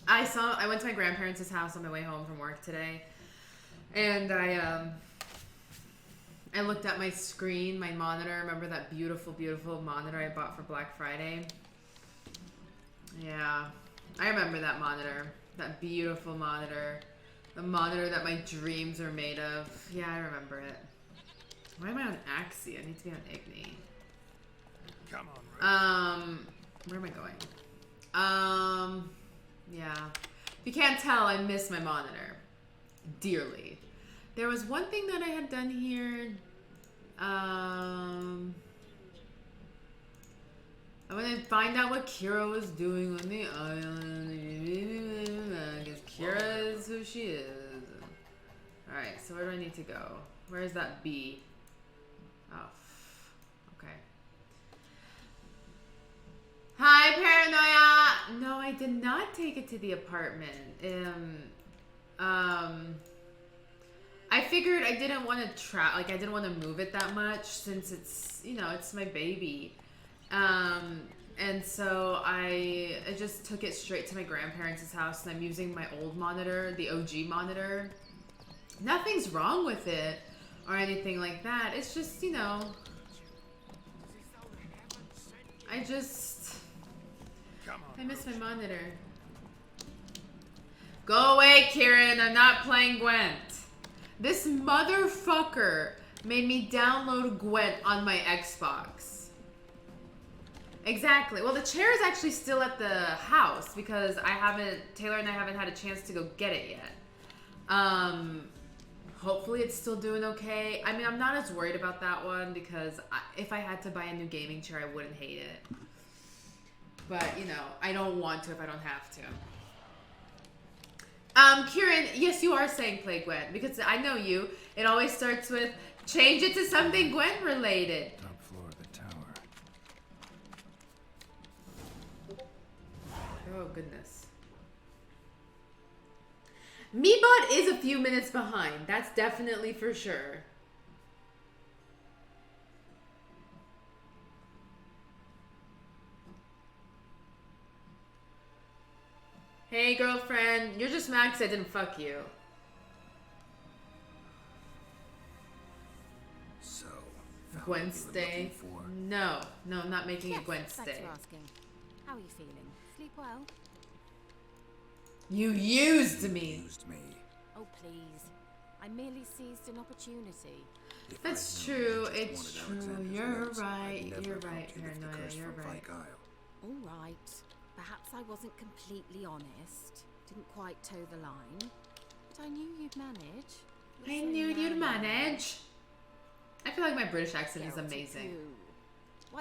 I went to my grandparents' house on my way home from work today, and I looked at my screen, my monitor. Remember that beautiful, beautiful monitor I bought for Black Friday? Yeah, I remember that monitor. That beautiful monitor. The monitor that my dreams are made of. Yeah, I remember it. Why am I on Axie? I need to be on Igni. Come on, Where am I going? Yeah. If you can't tell, I miss my monitor dearly. There was one thing that I had done here. I want to find out what Kira was doing on the island. Because Kira is who she is. Alright, so where do I need to go? Where is that bee? Oh, okay. Hi, Paranoia! No, I did not take it to the apartment. I figured I didn't want to I didn't want to move it that much since it's, you know, it's my baby. And so I just took it straight to my grandparents' house, and I'm using my old monitor, the OG monitor. Nothing's wrong with it or anything like that. It's just, you know, I miss my monitor. Go away, Kieran. I'm not playing Gwent. This motherfucker made me download Gwent on my Xbox. Exactly. Well, the chair is actually still at the house because Taylor and I haven't had a chance to go get it yet. Hopefully it's still doing okay. I mean, I'm not as worried about that one because if I had to buy a new gaming chair, I wouldn't hate it. But, you know, I don't want to if I don't have to. Kieran, yes, you are saying play Gwen because I know you. It always starts with change it to something Gwen related. Top floor of the tower. Oh, goodness. Meebot is a few minutes behind. That's definitely for sure. Hey, girlfriend. You're just mad 'cause I didn't fuck you. So, Gwen stay? No, I'm not making a Gwen stay. Thanks for asking. How are you feeling? Sleep well? You used me. Oh, please. I merely seized an opportunity. That's true. It's true. You're right. You're right, Paranoia. You're right. All right. Perhaps I wasn't completely honest. Didn't quite toe the line. But I knew you'd manage. I knew you'd manage. I feel like my British accent is amazing.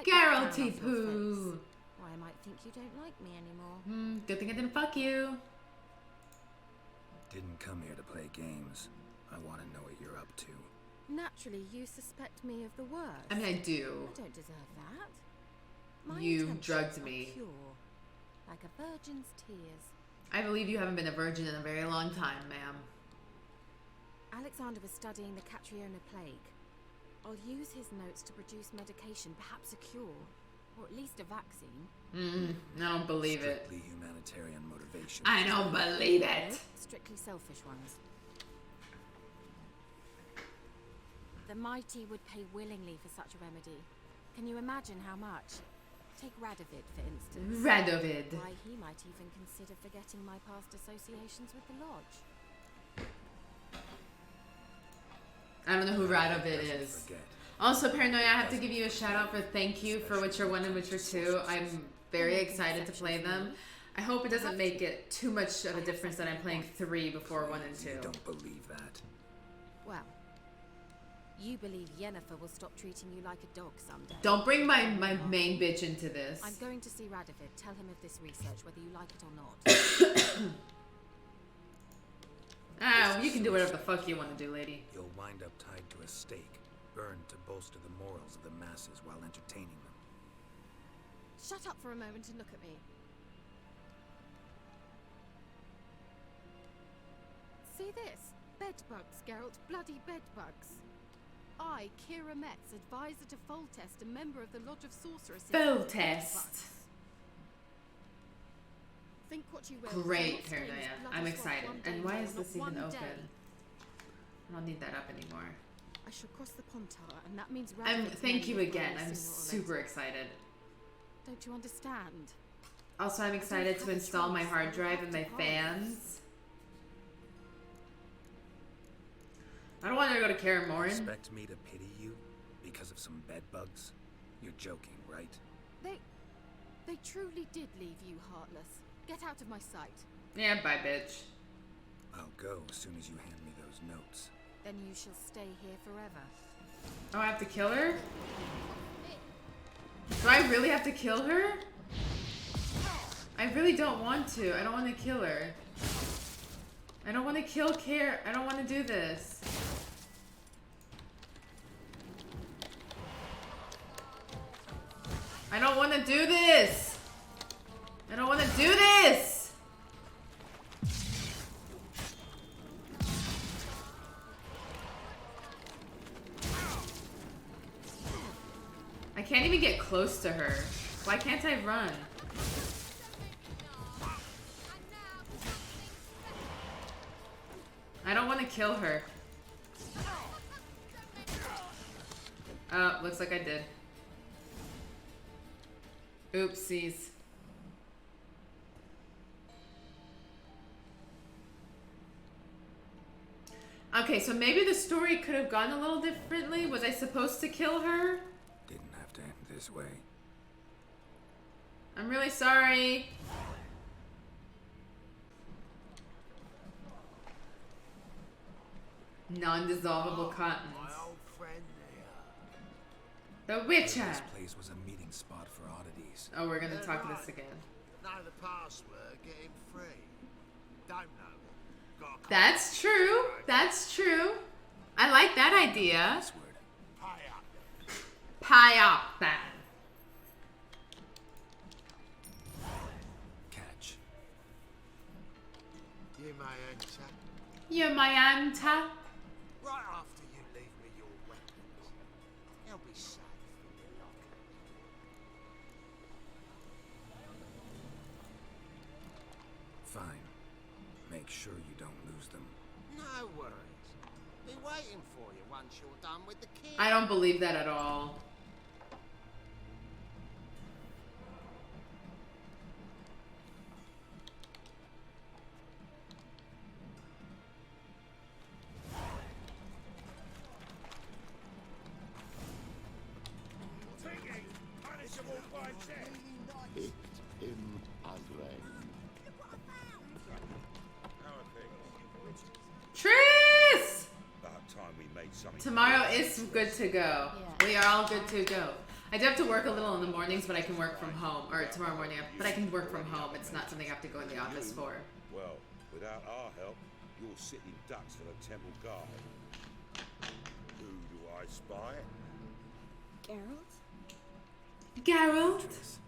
Geralty poo. Why, I might think you don't like me anymore. Good thing I didn't fuck you. Didn't come here to play games. I want to know what you're up to. Naturally, you suspect me of the worst. I mean, I do. I don't deserve that. My You intentions drugged are me. pure, like a virgin's tears. I believe you haven't been a virgin in a very long time, ma'am. Alexander was studying the Catriona plague. I'll use his notes to produce medication, perhaps a cure, or at least a vaccine. I don't believe it. Strictly humanitarian motivation. I don't believe it. Strictly selfish ones. The mighty would pay willingly for such a remedy. Can you imagine how much? Take Radovid, for instance. Radovid. Why, he might even consider forgetting my past associations with the Lodge. I don't know who Radovid is. Also, Paranoia, I have to give you a shout out for thank you for Witcher 1 and Witcher 2. I'm very excited to play them. I hope it doesn't make it too much of a difference that I'm playing 3 before 1 and 2. You don't believe that. Well, you believe Yennefer will stop treating you like a dog someday. Don't bring my main bitch into this. I'm going to see Radovid. Tell him of this research, whether you like it or not. You can do whatever the fuck you want to do, lady. You'll wind up tied to a stake, burned to bolster the morals of the masses while entertaining them. Shut up for a moment and look at me. See this? Bedbugs, Geralt. Bloody bedbugs. I, Kira Metz, advisor to Foltest, a member of the Lodge of Sorceresses. Foltest. Think what you will. Great, Spain's Paranoia. bloody I'm swamp excited. one day, And why no, is this not even one open? day. I don't need that up anymore. I shall cross the Pontar, and that means Thank you again. I'm super excited. Don't you understand? Also, I'm excited to install my hard drive and my fans. I don't want to go to Kaer Morhen. Expect me to pity you because of some bed bugs? You're joking, right? They truly did leave you heartless. Get out of my sight. Yeah, bye, bitch. I'll go as soon as you hand me those notes. Then you shall stay here forever. Oh, I have to kill her? Do I really have to kill her? I really don't want to. I don't want to kill her. I don't want to kill Kaer. I don't want to do this. I don't want to do this. I don't want to do this. I can't even get close to her. Why can't I run? I don't want to kill her. Looks like I did. Oopsies. Okay, so maybe the story could have gone a little differently. Was I supposed to kill her? Didn't have to end this way. I'm really sorry. Non-dissolvable cottons. My old friend there. The Witcher. This place was a meeting spot for oddities. Oh, we're gonna talk to this again. Know the password, get him free. Don't know it. Got a That's true. That's true. I like that idea. Password. pay up. Pie up then. Catch. You may enter. You my anta. Right after you leave me your weapons. They'll be safe in your locker. Fine. Make sure you don't lose them. No worries. Be waiting for you once you're done with the kid. I don't believe that at all. Picked him again. Tris! About time we made something. Tomorrow is good to go. Yeah. We are all good to go. I do have to work a little in the mornings, but I can work from home. Or tomorrow morning, but I can work from home. It's not something I have to go in the office for. Well, without our help, you're sitting ducks for the temple guard. Who do I spy? Geralt? Geralt? Tris.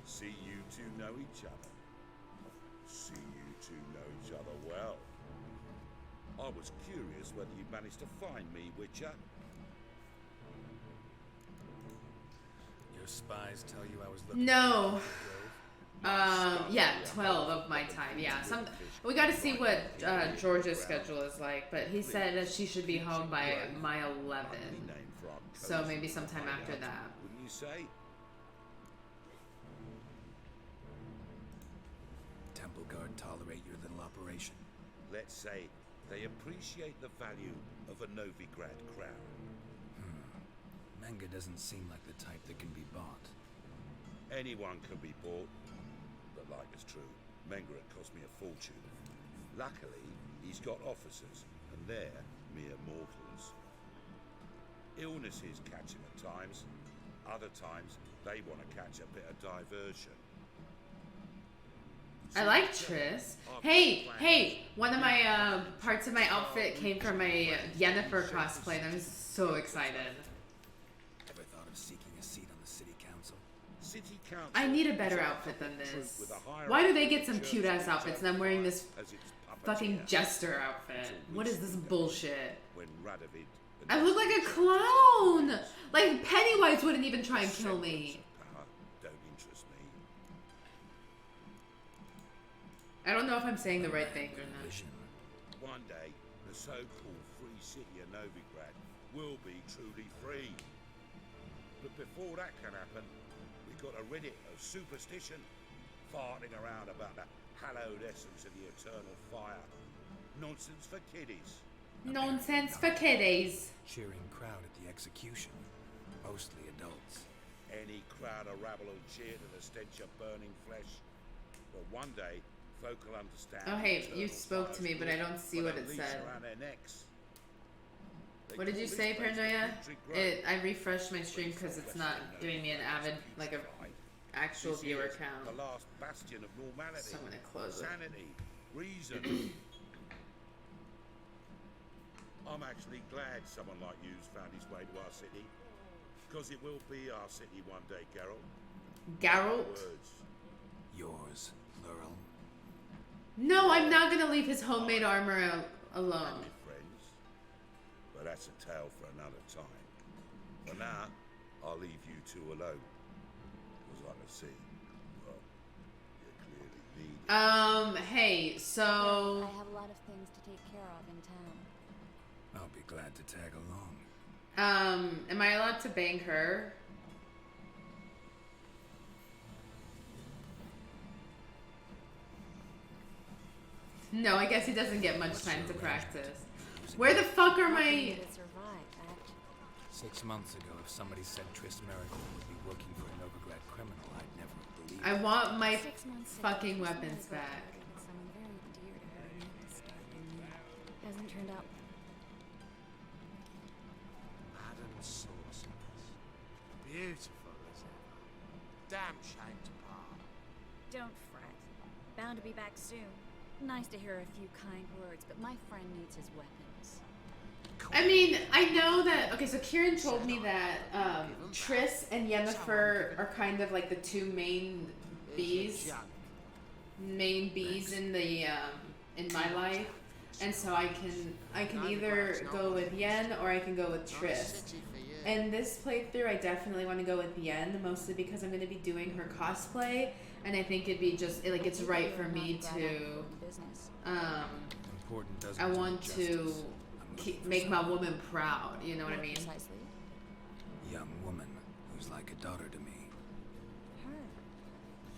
See you two know each other. See you two know each other well. I was curious whether you managed to find me, Witcher. Your spies tell you I was looking No. for the grove? Yeah, 12 of my time. Yeah, we got to see what George's schedule is like, but he said that she should be home by mile 11. So maybe sometime after that. Wouldn't you say? Temple Guard tolerate your little operation. Let's say they appreciate the value of a Novigrad crown. Menga doesn't seem like the type that can be bought. Anyone can be bought, but like it's true, Menga cost me a fortune. Luckily, he's got officers, and they're mere mortals. Illnesses catch him at times. Other times, they want to catch a bit of diversion. I like Tris. Hey, one of my parts of my outfit came from my Yennefer cosplay, and I'm so excited. Ever thought of seeking a seat on the city council? City council I need a better outfit than this. Why do they get some cute ass outfits and I'm wearing this fucking jester outfit? What is this bullshit? When Radovid I look like a clown! Like Pennywise wouldn't even try and kill me. Don't interest me. I don't know if I'm saying the right thing or not. Vision. One day, the so-called free city of Novigrad will be truly free. But before that can happen, we've got to rid it of superstition, farting around about the hallowed essence of the eternal fire. Nonsense for kiddies. Nonsense for kiddies. Cheering crowd at the execution. Mostly adults. Any crowd of rabble will cheer to the stench of burning flesh. But one day, folk will understand. Oh, hey, eternal you spoke to me, but I don't see what it leash said. around their necks. They What did call you this say, place the Paranoia? Wintry Grove. I refreshed my stream because it's not giving me an avid, like a actual This viewer is count. The last bastion of normality. So I'm gonna close it. Sanity, reason. I'm actually glad someone like you's found his way to our city. Because it will be our city one day, Geralt. Geralt? Words. Yours, Laurel. No, I'm not gonna leave his homemade armor alone. And friends. But that's a tale for another time. For now, I'll leave you two alone. Because I can see, well, you clearly need it. Hey, so... I have a lot of things to take care of in town. I'll be glad to tag along. Am I allowed to bang her? No, I guess he doesn't get much time to practice. Where the fuck are my... 6 months ago, if somebody said Triss Merigold would be working for a Novigrad criminal, I'd never believe I it. want my 6 months ago, fucking Miss weapons Merigold back. ordered someone very dear to her not to start anew. Hasn't turned out. Madam Sorceress. Beautiful as ever. Damn shame to part. Don't fret. Bound to be back soon. Nice to hear a few kind words, but my friend needs his weapons. I mean, I know that... Okay, so Kieran told me that Triss and Yennefer are kind of like the two main bees. Main bees in the in my life. And so I can either go with Yen or I can go with Triss. And this playthrough, I definitely want to go with Yen, mostly because I'm going to be doing her cosplay, and I think it'd be just like it's right for me to. Important doesn't I do want justice. to make my woman proud. You know what I mean? Precisely. Young woman who's like a daughter to me. Her.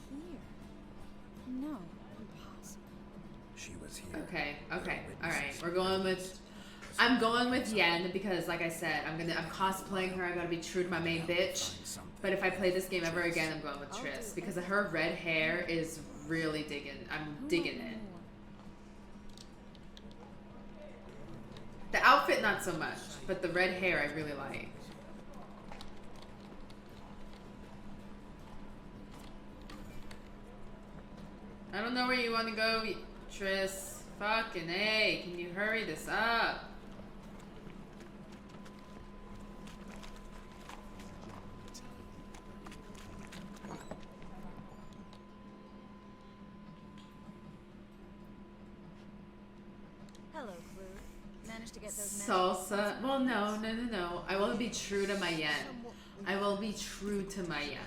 Here. No. Impossible. She was here. Okay. Okay. Witnesses. All right. We're going with. I'm going with Yen because, like I said, I'm cosplaying her. I gotta be true to my main bitch. But if I play this game ever again, I'm going with Triss because her red hair is really digging. I'm digging it. The outfit, not so much, but the red hair I really like. I don't know where you want to go, Triss. Fucking A. Can you hurry this up? Hello, Clue. Managed to get those Salsa. Well, no. I will be true to my Yen. I will be true to my Yen.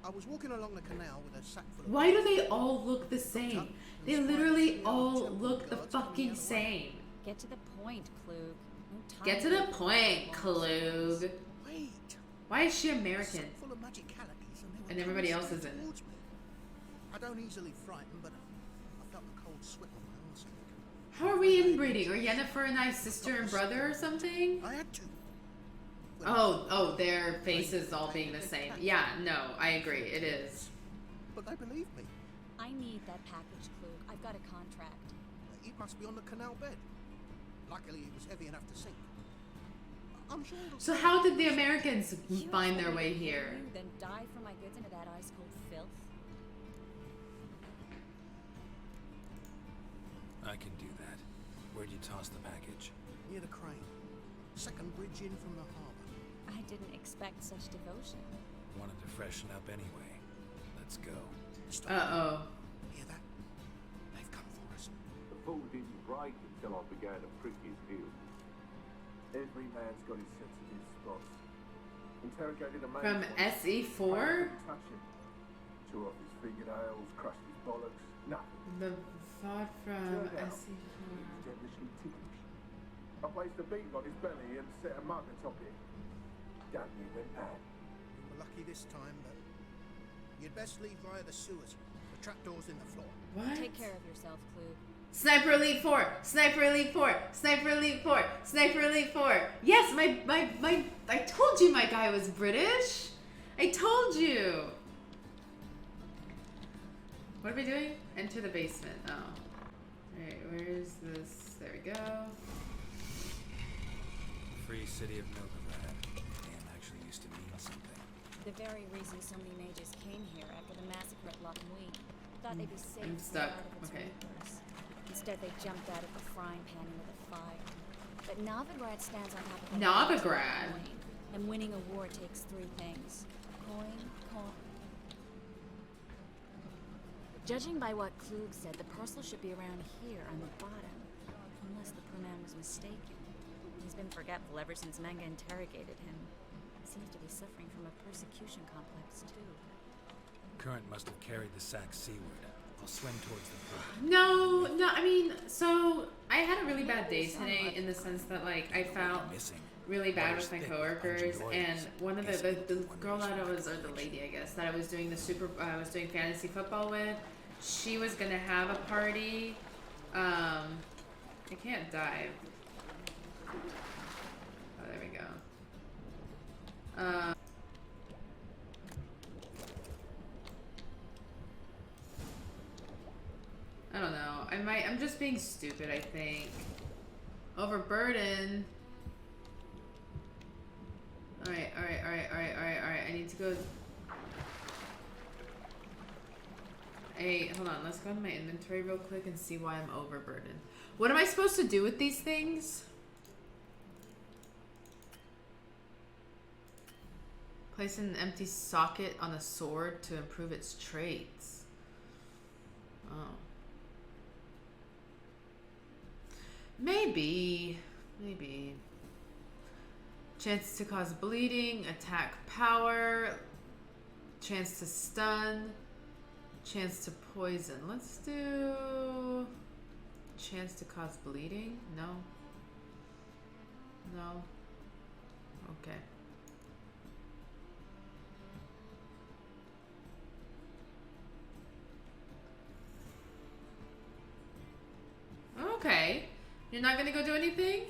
I was walking along the canal with a sack full of... Why do they all look the same? They literally all look the fucking same. Get to the point, Klug. No time Get to the point, Klug. Wait. Why is she American? Sack full of magicalities and, And everybody else isn't. towards me. I don't easily frighten, but I felt the cold sweat on my arms. How are we inbreeding? Are Yennefer and I sister and brother or something? I had to. Oh, their faces all being the same. Yeah, no, I agree. It is. But they believed me. I need that package, Klug. I've got a contract. It must be on the canal bed. Luckily, it was heavy enough to sink. I'm sure it'll... So how did the Americans find their way You here? then dive for my goods into that ice-cold filth? I can do that. Where'd you toss the package? Near the crane. Second bridge in from the harbour. I didn't expect such devotion. Wanted to freshen up anyway. Let's go. Stop. Uh-oh. Hear that? They've come for us. The fall didn't break until I began to prick his heels. Every man's got his sensitive spots. Interrogated a man From SE4? touch him. To Tore off his fingernails, crushed his bollocks, nothing. The thought from Turned out SC4. he was devilishly ticklish. I placed a beam on his belly and set a mug atop it. Damn near went mad. You were lucky this time, but you'd best leave via the sewers. The trapdoor's in the floor. What? Take care of yourself, Clue. Sniper Elite 4! Sniper Elite 4! Sniper Elite 4! Sniper Elite 4! Yes, I told you my guy was British! I told you! What are we doing? Enter the basement. Oh. Alright, where's this? There we go. Free city of Novigrad. Name actually used to mean something. The very reason so many mages came here after the massacre at Loch Nui. Thought they'd be safe I'm from stuck. out of its Okay. reapers. Instead, they jumped out of the frying pan into the fire. But Novigrad stands on top of a Novigrad? coin, and winning a war takes three things: coin, coin. Judging by what Klug said, the parcel should be around here on the bottom, unless the poor man was mistaken. He's been forgetful ever since Manga interrogated him. Seems to be suffering from a persecution complex too. Current must have carried the sack seaward. I'll swim towards the pool. No, I mean, so I had a really bad day today in the sense that, like, I felt Missing. really bad with my Thick, coworkers, pungent and oils. one of the girl that I was, or the lady, I guess, that I was doing I was doing fantasy football with, she was gonna have a party. I can't dive. Oh, there we go. I don't know. I'm just being stupid, I think. Overburden. Alright. I need to go. Hey, hold on. Let's go to my inventory real quick and see why I'm overburdened. What am I supposed to do with these things? Place an empty socket on a sword to improve its traits. Oh. Maybe. Chance to cause bleeding, attack power, chance to stun, chance to poison. Let's do chance to cause bleeding. No. Okay. Okay. You're not gonna go do anything?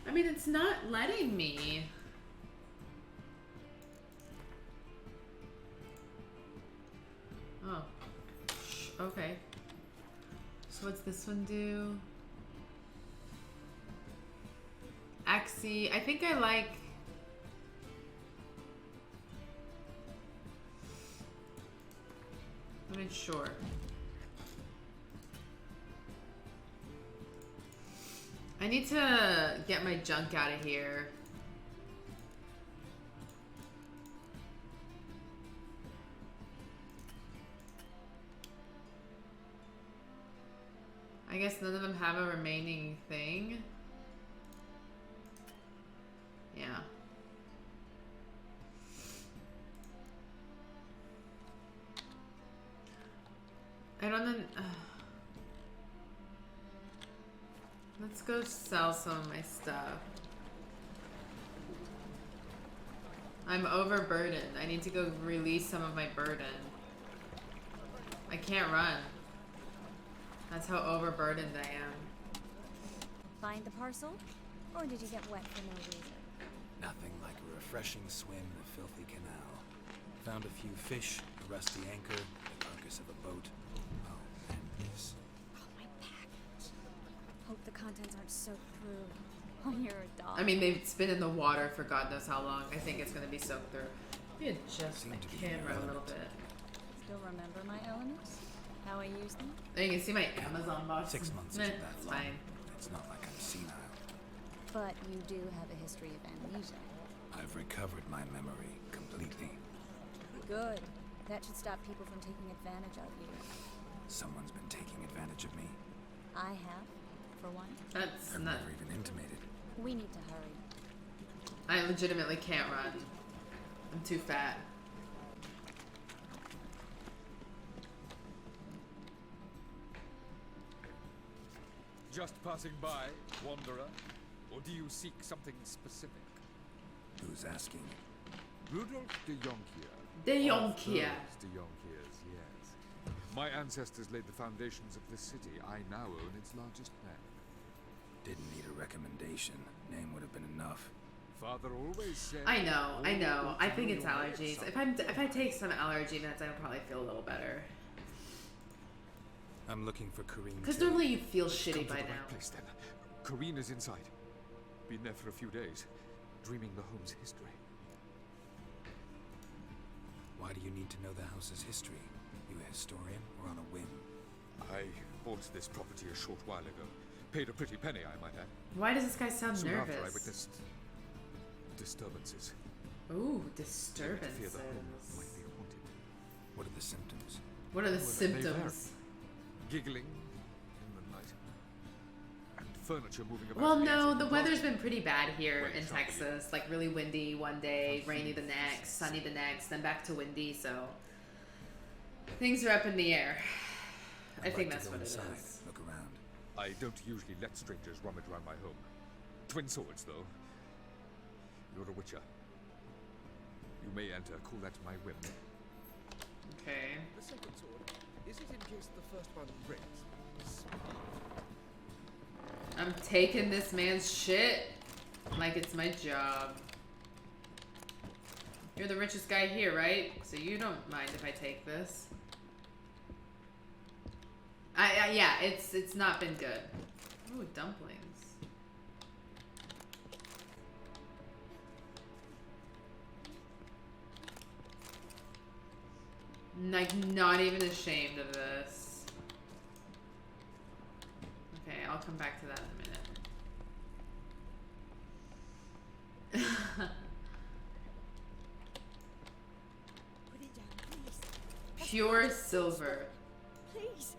I mean, it's not letting me. Oh. Okay. So what's this one do? Axie. I think I like... I mean, sure. I need to get my junk out of here. I guess none of them have a remaining thing. Yeah. I don't know. Let's go sell some of my stuff. I'm overburdened. I need to go release some of my burden. I can't run. That's how overburdened I am. Find the parcel? Or did you get wet for no reason? Nothing like a refreshing swim in a filthy canal. Found a few fish, a rusty anchor, the carcass of a boat. Oh, and this. Oh, my package. Hope the contents aren't soaked through. Oh, you're a dog. I mean, they've been in the water for God knows how long. I think it's going to be soaked through. Let me adjust my camera a little bit. Still remember my elements? How I use them? Oh, you can see my Amazon box. 6 months Meh, isn't that it's long. fine. It's not like I'm senile. But you do have a history of amnesia. I've recovered my memory completely. Good. That should stop people from taking advantage of you. Someone's been taking advantage of me. I have, for one. That's I've not... never even intimated. We need to hurry. I legitimately can't run. I'm too fat. Just passing by, wanderer? Or do you seek something specific? Who's asking? Rudolf de Jonkier. De Jonkier. De Jonkiers, yes. My ancestors laid the foundations of this city. I now own its largest man. Didn't need a recommendation. Name would have been enough. Father always said. I know. I think it's allergies. If I take some allergy meds, I'll probably feel a little better. I'm looking for Kareen. Because normally you feel shitty Come by to the now. right place, then. Kareen is inside. Been there for a few days, dreaming the home's history. Why do you need to know the house's history? You a historian or on a whim? I bought this property a short while ago. Paid a pretty penny, I might add. Why does this guy sound Soon nervous? after I witnessed disturbances. Ooh, I fear disturbances. the home might be haunted. What are the symptoms? What are the Well, they symptoms? Giggling in the night. And furniture moving about. Well, in the no, attic. the weather's been pretty bad here Wait, in sorry. Texas. Like really windy one day, rainy the next, sunny the next, then back to windy. So things are up in the air. I I'd think like that's to go what it inside. is. Look around. I don't usually let strangers rummage around my home. Twin swords, though. You're a witcher. You may enter. Call that my whim. Okay. The second sword, is it in case the first one breaks? I'm taking this man's shit like it's my job. You're the richest guy here, right? So you don't mind if I take this. Yeah, it's not been good. Ooh, dumplings. Like, not even ashamed of this. Okay, I'll come back to that in a minute. Put it down, please. Pure silver. Please.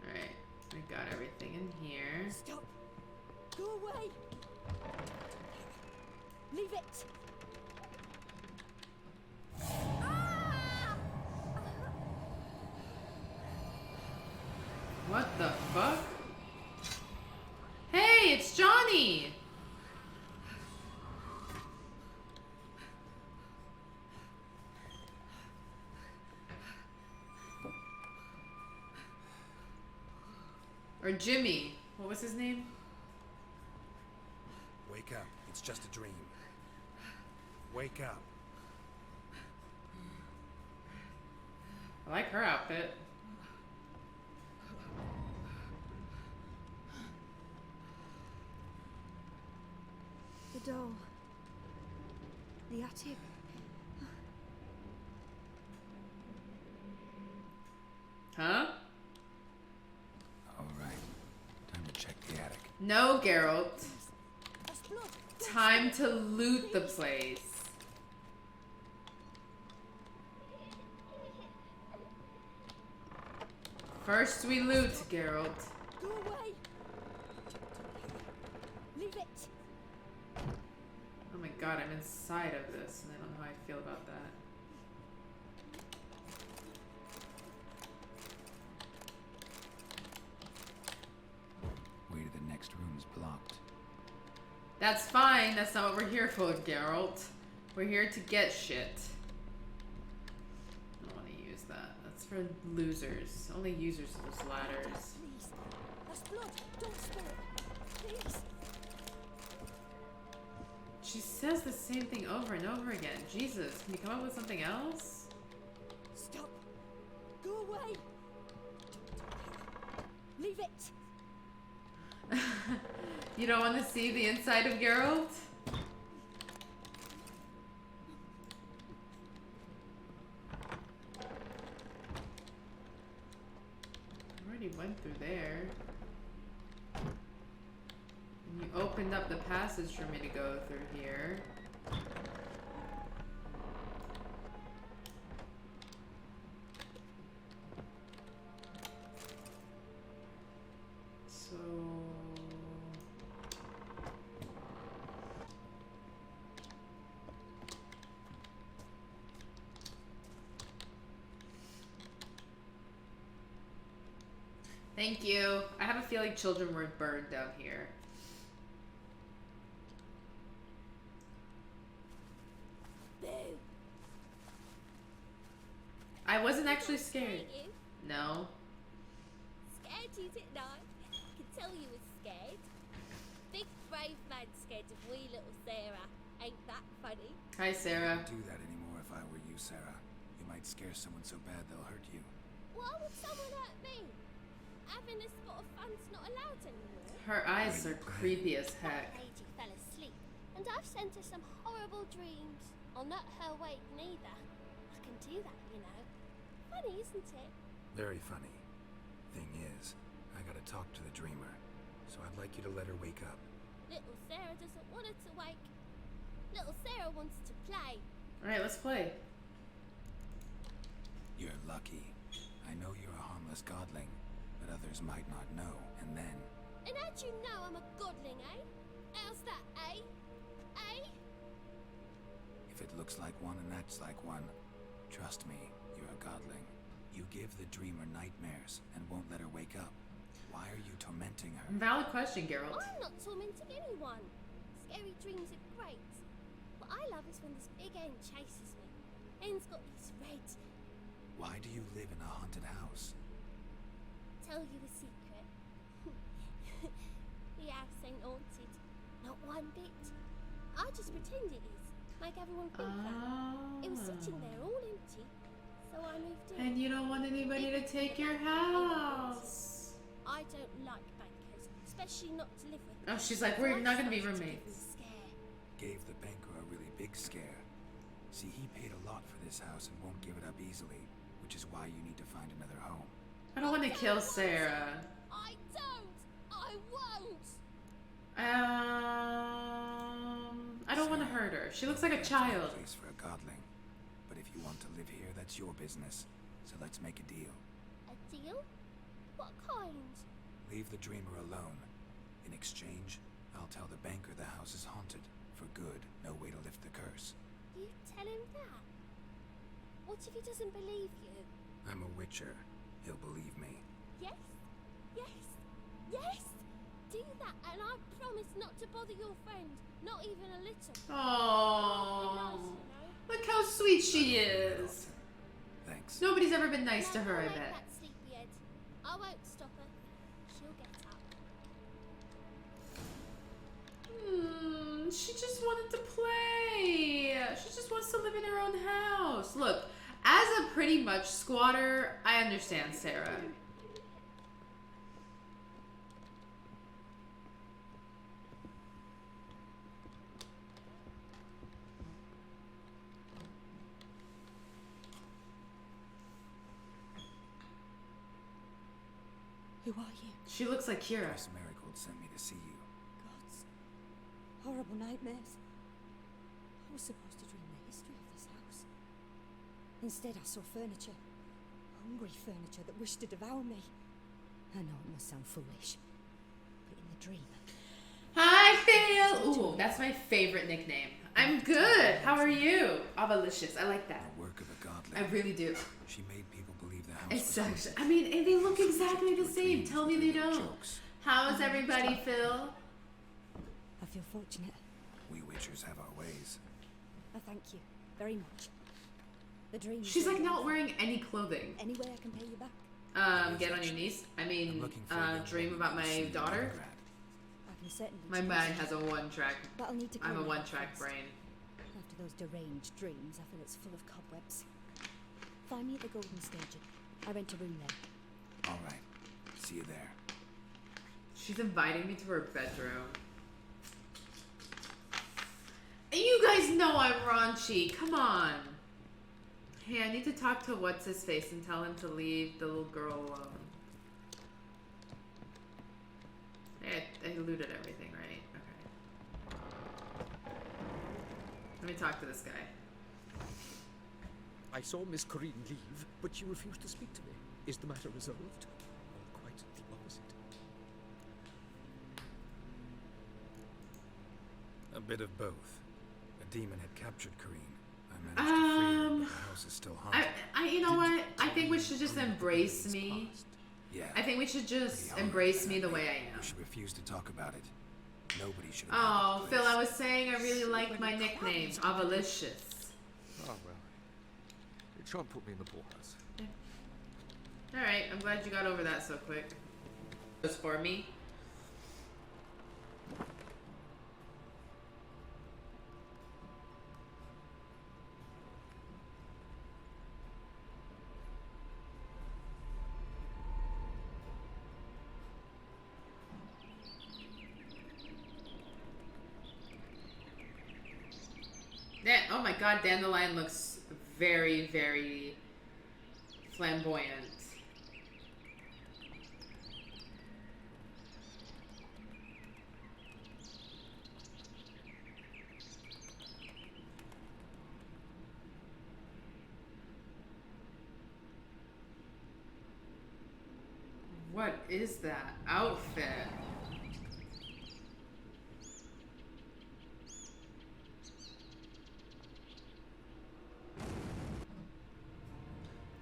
Alright, I got everything in here. Stop. Go away. Leave it. What the fuck? Hey, it's Johnny! Or Jimmy. What was his name? Wake up. It's just a dream. Wake up. I like her outfit. The doll. The attic. Huh? All right. Time to check the attic. No, Geralt. That's blood. Time to loot the place. First we loot, Geralt. Go away. Leave it. Oh my god, I'm inside of this, and I don't know how I feel about that. Way to the next room's blocked. That's fine, that's not what we're here for, Geralt. We're here to get shit. I don't want to use that. That's for losers. Only users of those ladders. Please. That's blood. Don't spill it. Please. She says the same thing over and over again. Jesus, can you come up with something else? Stop. Go away. Leave it. You don't want to see the inside of Geralt? I already went through there. And you opened up the passage for me to go through here. So... Thank you. I have a feeling children were burned down here. Boo! I wasn't actually scared. You? No. Scared you, didn't I? I could tell you were scared. Big brave man scared of wee little Sarah. Ain't that funny? Hi, Sarah. I wouldn't do that anymore if I were you, Sarah. You might scare someone so bad they'll hurt you. Why would someone hurt me? Having a spot of fun's not allowed anymore. Her eyes are creepy as heck. That lady fell asleep, and I've sent her some horrible dreams. I'll not her wake neither. I can do that, you know. Funny, isn't it? Very funny. Thing is, I gotta talk to the dreamer, so I'd like you to let her wake up. Little Sarah doesn't want her to wake. Little Sarah wants to play. Alright, let's play. You're lucky. I know you're a harmless godling, but others might not know, and then... And how'd you know I'm a godling, eh? How's that, eh? Eh? If it looks like one and acts like one, trust me, you're a godling. You give the dreamer nightmares and won't let her wake up. Why are you tormenting her? Valid question, Geralt. I'm not tormenting anyone. Scary dreams are great. What I love is when this big end chases me. End's got these red... Why do you live in a haunted house? Tell you a secret. The house ain't haunted. Not one bit. I just pretend it is. Make everyone think that. It was sitting there all empty. So I moved in. And you don't want anybody to take your house. I don't like bankers, especially not to live with. Oh, she's like, we're not gonna be roommates. Gave the banker a really big scare. See, he paid a lot for this house and won't give it up easily, which is why you need to find another home. I don't want to kill Sarah. I don't. I won't. I don't want to hurt her. She looks like a child. Place for a godling, but if you want to live here, that's your business. So let's make a deal. A deal? What kind? Leave the dreamer alone. In exchange, I'll tell the banker the house is haunted. For good, no way to lift the curse. You tell him that? What if he doesn't believe you? I'm a witcher. He'll believe me. Yes? Yes? Yes? Do that and I promise not to bother your friend. Not even a little. Oh, look how sweet she is. Thanks. Nobody's ever been nice to her, I Make bet. that sleepyhead. I won't stop her. She'll get up. She just wanted to play. She just wants to live in her own house. Look, as a pretty much squatter, I understand Sarah. Who are you? She looks like Kira. Miss Marigold sent me to see you. Gods. Horrible nightmares. I was supposed to dream the history of this house. Instead, I saw furniture. Hungry furniture that wished to devour me. I know it must sound foolish, but in the dream... Hi, Phil! Ooh, that's my favorite nickname. I'm good. How are you? Avalicious. I like that. The work of a godling. I really do. She made people believe the house It's was actually, haunted. I mean, and they look exactly the same. Tell me they don't. Jokes. How's everybody, Phil? I feel fortunate. We witchers have our ways. I thank you very much. The dream... She's like not wearing any clothing. Any way I can pay you back? Get on your knees. I mean, looking for a young dream woman about who's my seen daughter. Novigrad. I can certainly... My mind has a one-track. But I'll need to I'm a clear my one-track thoughts. brain. After those deranged dreams, I feel it's full of cobwebs. Find me at the Golden Station. I rent a room there. All right. See you there. She's inviting me to her bedroom. And you guys know I'm raunchy. Come on. Hey, I need to talk to what's-his-face and tell him to leave the little girl alone. Hey, I looted everything, right? Okay. Let me talk to this guy. I saw Miss Corrine leave, but she refused to speak to me. Is the matter resolved? Or quite the opposite? A bit of both. A demon had captured Corrine. I managed to free her, but the house is still haunted. You know what? I think we should just embrace me. Yeah. I think we should just Pretty embrace horrible. me the way I am. We should refuse to talk about it. Nobody should have. Oh, Phil, I was saying I really like my nickname, Avalicious. Oh, well. It shan't put me in the poorhouse. Alright, I'm glad you got over that so quick. It was for me. Oh my god, Dandelion looks very, very flamboyant. What is that outfit?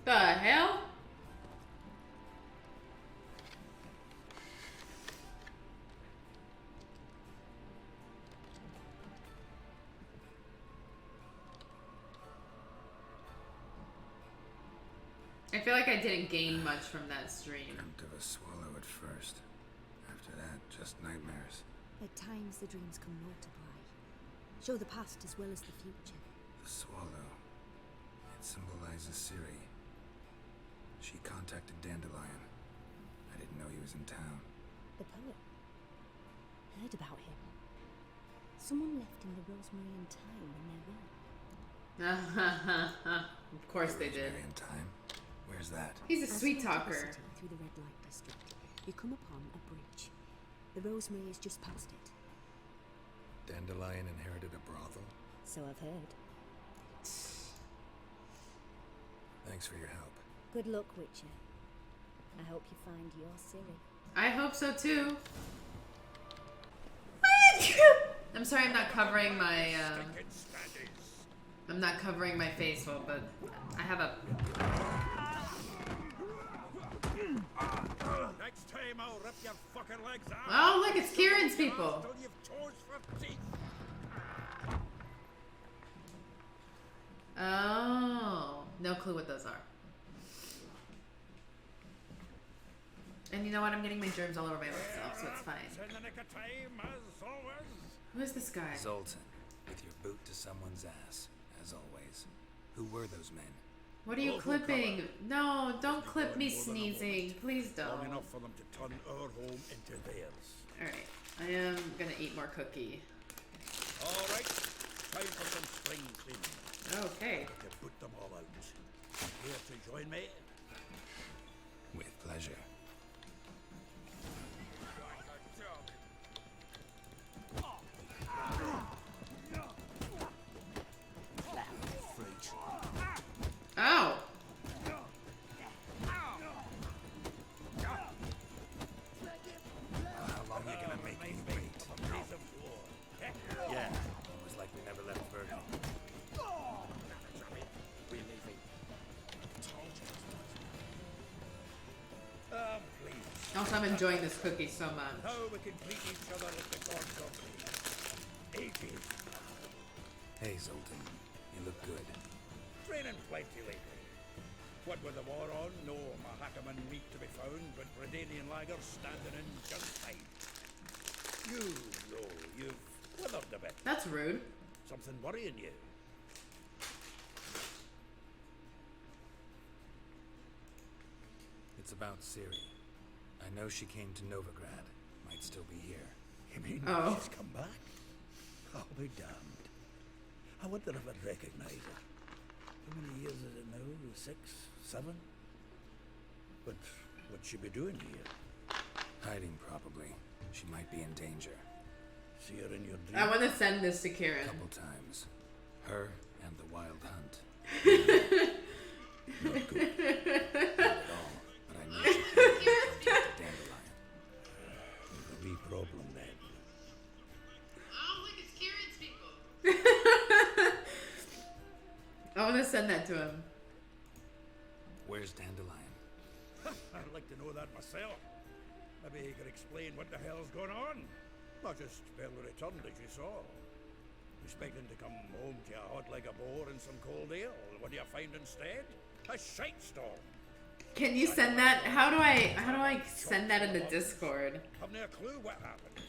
The hell? I feel like I didn't gain much from that stream. Dreamt of a swallow at first. After that, just nightmares. At times the dreams come multiply. Show the past as well as the future. The swallow. It symbolizes Ciri. She contacted Dandelion. I didn't know he was in town. The poet. Heard about him. Someone left him the rosemary and thyme in their will. Of course they did. Rosemary and thyme? Where's that? He's a As sweet you talker. enter the city through the red light district, you come upon a bridge. The rosemary is just past it. Dandelion inherited a brothel? So I've heard. Thanks for your help. Good luck, Witcher. I hope you find your Ciri. I hope so too. I'm sorry I'm not covering my I'm not covering my face well, but I have a Next time I'll rip your fucking legs out. Oh look, it's Kieran's people. Don't you have toes for teeth? Oh, no clue what those are. And you know what? I'm getting my germs all over my myself, so it's fine. In the nick of time, as always. Who is this guy? Zoltan, with your boot to someone's ass, as always. Who were those men? What are you clipping? No, don't clip me sneezing. Please don't. Long enough for them to turn our home into theirs. Alright, I am gonna eat more cookie. Alright, time for some spring cleaning. Okay. To put them all out. Here to join me? With pleasure. Oh! How long are you gonna make me wait? Yeah, it was like we never left Virgin. We're leaving. Please. Also, I'm enjoying this cookie so much. Now we can greet each other as the gods of the ages. Hey, Zoltan. You look good. Training plenty lately. What with the war on, no Mahakaman meat to be found, but Redanian lagers standing in just fine. You know, you've withered a bit. That's rude. Something worrying you. It's about Ciri. I know she came to Novigrad. Might still be here. You mean she's come back? I'll be damned. I wonder if I'd recognize her. How many years is it now? 6, 7? But what'd she be doing here? Hiding, probably. She might be in danger. See her in your dreams? I want to send this to Kieran. A couple times. Her and the Wild Hunt. Not good. Not at all. But I know she can't get to Dandelion. A wee problem then. Oh, look, it's Kieran's people. I want to send that to him. Where's Dandelion? I'd like to know that myself. Maybe he could explain what the hell's going on. Not just barely returned, as you saw. Expecting to come home to a hot like a boar and some cold ale. What do you find instead? A shitestorm. Can you send that? How do I send that in the Discord? I've no clue what happened.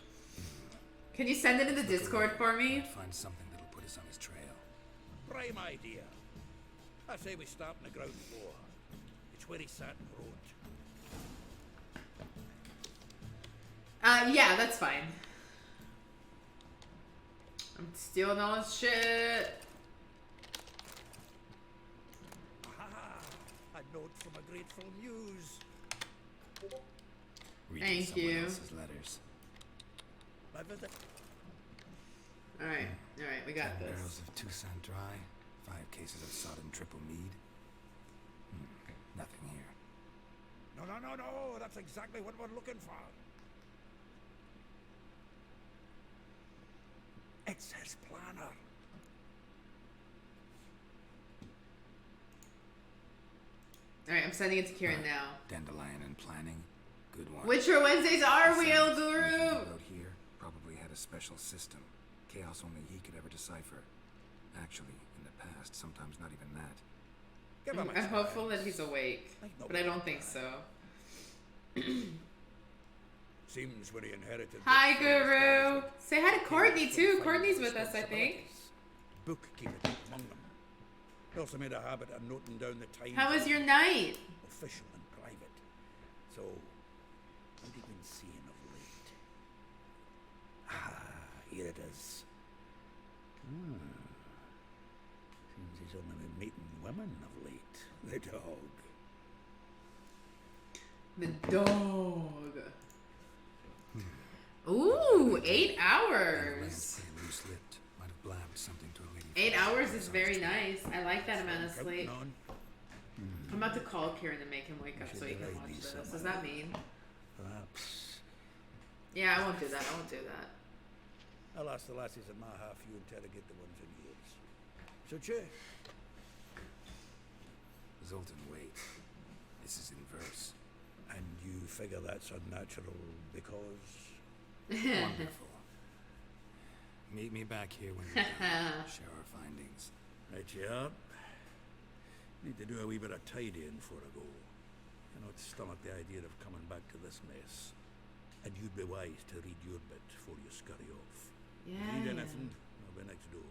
Can you send it in the Discord for me? Find something that'll put us on his trail. Prime idea. I say we start on the ground floor. It's where he sat and wrote. Yeah, that's fine. I'm stealing all his shit. A note from a grateful muse. Reading Thank you. else's letters. My visit. Alright, we got 10 this. barrels of Tucson Dry, 5 cases of sodden triple mead. Nothing here. No, that's exactly what we're looking for. It's his planner. Alright, I'm sending it to Kieran now. Dandelion and planning. Good one. Witcher Wednesdays are real, Anything Guru! about here probably had a special system. Chaos only he could ever decipher. Actually, in the past, sometimes not even that. Give him a I'm try. hopeful that he's awake, but I don't think so. Seems when he inherited. Hi, the Guru! establishment, Say hi to Courtney, he too. had Courtney's with us, I think. responsibilities. Bookkeeping among them. He also made a habit of noting down the time. How was your night? Official and private. So, what have you been seeing of late? Here it is. Seems he's only been meeting women of late. The dog. The dog. Ooh, 8 hours. Loose-lipped. Might have blabbed something to a lady. 8 hours is very nice. I like that amount of sleep. On. I'm about to call Kieran and make him wake up so he can watch this. Does that mean? Perhaps. Yeah, I won't do that. I won't do that. I'll ask the lassies at my half, you interrogate the ones in yours. So, Che, Zoltan, wait. This is in verse. and you figure that's unnatural because... Wonderful. Meet me back here when you're done. Share our findings. Right you up. Need to do a wee bit of tidying before I go. Cannot stomach the idea of coming back to this mess. And you'd be wise to read your bit before you scurry off. Yeah. Need anything? I'll be next door.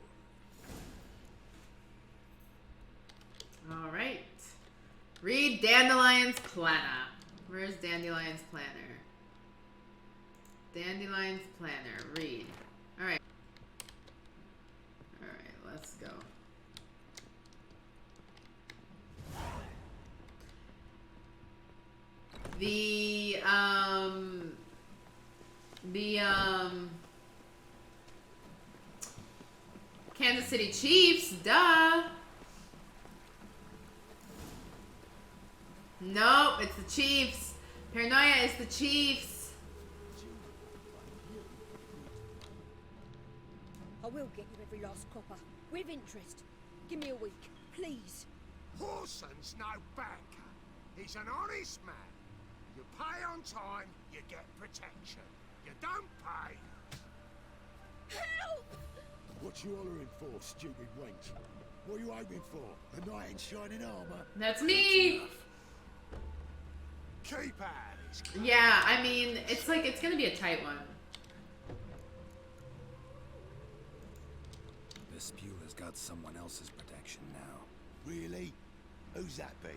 All right. Read Dandelion's planner. Where's Dandelion's planner? Dandelion's planner. Read. All right. All right. Let's go. The Kansas City Chiefs, duh. Nope, it's the Chiefs. Paranoia is the Chiefs. I will get you every last copper, with interest. Give me a week, please. Horson's no banker. He's an honest man. You pay on time, you get protection. You don't pay. Help! What you hollering for, stupid wench? What are you aiming for? A knight in shining armour? That's me. Keep out his clothes. Yeah, I mean, it's like, it's gonna be a tight one. This spew has got someone else's protection now. Really? Who's that be?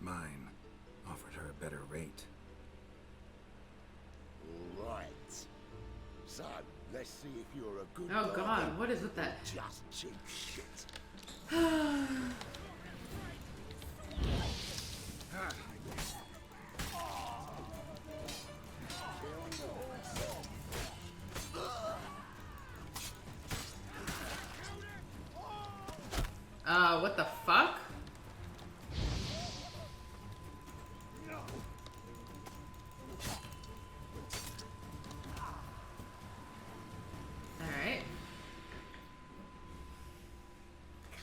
Mine. Offered her a better rate. Right. So, let's see if you're a good Oh bargain God, what is with that? or just cheap shit. What the fuck?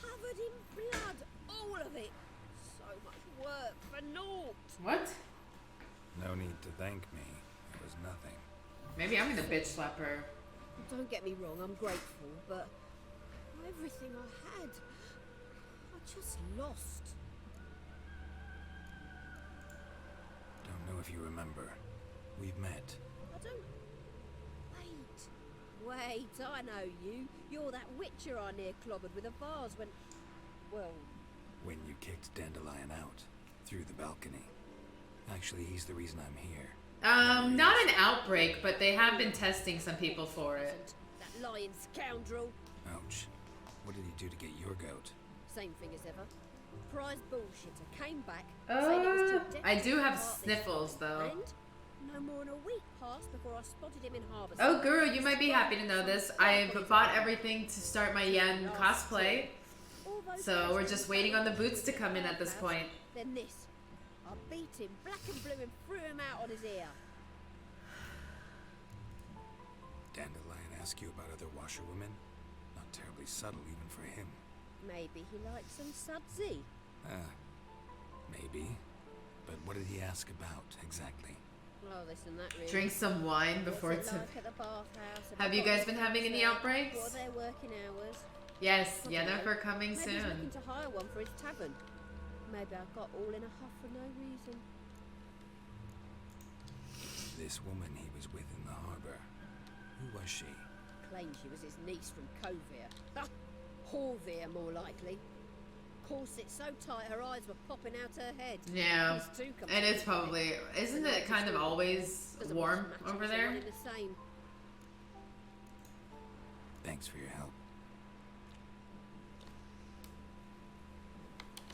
Covered in blood, all of it. So much work for naught. What? No need to thank me. It was nothing. Maybe I'm gonna bitch slap her. Don't get me wrong, I'm grateful, but everything I had, I just lost. Don't know if you remember. We've met. I don't... Wait, I know you. You're that witcher I near clobbered with a vase when... Well... When you kicked Dandelion out. Through the balcony. Actually, he's the reason I'm here. Not an outbreak, but they have been testing some people for it. That lying scoundrel. Ouch. What did he do to get your goat? Same thing as ever. Prize bullshitter came back, said it was too dead I do to have part this sniffles, way, though. And no more than a week passed before I spotted him in harbour. Oh, Guru, you might be happy to know this. I've bought everything to start my Yen cosplay. So we're just waiting on the boots to come in at this point. Then this. I beat him black and blue and threw him out on his ear. Dandelion ask you about other washerwomen? Not terribly subtle even for him. Maybe he likes some sudsy. Maybe. But what did he ask about exactly? Oh, this and that really. Drink some wine before What's it's... it like at the bathhouse? Have you guys been having any outbreaks? What are their working hours? Yes, I don't Yennefer know. coming Maybe soon. he's looking to hire one for his tavern. Maybe I got all in a huff for no reason. This woman he was with in the harbor. Who was she? Claimed she was his niece from Kovir. Ah, Horvir, more likely. Corset so tight her eyes were popping out her head. Yeah, These two come and it's together. probably... Isn't it kind of always Doesn't warm match over up, there? one in the same. Thanks for your help.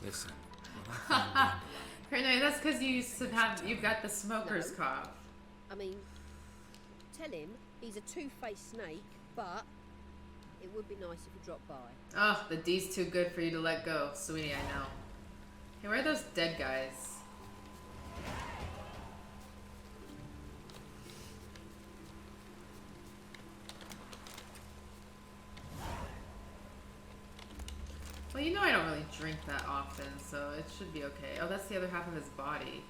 Listen, when I found Dandelion, Kernay, that's because you used to have... You've got the smoker's cough. I mean, tell him he's a two-faced snake, but it would be nice if he dropped by. Oh, the D's too good for you to let go. Sweetie, I know. Hey, where are those dead guys? Well, you know I don't really drink that often, so it should be okay. Oh, that's the other half of his body.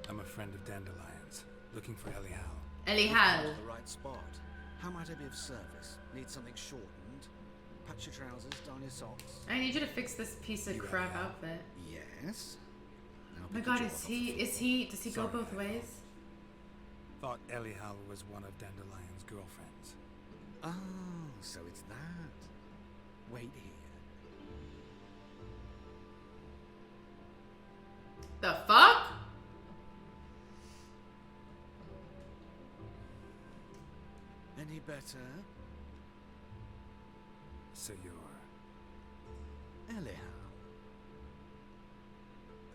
I'm a friend of Dandelion's, looking for Elihal. Elihal. The right spot. How might I be of service? Need something shortened? Patch your trousers, darn your socks. I need you to fix this piece of crap outfit. Yes. Oh my god, does he go both ways? Thought Elihal was one of Dandelion's girlfriends. Oh, so it's that. Wait here. The fuck? Any better? So you're... Elihal.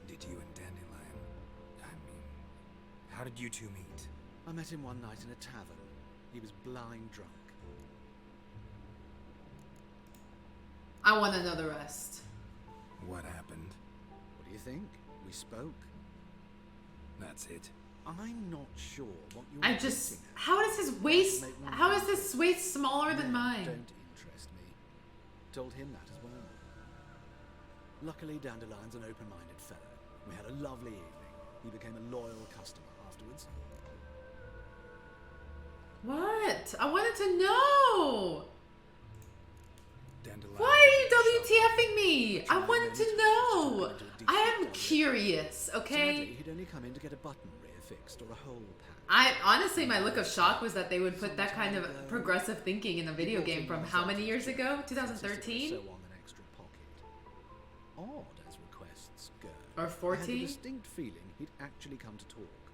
Did you and Dandelion... I mean... How did you two meet? I met him one night in a tavern. He was blind drunk. I want to know the rest. What happened? What do you think? We spoke. That's it. I'm not sure what you're I just... getting at. How is his waist... How is this waist smaller than Men mine? Don't interest me. Told him that as well. Luckily, Dandelion's an open-minded fellow. We had a lovely evening. He became a loyal customer afterwards. What? I wanted to know. Dandelion... Why are you WTFing me? I wanted to know. I am curious, okay? Sadly, he'd only come in to get a button rear fixed or a hole patched. I honestly, my look of shock was that they would put that kind of progressive thinking in a video game from how many years ago? 2013? So on an extra pocket. Odd as requests go. Or I had 14? a distinct feeling he'd actually come to talk.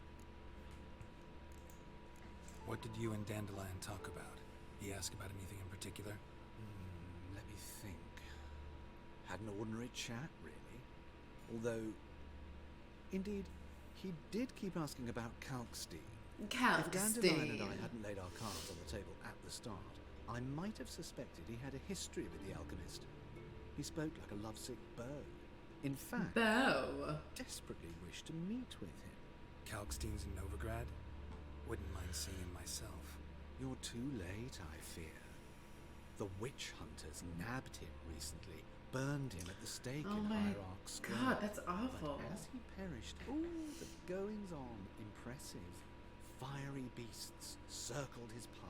What did you and Dandelion talk about? He asked about anything in particular? Let me think. Had an ordinary chat, really. Although, indeed, he did keep asking about Kalkstein. If Dandelion and I hadn't laid our cards on the table at the start, I might have suspected he had a history with the alchemist. He spoke like a lovesick beau. In fact, Beau desperately wished to meet with him. Kalkstein's in Novigrad? Wouldn't mind seeing him myself. You're too late, I fear. The witch hunters nabbed him recently, burned him at the stake in Hierarch Square. God, that's awful. But as he perished, the goings-on impressive. Fiery beasts circled his pyre,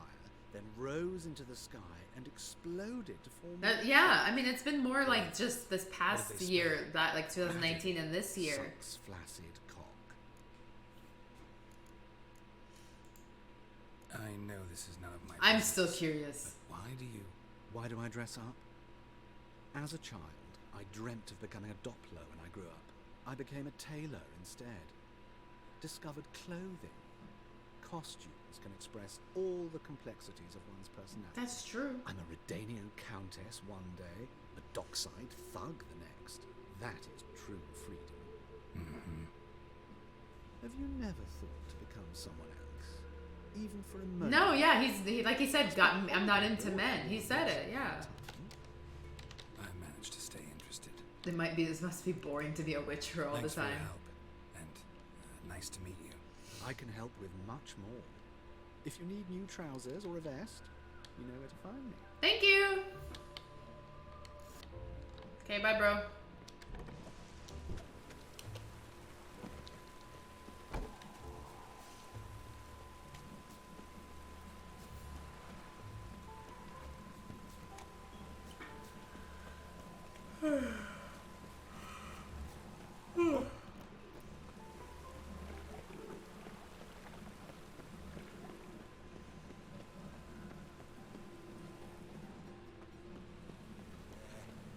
then rose into the sky and exploded to form... yeah, I mean, it's been more like just this past year, that like 2019 and this year. Sucks flaccid cock. I know this is none of my I'm business, still curious. but Why do I dress up? As a child, I dreamt of becoming a Doppler when I grew up. I became a tailor instead. Discovered clothing. Costumes can express all the complexities of one's personality. That's true. I'm a Redanian countess one day, a dockside thug the next. That is true freedom. Mm-hmm. Have you never thought to become someone else? Even for a moment? No, yeah, like he said, I'm not into men. He said it, yeah. I managed to stay interested. This must be boring to be a witch all Thanks the time. for your help, and nice to meet you. I can help with much more. If you need new trousers or a vest, you know where to find me. Thank you! Okay, bye, bro.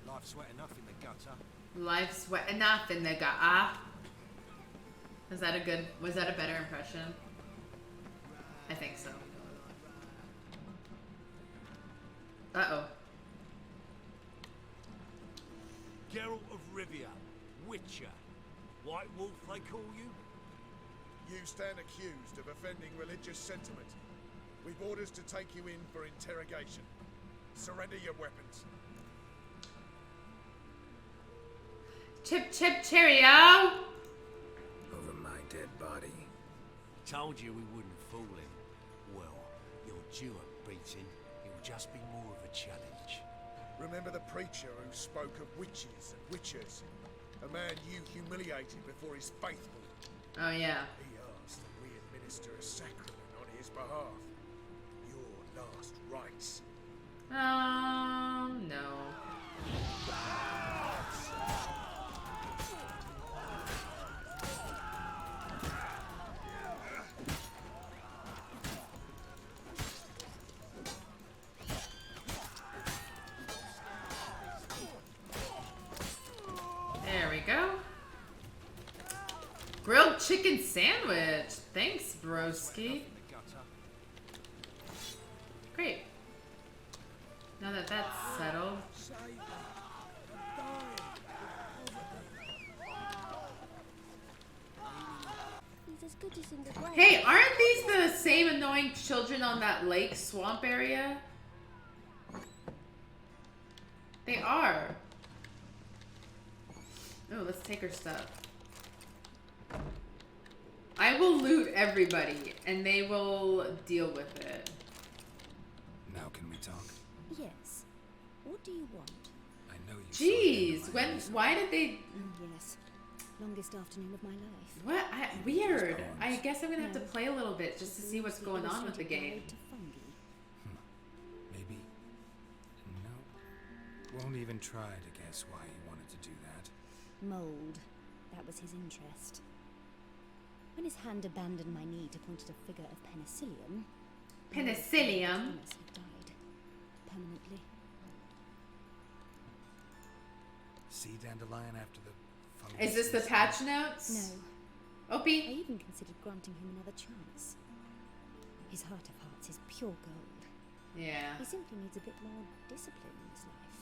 Life's wet enough in the gutter. Life's wet enough in the gutter. Was that a better impression? I think so. Uh-oh. Geralt of Rivia, Witcher. White Wolf, they call you? You stand accused of offending religious sentiment. We've orders to take you in for interrogation. Surrender your weapons. Chip, chip, cheerio! Over my dead body. Told you we wouldn't fool him. Well, you're due a beating. It'll just be more of a challenge. Remember the preacher who spoke of witches and witchers? A man you humiliated before his faithful. Oh, yeah. He asked that we administer a sacrament on his behalf. Your last rites. Oh, no. There we go. Grilled chicken sandwich. Thanks, broski. Great. Now that that's settled. He's as good as in the grave. Hey, aren't these the same annoying children on that lake swamp area? They are. Oh, let's take her stuff. I will loot everybody, and they will deal with it. Now can we talk? Yes. What do you want? I know you. Jeez, why did they? Yes. Longest afternoon of my life. What? Weird. I guess I'm gonna have to play a little bit just to see what's going on with the game. Maybe. No. Won't even try to guess why he wanted to do that. Mold. That was his interest. When his hand abandoned my knee to point at a figure of penicillium... Penicillium? Thomas had died. Permanently. See Dandelion after the... Is this the patch notes? No. Opie? I even considered granting him another chance. His heart of hearts is pure gold. Yeah. He simply needs a bit more discipline in his life.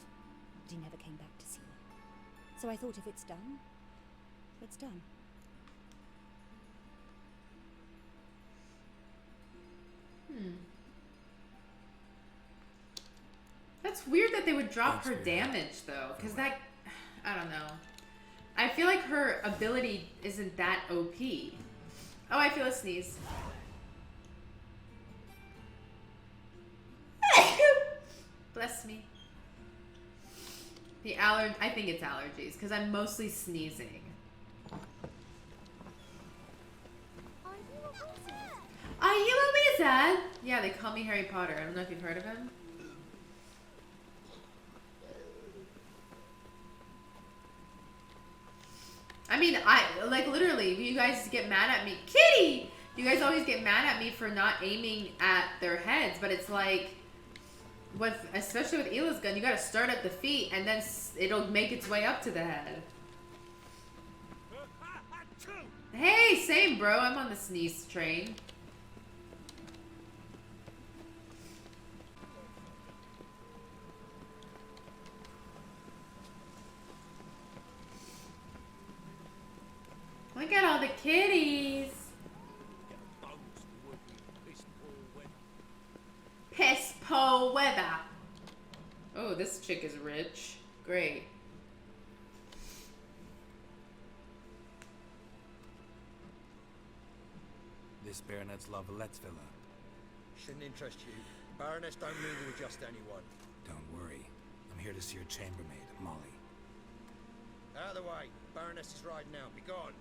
But he never came back to see me. So I thought if it's done, it's done. That's That's weird that they would drop her damage though, because that, I don't know. I feel like her ability isn't that OP. Oh, I feel a sneeze. Bless me. The I think it's allergies, because I'm mostly sneezing. Are you a wizard? Yeah, they call me Harry Potter. I don't know if you've heard of him. I mean, like literally, you guys get mad at me. Kitty! You guys always get mad at me for not aiming at their heads, but it's like, especially with Hila's gun, you gotta start at the feet and then it'll make its way up to the head. Hey, same bro, I'm on the sneeze train. Look at all the kitties. Piss poor weather. Oh, this chick is rich. Great. This baronet's Lavallette's villa. Shouldn't interest you. Baroness don't mingle with just anyone. Don't worry. I'm here to see your chambermaid, Molly. Out of the way. Baroness is riding now. Be gone.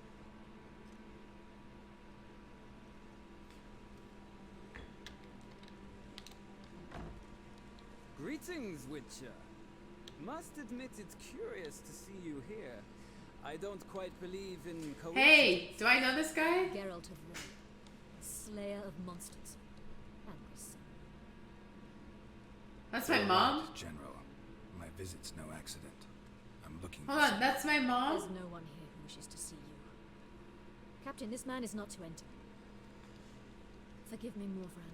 Greetings, Witcher. Must admit it's curious to see you here. I don't quite believe in coincidence. Hey, do I know this guy? Geralt of Rivia, slayer of monsters. And my son. That's my mom? General, my visit's no accident. I'm looking. Hold on, that's my mom? There's no one here who wishes to see you. Captain, this man is not to enter. Forgive me, Morvran,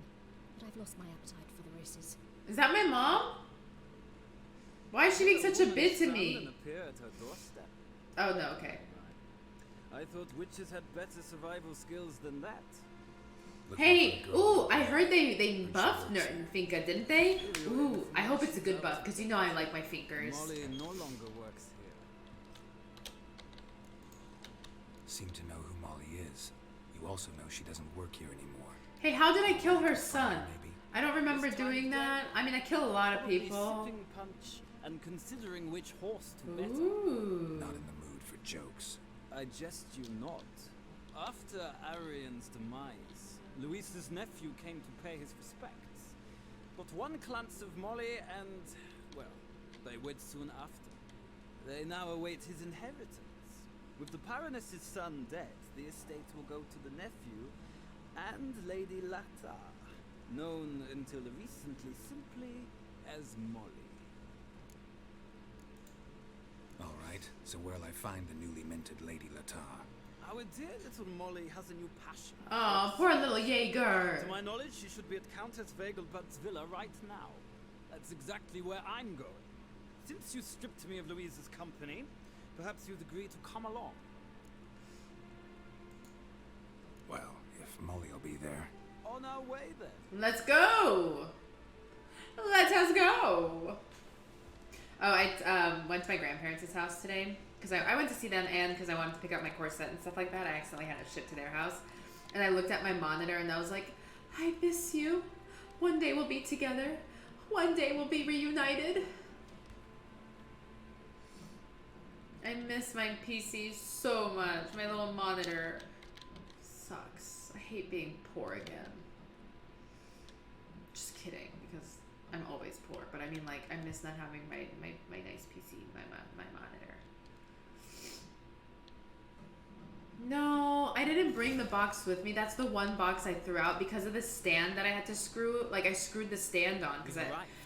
but I've lost my appetite for the races. Is that my mom? Why is she being such a bitch to me? Oh no, okay. I thought witches had better survival skills than that. Hey, ooh, I heard they buffed Finka, didn't they? Ooh, I hope it's a good buff, because you know I like my fingers. Molly no longer works here. Seem to know who Molly is. You also know she doesn't work here anymore. Hey, how did I kill her son? I don't remember doing that. I mean, I kill a lot of people. Sipping punch and considering which horse to bet on. Not in the mood for jokes. I jest you not. After Arian's demise, Luis's nephew came to pay his respects. But one glance of Molly and, well, they wed soon after. They now await his inheritance. With the Baroness's son dead, the estate will go to the nephew and Lady Lata, known until recently simply as Molly. All right, so where'll I find the newly minted Lady Lata? Our dear little Molly has a new passion. Oh, poor little Jaeger. To my knowledge, she should be at Countess Vegelbud's villa right now. That's exactly where I'm going. Since you stripped me of Louise's company, perhaps you'd agree to come along. Well, if Molly will be there. On our way then. Let's go. Let us go. Oh, I went to my grandparents' house today because I went to see them and because I wanted to pick up my corset and stuff like that. I accidentally had it shipped to their house, and I looked at my monitor and I was like, I miss you. One day we'll be together. One day we'll be reunited. I miss my PC so much. My little monitor sucks. I hate being poor again. Just kidding, because I'm always poor. But I mean, like, I miss not having my nice PC, my monitor. No, I didn't bring the box with me. That's the one box I threw out because of the stand that I had to screw. Like, I screwed the stand on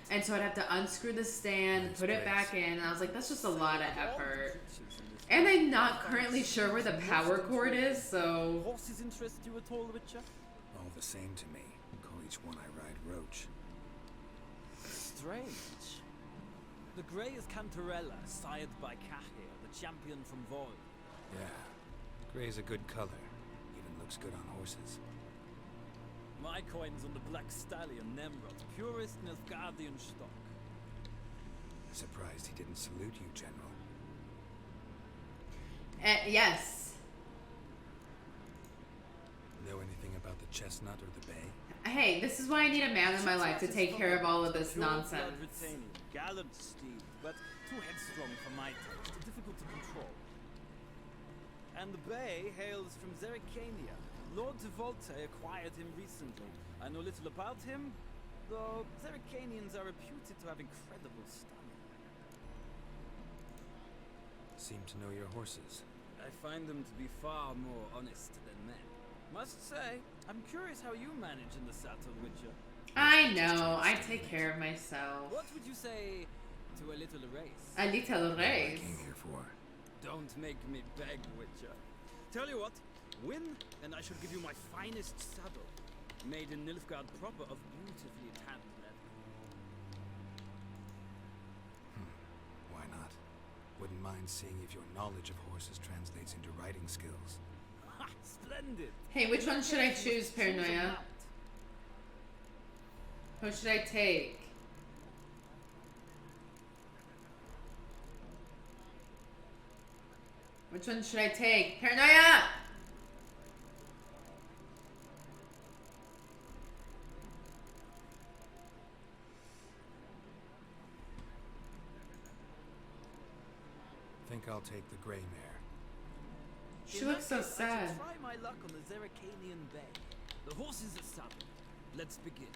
and so I'd have to unscrew the stand, put it back in, and I was like, that's just a lot of effort. And I'm not currently sure where the power cord is, so... Horses interest you at all, Witcher? All the same to me. Call each one I ride Roach. Strange. The grey is Cantarella, sired by Cahir, the champion from Vol. Yeah. Gray's a good color. Even looks good on horses. My coin's on the Black Stallion, Nemrod, purest Nilfgaardian stock. Surprised he didn't salute you, General. Yes. Know anything about the chestnut or the bay? Hey, this is why I need a man in my life to take care of all of this nonsense. Gallant steed, but too headstrong for my taste, difficult to control. And the bay hails from Zericania. Lord de Volte acquired him recently. I know little about him, though Zericanians are reputed to have incredible stamina. Seem to know your horses. I find them to be far more honest than men. Must say, I'm curious how you manage in the saddle, Witcher. I know, I take care of myself. What would you say to a little race? A little race? What I came here for. Don't make me beg, Witcher. Tell you what, win, and I shall give you my finest saddle, made in Nilfgaard proper of beautifully tanned leather. Why not? Wouldn't mind seeing if your knowledge of horses translates into riding skills. Ha! Splendid! Hey, which one should I choose, Paranoia? Who should I take? Which one should I take? Paranoia! Think I'll take the gray mare. She looks so sad. I should try my luck on the Zericanian Bay. The horse is saddled. Let's begin.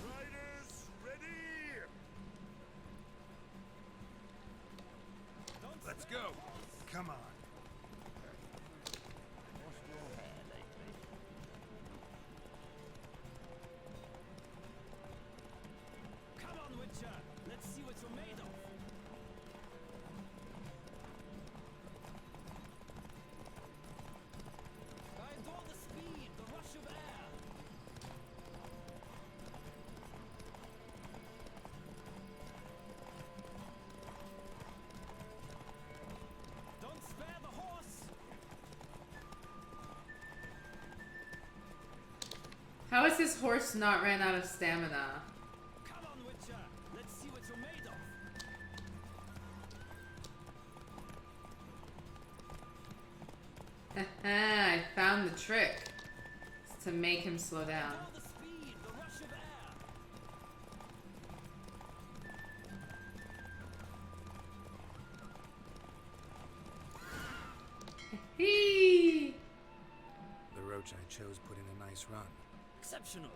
Riders, ready! Let's go. Come on. Come on, Witcher. Let's see what you're made of. I adore the speed, the rush of air. Don't spare the horse. How is this horse not ran out of stamina? Come on, Witcher. Let's see what you're made of. I found the trick. It's to make him slow down. Adore the speed, the rush of air. Hee! The roach I chose put in a nice run. Exceptional.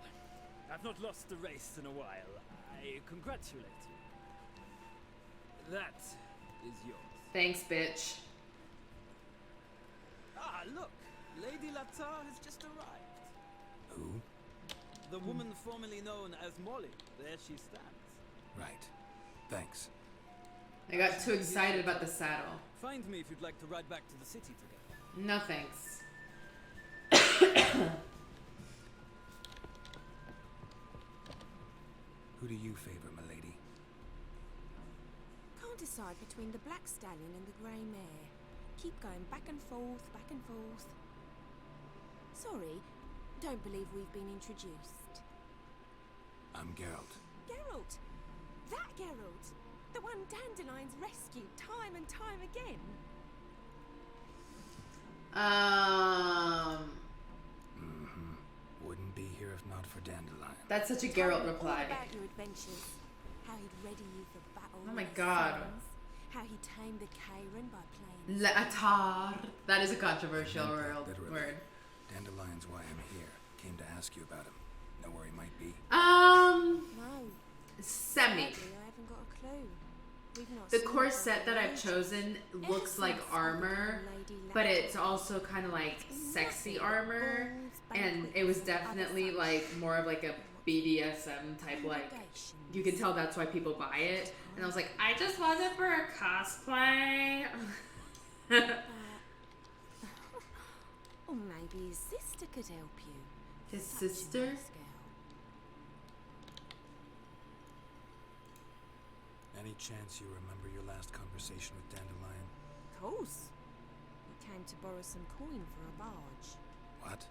I've not lost the race in a while. I congratulate you. That is yours. Thanks, bitch. Ah, look! Lady Latar has just arrived. Who? The woman formerly known as Molly. There she stands. Right. Thanks. I got too excited about the saddle. Find me if you'd like to ride back to the city together. No thanks. Who do you favor, milady? Can't decide between the black stallion and the grey mare. Keep going back and forth, back and forth. Sorry, don't believe we've been introduced. I'm Geralt. Geralt! That Geralt! The one Dandelion's rescued time and time again. Wouldn't be here if not for Dandelion. That's such a Geralt reply. All about your adventures. How he'd ready you for battle. Oh my with god. sons, how he tamed the Kairan by playing. Latar. That is a controversial Literally. word. Dandelion's why I'm here. Came to ask you about him. Know where he might be? No. Semi. Sadly, I haven't got a clue. We've not The seen corset her that I've ages. chosen looks like armor, but it's also kind of like sexy armor, and it was definitely like more of like a BDSM type, like you can tell that's why people buy it. And I was like, I just want it for a cosplay. Or maybe his sister could help you. His Such a sister? nice girl. Any chance you remember your last conversation with Dandelion? Of course. He came came to borrow some coin for a barge. What?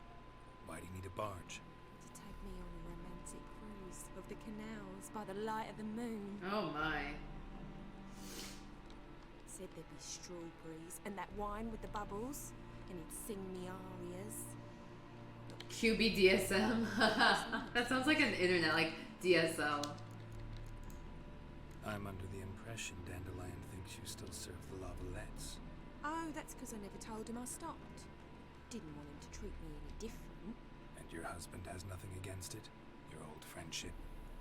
Why do you need a barge? To take me on a romantic cruise of the canals by the light of the moon. Oh my. Said there'd be strawberries and that wine with the bubbles, and he'd sing me arias. QBDSM. That sounds like an internet, like DSL. I'm under the impression Dandelion thinks you still serve the Lavalettes. Oh, that's because I never told him I stopped. Didn't want him to treat me any different. And your husband has nothing against it? Your old friendship?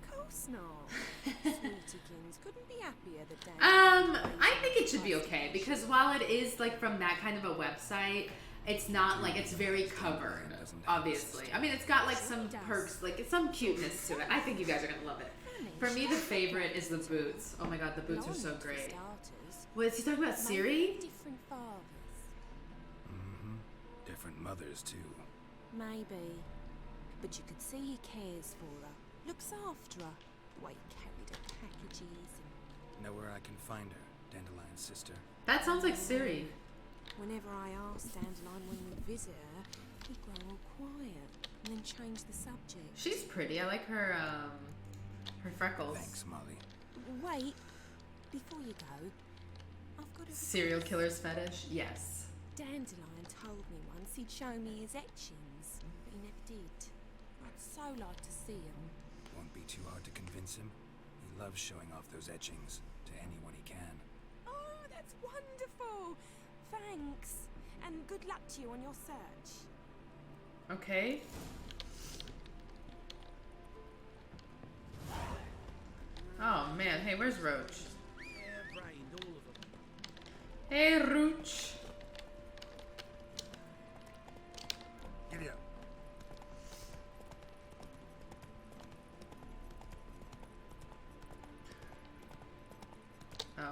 Of course not. Sweetykins couldn't be happier that day. I think it should be okay, because while it is like from that kind of a website, it's not like it's very covered, obviously. I mean, it's got like some perks, like some cuteness to it. I think you guys are gonna love it. For me, the favorite is the boots. Oh my god, the boots are so great. Wait, is he talking about Siri? Different fathers. Mm-hmm. Different mothers, too. Maybe. But you could see he cares for her. Looks after her. The way he carried her packages and... Know where I can find her, Dandelion's sister? That sounds like Siri. Whenever I asked Dandelion when we'd visit her, he'd grow all quiet and then change the subject. She's pretty. I like her freckles. Thanks, Molly. Wait, before you go, I've got a serial killer's fetish? Yes. Dandelion told me once he'd show me his etchings, but he never did. I'd so like to see them. Won't be too hard to convince him. He loves showing off those etchings to anyone he can. Oh, that's wonderful! Thanks, and good luck to you on your search. Okay. Oh man, hey, where's Roach? Hey, Roach. Giddy up. Oh.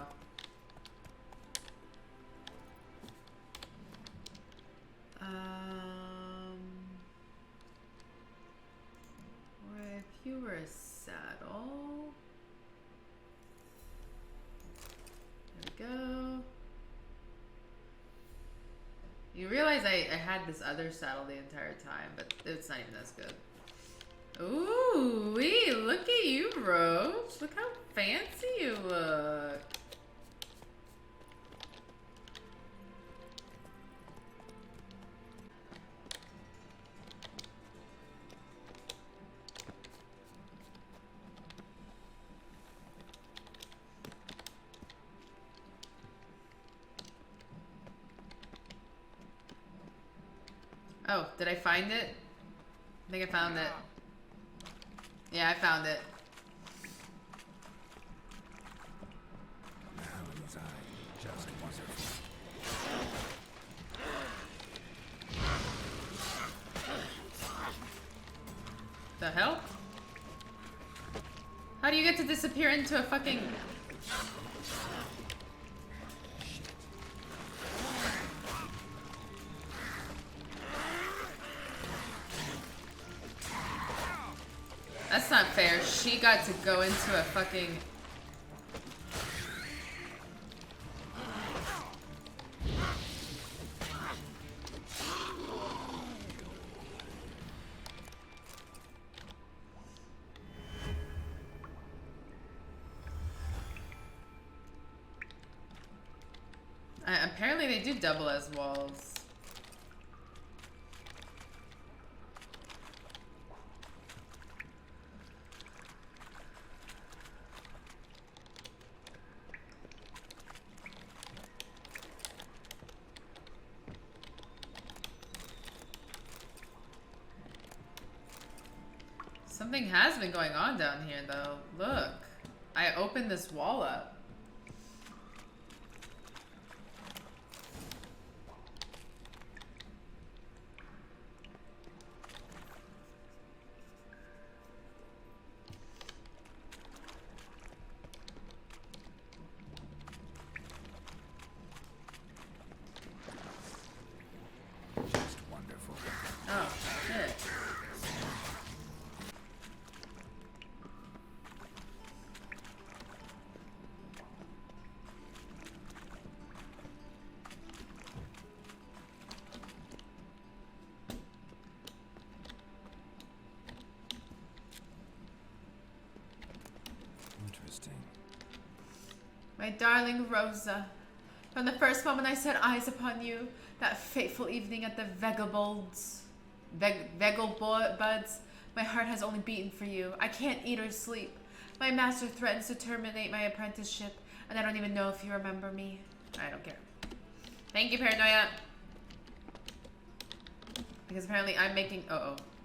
Well, if you were a saddle. There we go. You realize I had this other saddle the entire time, but it's not even as good. Ooh, wee, look at you, Roach. Look how fancy you look. Oh, did I find it? I think I found it. Yeah, I found it. Paladin's eye just wasn't. The hell? How do you get to disappear into a fucking... That's not fair. She got to go into a fucking... Apparently they do double as walls. Something has been going on down here, though. Look. I opened this wall up. Just wonderful. Oh, shit. My darling Rosa, from the first moment I set eyes upon you, that fateful evening at the Vegelbuds, my heart has only beaten for you. I can't eat or sleep. My master threatens to terminate my apprenticeship, and I don't even know if you remember me. I don't care. Thank you, Paranoia. Because apparently I'm making...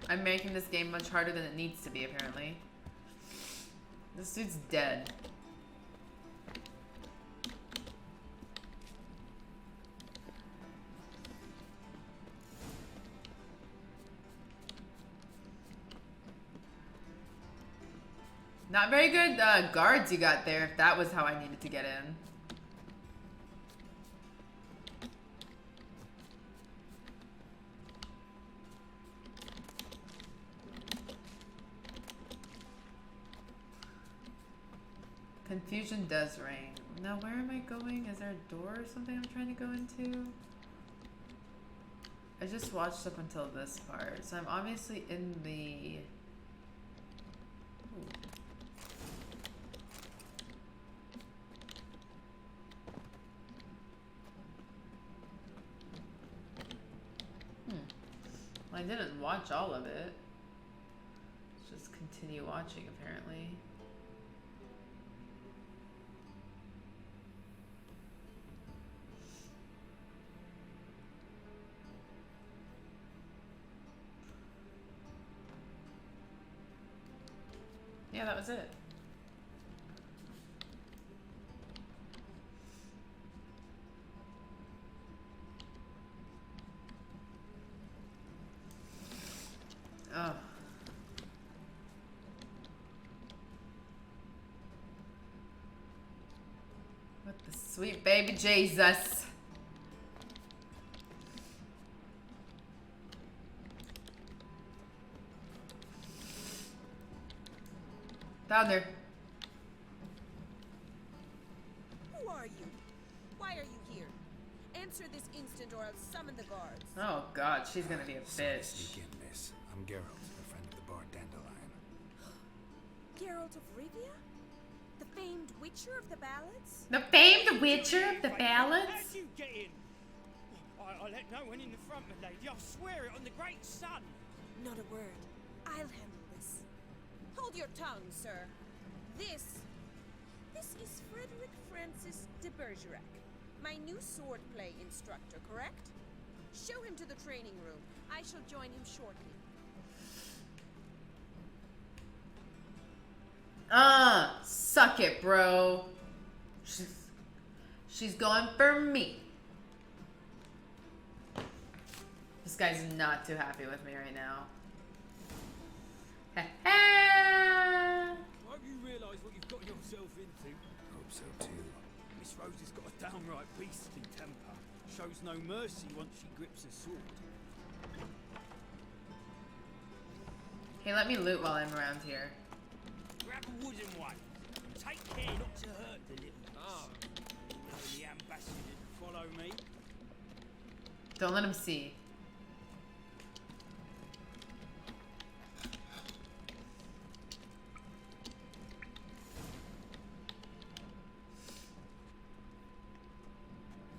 I'm making this game much harder than it needs to be, apparently. This dude's dead. Not very good guards you got there, if that was how I needed to get in. Confusion does reign. Now where am I going? Is there a door or something I'm trying to go into? I just watched up until this part, so I'm obviously in the... Ooh. Well, I didn't watch all of it. Let's just continue watching, apparently. Yeah, that was it. Oh. What the sweet baby Jesus. Down there. Who are you? Why are you here? Answer this instant or I'll summon the guards. Oh god, she's gonna be a bitch. Sneak in, miss. I'm Geralt, a friend of the bard Dandelion. Geralt of Rivia? The famed Witcher of the Ballads? The famed Witcher of the Ballads? How'd you get in? I let no one in the front, my lady. I swear it on the great sun. Not a word. I'll handle this. Hold your tongue, sir. This is Frederick Francis de Bergerac, my new swordplay instructor, correct? Show him to the training room. I shall join him shortly. Suck it, bro. She's going for me. This guy's not too happy with me right now. Hope you realise what you've got yourself into. Hope so too. Miss Rose has got a downright beastly temper. Shows no mercy once she grips a sword. Hey, let me loot while I'm around here. Grab a wooden one. Take care not to hurt the little ones. Know the ambassador to follow me. Don't let him see.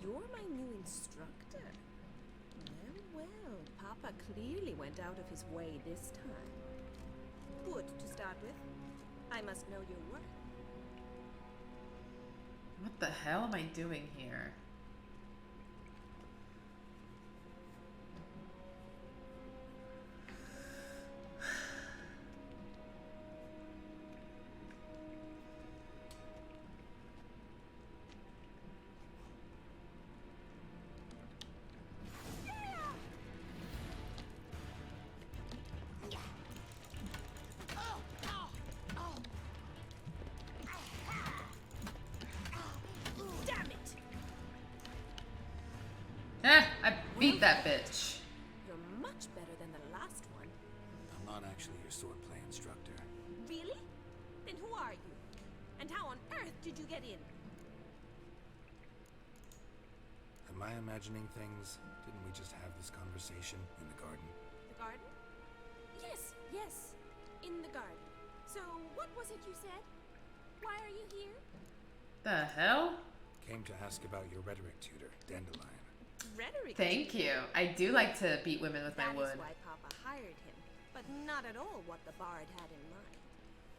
You're my new instructor. Well, Papa clearly went out of his way this time. Good to start with. I must know your worth. What the hell am I doing here? I beat that bitch. You're much better than the last one. I'm not actually your swordplay instructor. Really? Then who are you? And how on earth did you get in? Am I imagining things? Didn't we just have this conversation in the garden? The garden? Yes. In the garden. So, what was it you said? Why are you here? The hell? Came to ask about your rhetoric tutor, Dandelion. Rhetoric. Thank you. I do like to beat women with my wood. That is why Papa hired him, but not at all what the bard had in mind.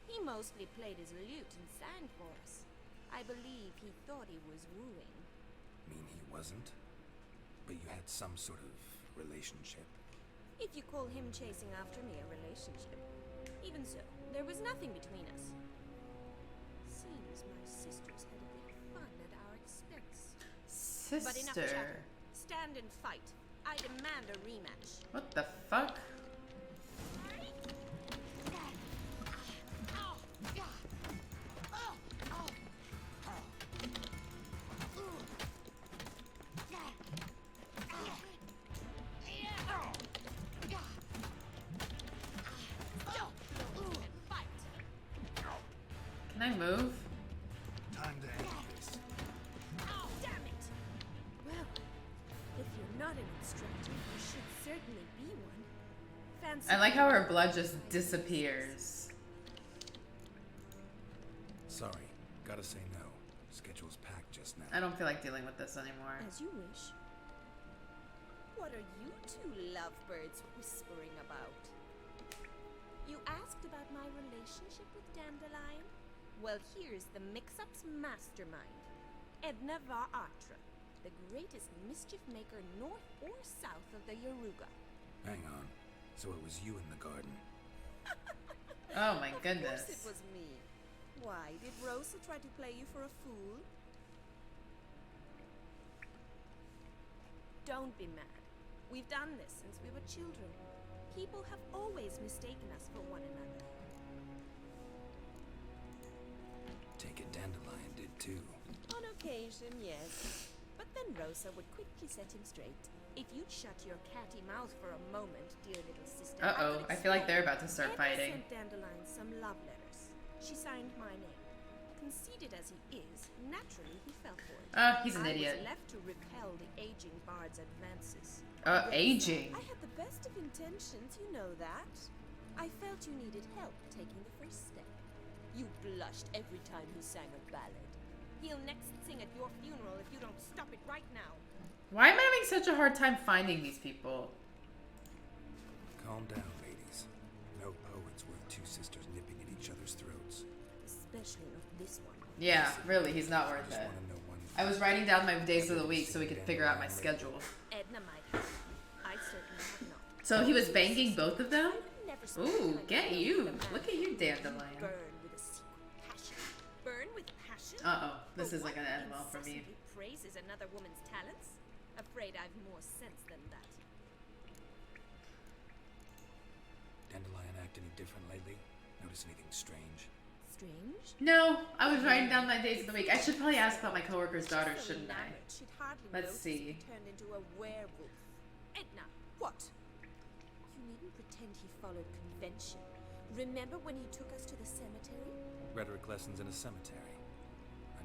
He mostly played his lute and sang for us. I believe he thought he was wooing. Mean he wasn't? But you had some sort of relationship? If you call him chasing after me a relationship. Even so, there was nothing between us. Seems my sisters had a bit of fun at our expense. Sister. But enough chatter. Stand and fight. I demand a rematch. What the fuck? Can I move? Time to end this. Oh, damn it! Well, if you're not an instructor, you should certainly be one. Fancy. I like how her blood just disappears. Sorry, gotta say no. Schedule's packed just now. I don't feel like dealing with this anymore. As you wish. What are you two lovebirds whispering about? You asked about my relationship with Dandelion? Well, here's the mix-up's mastermind, Edna Va Atra, the greatest mischief maker north or south of the Yaruga. Hang on. So it was you in the garden. Oh my Of goodness. course it was me. Why, did Rosa try to play you for a fool? Don't be mad. We've done this since we were children. People have always mistaken us for one another. Take it Dandelion did too. On occasion, yes. But then Rosa would quickly set him straight. If you'd shut your catty mouth for a moment, dear little sister. Uh-oh, I feel like they're about to start Edna fighting. sent Dandelion some love letters. She signed my name. Conceited as he is, naturally he fell for it. Oh, he's an idiot. I was left to repel the aging bard's advances. Aging. I had the best of intentions, you know that. I felt you needed help taking the first step. You blushed every time he sang a ballad. He'll next sing at your funeral if you don't stop it right now. Why am I having such a hard time finding these people? Calm down, ladies. No poet's worth two sisters nipping at each other's throats. Especially not this one. Yeah, really, he's not worth it. I was writing down my days of the week so we could figure out my schedule. Edna might have. I certainly have not. So he was banging both of them? Never Ooh, get you. Look at you, Dandelion. Burn with a secret passion. Burn with passion? Uh-oh, this is like gonna end well for me. Incessantly praises another woman's talents? Afraid I've more sense than that. Dandelion act any different lately? Notice anything strange? Strange? No, I was writing down my days of the week. I should probably ask about my coworker's daughter, shouldn't I? She'd hardly Let's notice see. he turned into a werewolf. Edna, what? You needn't pretend he followed convention. Remember when he took us to the cemetery? Rhetoric lessons in a cemetery.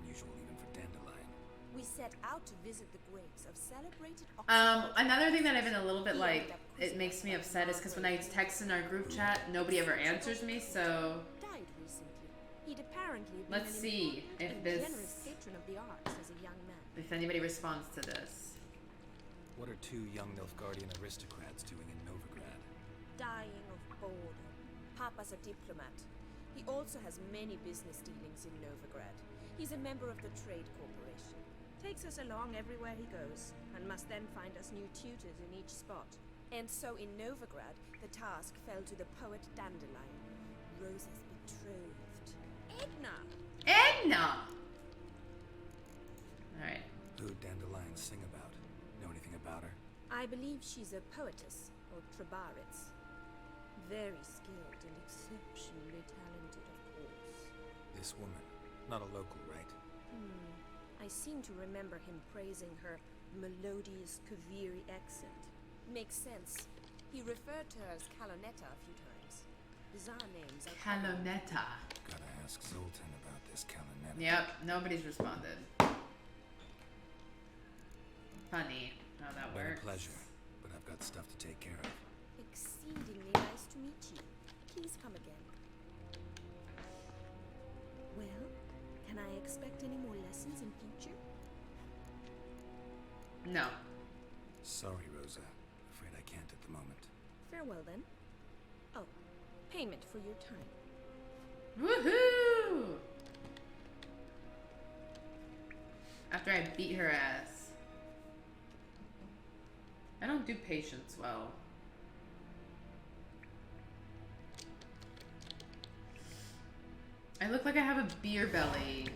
Unusual even for Dandelion. We set out to visit the graves of celebrated Another thing that I've been a little bit like, it makes me upset is because when I text in our group chat, nobody ever answers me, so died recently. He'd apparently been let's an see if important and this, generous patron of the arts as a young man. if anybody responds to this. What are two young Nilfgaardian aristocrats doing in Novigrad? Dying of boredom. Papa's a diplomat. He also has many business dealings in Novigrad. He's a member of the Trade Corporation. Takes us along everywhere he goes, and must then find us new tutors in each spot. And so in Novigrad, the task fell to the poet Dandelion, Rosa's betrothed. Edna! Edna! Alright. Who'd Dandelion sing about? Know anything about her? I believe she's a poetess, or trebarits. Very skilled and exceptionally talented, of course. This woman. Not a local, right? I seem to remember him praising her melodious Kaviri accent. Makes sense. He referred to her as Calonetta a few times. Bizarre names. Calonetta. Gotta ask Zoltan about this Calonetta. Yep, nobody's responded. Funny how that Been works. a pleasure, but I've got stuff to take care of. Exceedingly nice to meet you. Please come again. Well, Can I expect any more lessons in future? No. Sorry, Rosa. Afraid I can't at the moment. Farewell then. Oh, payment for your time. Woohoo! After I beat her ass. I don't do patience well. I look like I have a beer belly.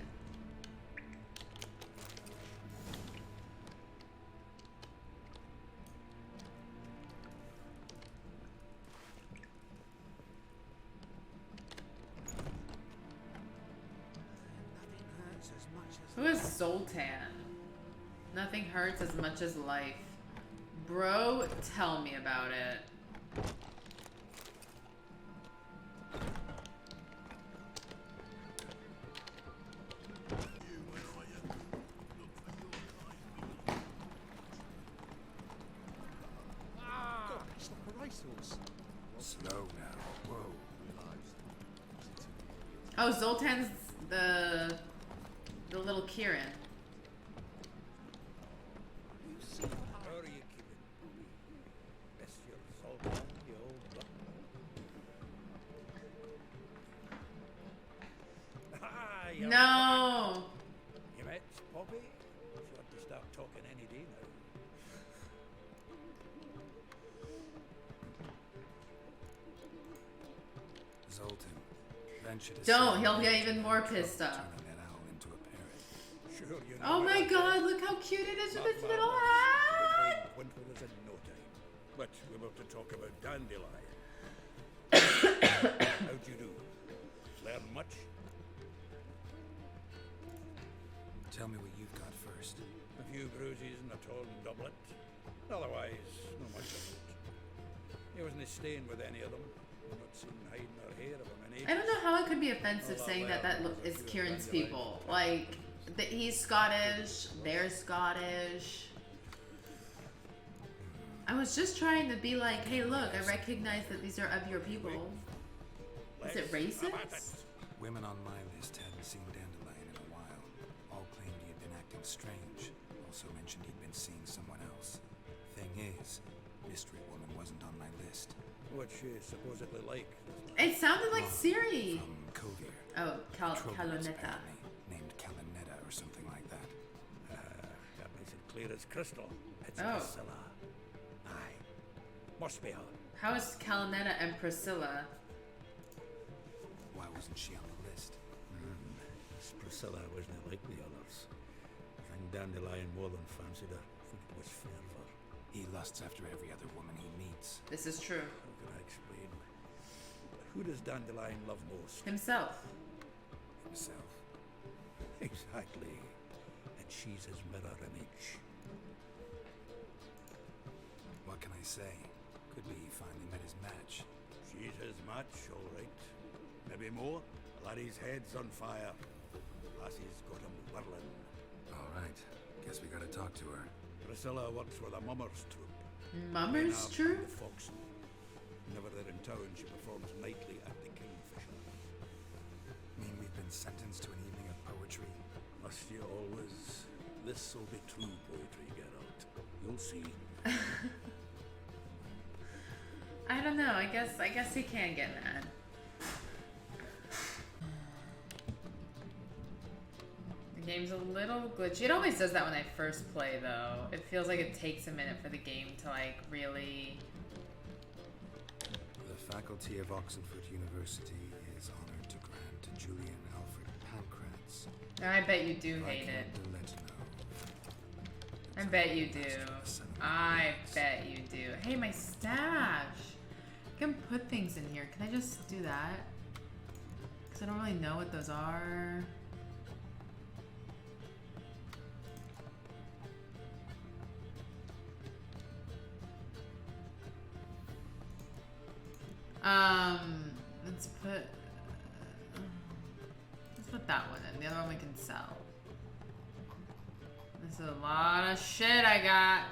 Who is Zoltan? Nothing hurts as much as life. Bro, tell me about it. Stop the racehorse. Slow now. Whoa. Oh, Zoltan's the little Kieran. How are you keeping? Bless your soul, you old buck. Ah, you're No. You met Poppy? She ought to start talking any day now. Zoltan. Venture to Don't. say He'll you get made even a more trouble pissed off. turning that owl into a parrot. Sure, you know Oh my about god, that. look how cute it is with Not its my little horse. hat. Between Winters in no time. But we're about to talk about Dandelion. How'd you do? Learn much? Tell me what you've got first. A few bruises and a torn doublet. Otherwise, not much of it. He wasn't staying with any of them. Not seen hiding or hair of him in ages. I don't know how it could be offensive saying that is Kieran's people. Like, he's Scottish, they're Scottish. I was just trying to be like, hey, look, I recognize that these are of your people. Is it racist? Women on my list hadn't seen Dandelion in a while. All claimed he had been acting strange. Also mentioned he'd been seeing someone else. Thing is, Mystery Woman wasn't on my list. What's she supposedly like? It sounded like Siri. From Covier. Oh, Troglodytes, Calonetta. apparently, named Calonetta or something like that. That makes it clear as crystal. It's Oh. Priscilla. Aye. Must be her. How is Calonetta and Priscilla? Why wasn't she on the list? Priscilla wasn't like the others. I think Dandelion more than fancied her. I think it was fervour. He lusts after every other woman he meets. This is true. How can I explain? Who does Dandelion love most? Himself. Himself. Exactly. And she's his mirror image. What can I say? Could be he finally met his match. She's his match, all right. Maybe more. Laddie's head's on fire. Lassie's got him whirling. All right. Guess we gotta talk to her. Priscilla works with a mummers troupe. Mummers troupe? The Fox. Whenever they're in town, she performs nightly at the Kingfisher. Mean we've been sentenced to an evening of poetry? Must you always? This'll be true poetry, Geralt. You'll see. I don't know. I guess he can get mad. The game's a little glitchy. It always does that when I first play, though. It feels like it takes a minute for the game to, like, really... The faculty of Oxenford University is honored to grant to Julian Alfred Pancratz. I bet you do hate it. I bet you do. I bet you do. Hey, my stash! I can put things in here. Can I just do that? Because I don't really know what those are. Let's put that one in. The other one we can sell. This is a lot of shit I got.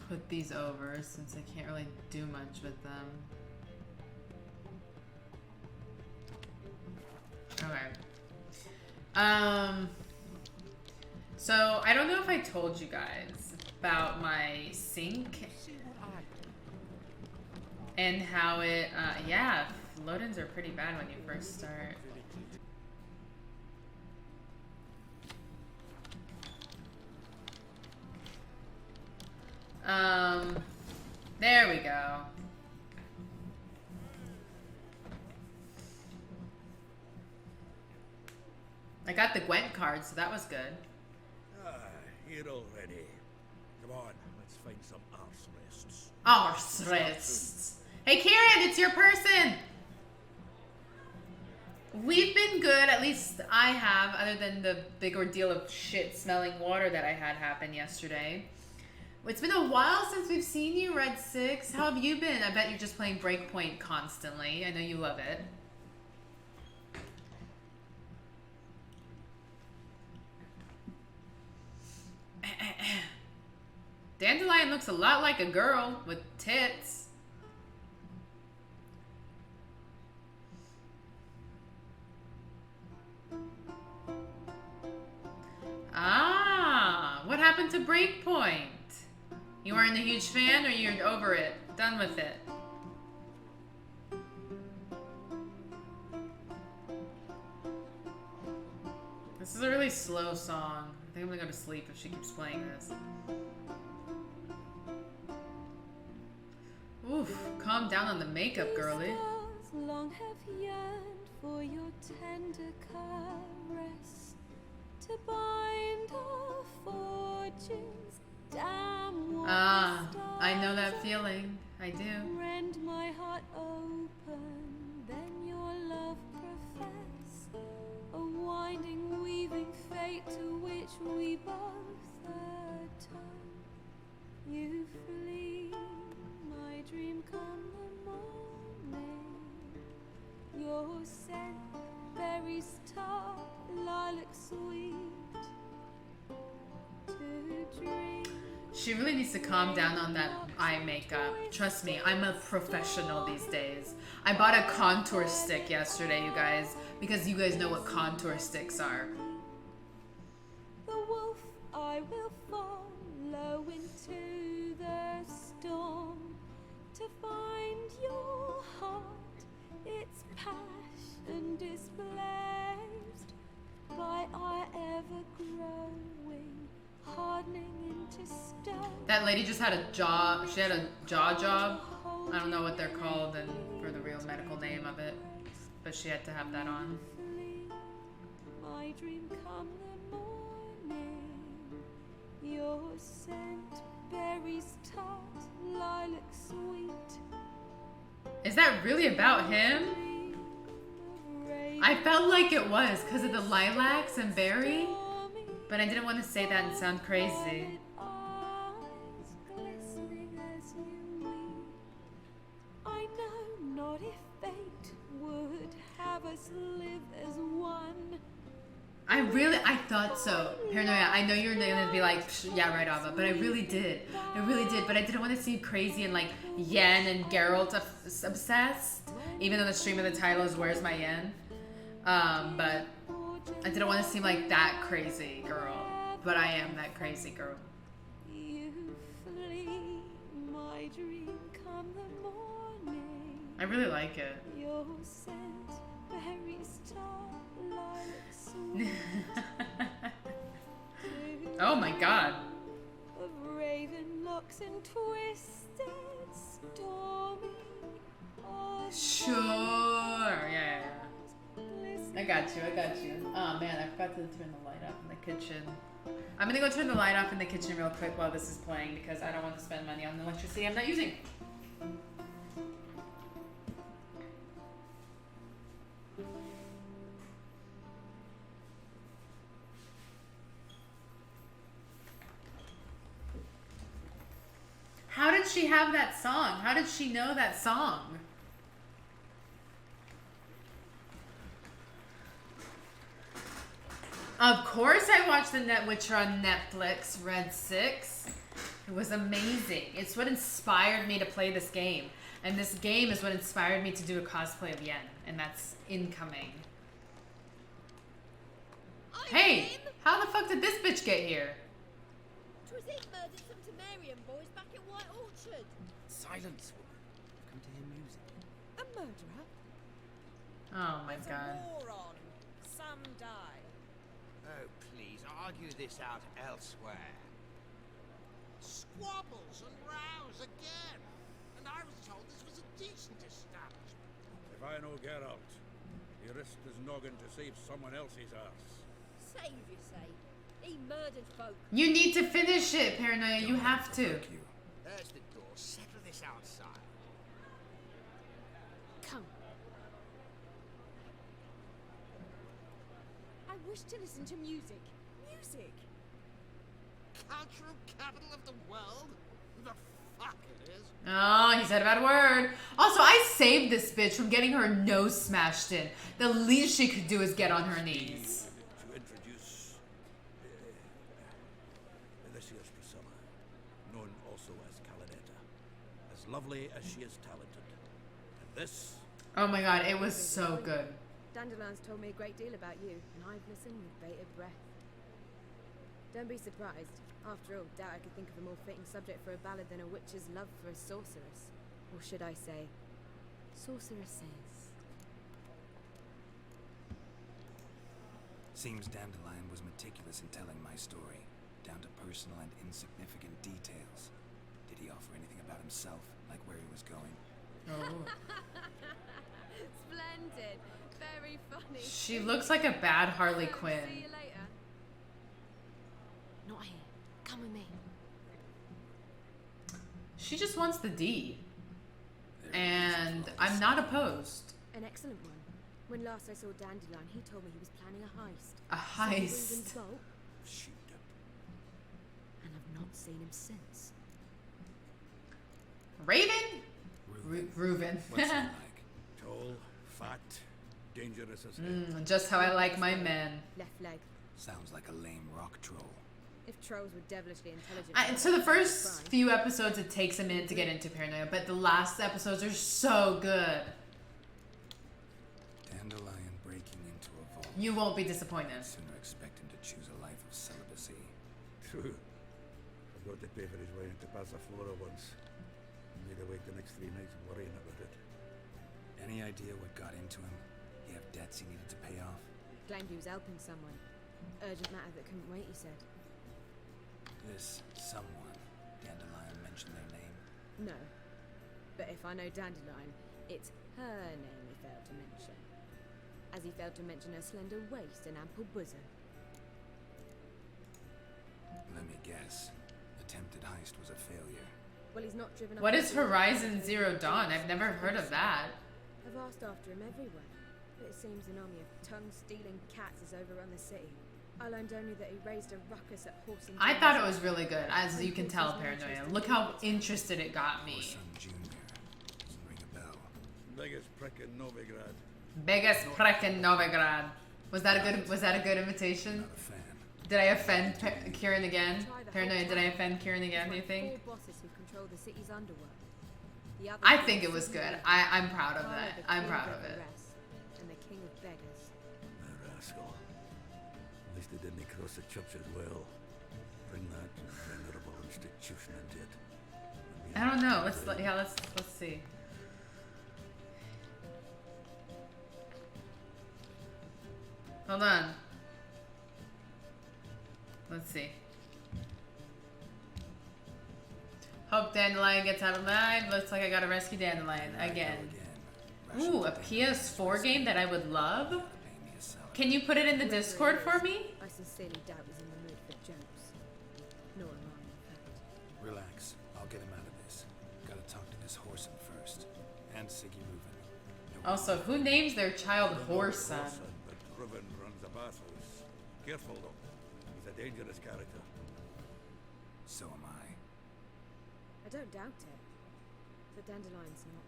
put these over since I can't really do much with them. Okay. So I don't know if I told you guys about my sink and how it, yeah, load-ins are pretty bad when you first start. There we go. I got the Gwent card, so that was good. Here already. Come on, let's find some arse rests. Arse rests. Hey Kieran, it's your person! We've been good, at least I have, other than the big ordeal of shit smelling water that I had happen yesterday. It's been a while since we've seen you, Red 6. How have you been? I bet you're just playing Breakpoint constantly. I know you love it. Dandelion looks a lot like a girl with tits. Ah, what happened to Breakpoint? You weren't a huge fan, or you're over it? Done with it? This is a really slow song. I think I'm gonna go to sleep if she keeps playing this. Oof, calm down on the makeup, girly. Long have yearned for your tender caress, to bind our fortunes. Ah, I know that feeling. I do. Rend my heart open, then your love profess, a winding, weaving fate to which we both atone. You flee, my dream come the morning. Your scent, berries tart, lilac sweet. To dream. She really needs to calm down on that eye makeup. Trust me, I'm a professional these days. I bought a contour stick yesterday, you guys, because you guys know what contour sticks are. The wolf I will follow into the storm, to find your heart, its passion displaced by our ever-growing, hardening into stone. That lady just had a jaw, she had a jaw job. I don't know what they're called and for the real medical name of it, but she had to have that on. My dream come the morning, your scent, berries tart, lilac sweet. Is that really about him? I felt like it was because of the lilacs and berry, but I didn't want to say that and sound crazy. I know not if fate would have us live as one. I thought so. Paranoia, I know you're gonna be like, yeah, right, Ava, but I really did. I really did, but I didn't want to seem crazy and like Yen and Geralt obsessed, even though the stream of the title is Where's My Yen? But I didn't want to seem like that crazy girl, but I am that crazy girl. You flee, my dream come the morning. I really like it. Your scent, berries tart, lilac sweet. Oh my god. Of raven locks and twisted, stormy. Sure. Yeah. I got you. Oh man, I forgot to turn the light off in the kitchen. I'm gonna go turn the light off in the kitchen real quick while this is playing because I don't want to spend money on the electricity I'm not using. How did she have that song? How did she know that song? Of course I watched The Net Witcher on Netflix, Red 6. It was amazing. It's what inspired me to play this game. And this game is what inspired me to do a cosplay of Yen. And that's incoming. Hey! How the fuck did this bitch get here? 'Twas he murdered some Temerian boys back in White Orchard. Silence, woman. I've come to hear music. A murderer? Oh my There's god. a war on. Some die. Oh, please, argue this out elsewhere. Squabbles and rows again. And I was told this was a decent establishment. If I know Geralt, he risked his noggin to save someone else's ass. Save, you say? He murdered folk. You need to finish it, Paranoia. You have to. There's the door. Settle this outside. Come. I wish to listen to music. Music! Cultural capital of the world? The fuck it is. Oh, he said a bad word. Also, I saved this bitch from getting her nose smashed in. The least she could do is get on her knees. To introduce this here's Priscilla, known also as Calinetta. As lovely as she is talented. And this... Oh my god, it was so good. Dandelion's told me a great deal about you, and I've listened with bated breath. Don't be surprised. After all, doubt I could think of a more fitting subject for a ballad than a witch's love for a sorceress. Or should I say, sorceresses. Seems Dandelion was meticulous in telling my story, down to personal and insignificant details. Did he offer anything about himself, like where he was going? Oh. Splendid. Very funny. She looks like a bad Harley Quinn. See you later. Not here. Come with me. She just wants the D. And I'm not opposed. An excellent one. When last I saw Dandelion, he told me he was planning a heist. A heist. Reuben's vault, Shoot him. and I've not seen him since. Raven? Reuben. What's he like? Tall, fat, dangerous as hell. Just how I like my men. Left leg. Sounds like a lame rock troll. If trolls were devilishly intelligent. And so the first few episodes, it takes a minute to get into Paranoia, but the last episodes are so good. Dandelion breaking into a vault. You won't be disappointed. Sooner expect him to choose a life of celibacy. True. I've got to pay for his way into Passaflora once. Made her wait the next 3 nights worrying about it. Any idea what got into him? He have debts he needed to pay off? Claimed he was helping someone. Urgent matter that couldn't wait, he said. This someone, Dandelion mentioned their name? No. But if I know Dandelion, it's her name he failed to mention. As he failed to mention her slender waist and ample bosom. Let me guess. Attempted heist was a failure. Well, he's not driven up. What is Horizon Zero Dawn? I've never heard of that. I've asked after him everywhere, but it seems an army of tongue-stealing cats has overrun the city. I learned only that he raised a ruckus at Horse and I thought it was really good, as you can tell, Paranoia. Look how interested it got me. Jr. Doesn't ring a bell. Biggest prick in Novigrad. Biggest prick in Novigrad. Was that a good invitation? Not a fan. Did I offend Kieran again? Paranoia, did I offend Kieran again, do you think? 4 bosses who control the city's underworld. The other I think it was good. I'm proud of that. I'm proud of it. And the king of beggars. A rascal. At least they didn't cross the church as well. Bring that venerable institution into it. I don't know. Let's see. Hold on. Let's see. Hope Dandelion gets out alive. Looks like I gotta rescue Dandelion again. Ooh, a PS4 game that I would love. Can you put it in the Discord for me? I sincerely doubt he's in the mood for jokes. Nor am I, in fact. Relax. I'll get him out of this. Gotta talk to this Horson first. And Siggy Reuven. Also, who names their child Horson? But Reuven runs a bathhouse. Careful though. He's a dangerous character. So am I. I don't doubt it. But Dandelion's not.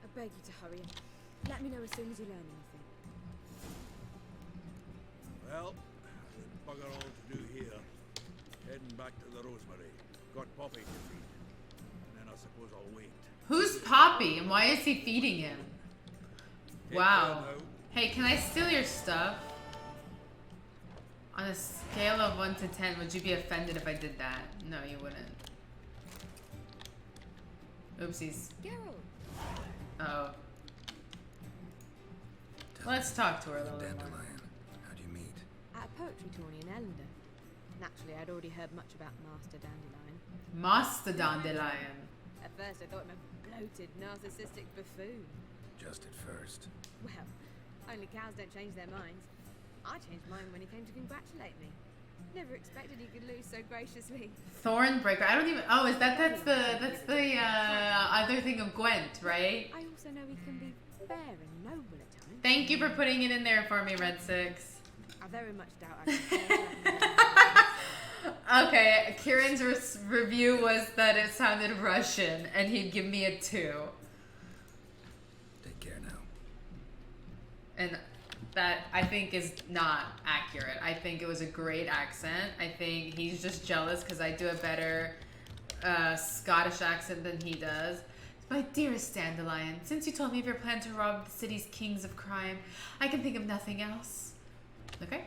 I beg you to hurry. Let me know as soon as you learn anything. Well, there's bugger all to do here. Heading back to the Rosemary. Got Poppy to feed. And then I suppose I'll wait. Who's Poppy and why is he feeding him? Wow. Hey, can I steal your stuff? On a scale of 1 to 10, would you be offended if I did that? No, you wouldn't. Oopsies. Geralt. Oh. Let's talk to her a little bit more. Dandelion, how'd you meet? At a poetry tourney in Ellender. Naturally, I'd already heard much about Master Dandelion. Master Dandelion. At first, I thought him a bloated, narcissistic buffoon. Just at first. Well, only cows don't change their minds. I changed mine when he came to congratulate me. Never expected he could lose so graciously. Thornbreaker. I don't even. Oh, is that's the other thing of Gwent, right? I also know he can be fair and noble at times. Thank you for putting it in there for me, Red Six. I very much doubt I can. Okay, Kieran's review was that it sounded Russian, and he'd give me a 2. Take care now. And that, I think, is not accurate. I think it was a great accent. I think he's just jealous because I do a better Scottish accent than he does. My dearest Dandelion, since you told me of your plan to rob the city's kings of crime, I can think of nothing else. Okay?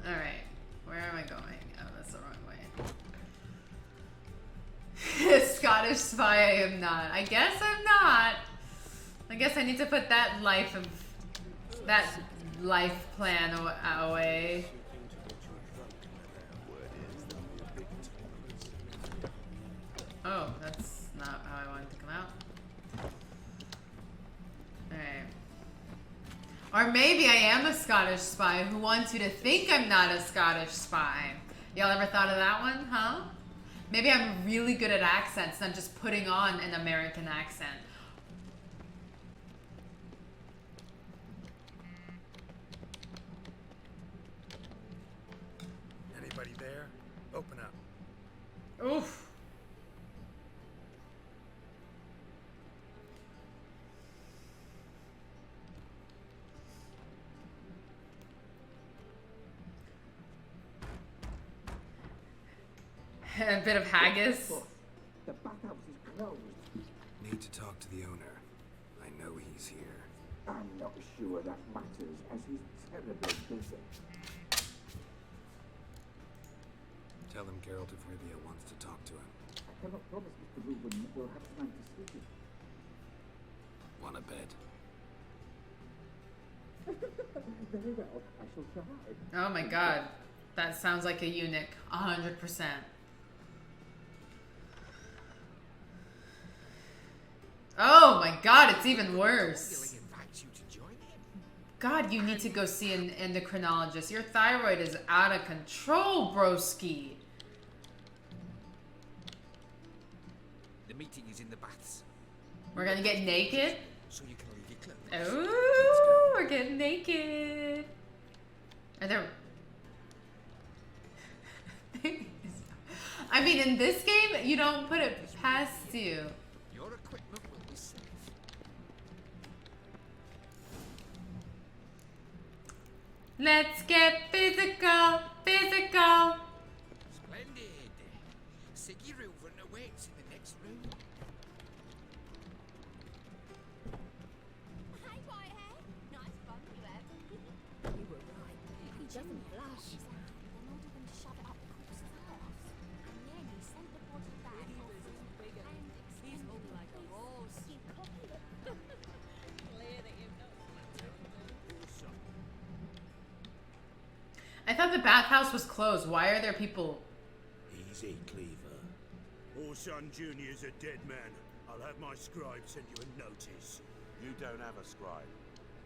Alright. Where am I going? Oh, that's the wrong way. Scottish spy I am not. I guess I'm not. I guess I need to put that life plan away. Oh, that's not how I wanted to come out. Alright. Or maybe I am a Scottish spy who wants you to think I'm not a Scottish spy. Y'all ever thought of that one, huh? Maybe I'm really good at accents and I'm just putting on an American accent. Anybody there? Open up. Oof. A bit of haggis. The bathhouse is closed. Need to talk to the owner. I know he's here. I'm not sure that matters, as he's terribly busy. Tell him Geralt of Rivia wants to talk to him. I cannot promise Mr. Reuben will have time to see him. Want a bed? Very well, I shall try. Oh my god. That sounds like a eunuch. 100%. Oh my god, it's even worse. God, you need to go see an endocrinologist. Your thyroid is out of control, broski. The meeting is in the baths. We're gonna get naked? So you can leave your clothes. Ooh, we're getting naked. Are there... I mean, in this game, you don't put it past you. Your equipment will be safe. Let's get physical, physical. Splendid. Siggy Reuben awaits in the next room. Hi, Whitehead. Nice fun you have. You were right. He doesn't blush. They're not even to shove it up the corpse's arse. And then he sent the body back. He's more like a horse. You copy it. Clear that you've not I thought the bathhouse was closed. Why are there people? Easy, Cleaver. Orson Jr.'s a dead man. I'll have my scribe send you a notice. You don't have a scribe.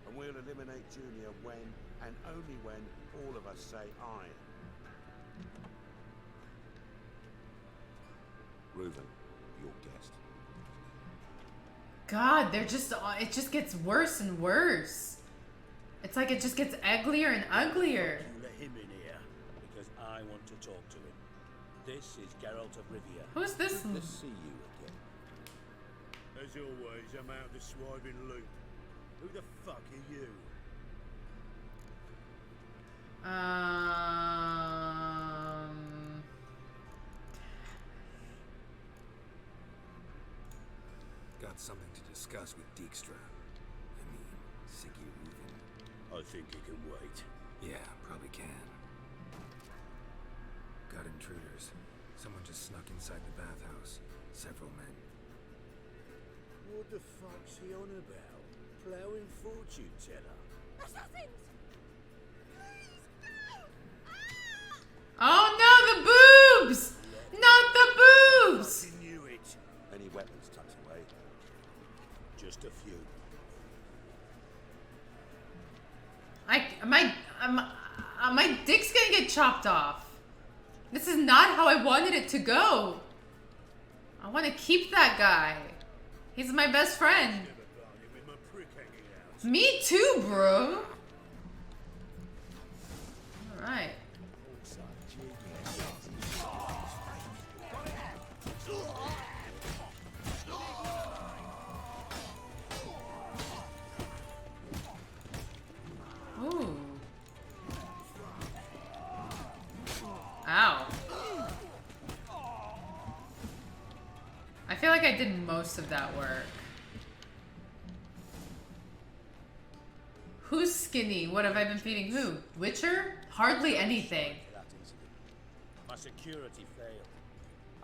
And we'll eliminate Junior when, and only when, all of us say aye. Reuben, your guest. God, they're just... It just gets worse and worse. It's like it just gets uglier and uglier. You let him in here, because I want to talk to him. This is Geralt of Rivia. Who's this? Good to see you again. As always, I'm out the swiving loop. Who the fuck are you? Got something to discuss with Dijkstra. I mean, Siggy Reuven. I think he can wait. Yeah, probably can. Got intruders. Someone just snuck inside the bathhouse. Several men. What the fuck's he on about? Plowing fortune teller? Assassins! Oh no, the boobs! Not the boobs! I knew it. Any weapons tucked away? Just a few. My dick's gonna get chopped off. This is not how I wanted it to go. I want to keep that guy. He's my best friend. Me too, bro. All right. Ooh. Ow. I feel like I did most of that work. Who's skinny? What have I been feeding who? Witcher? Hardly anything. My security failed.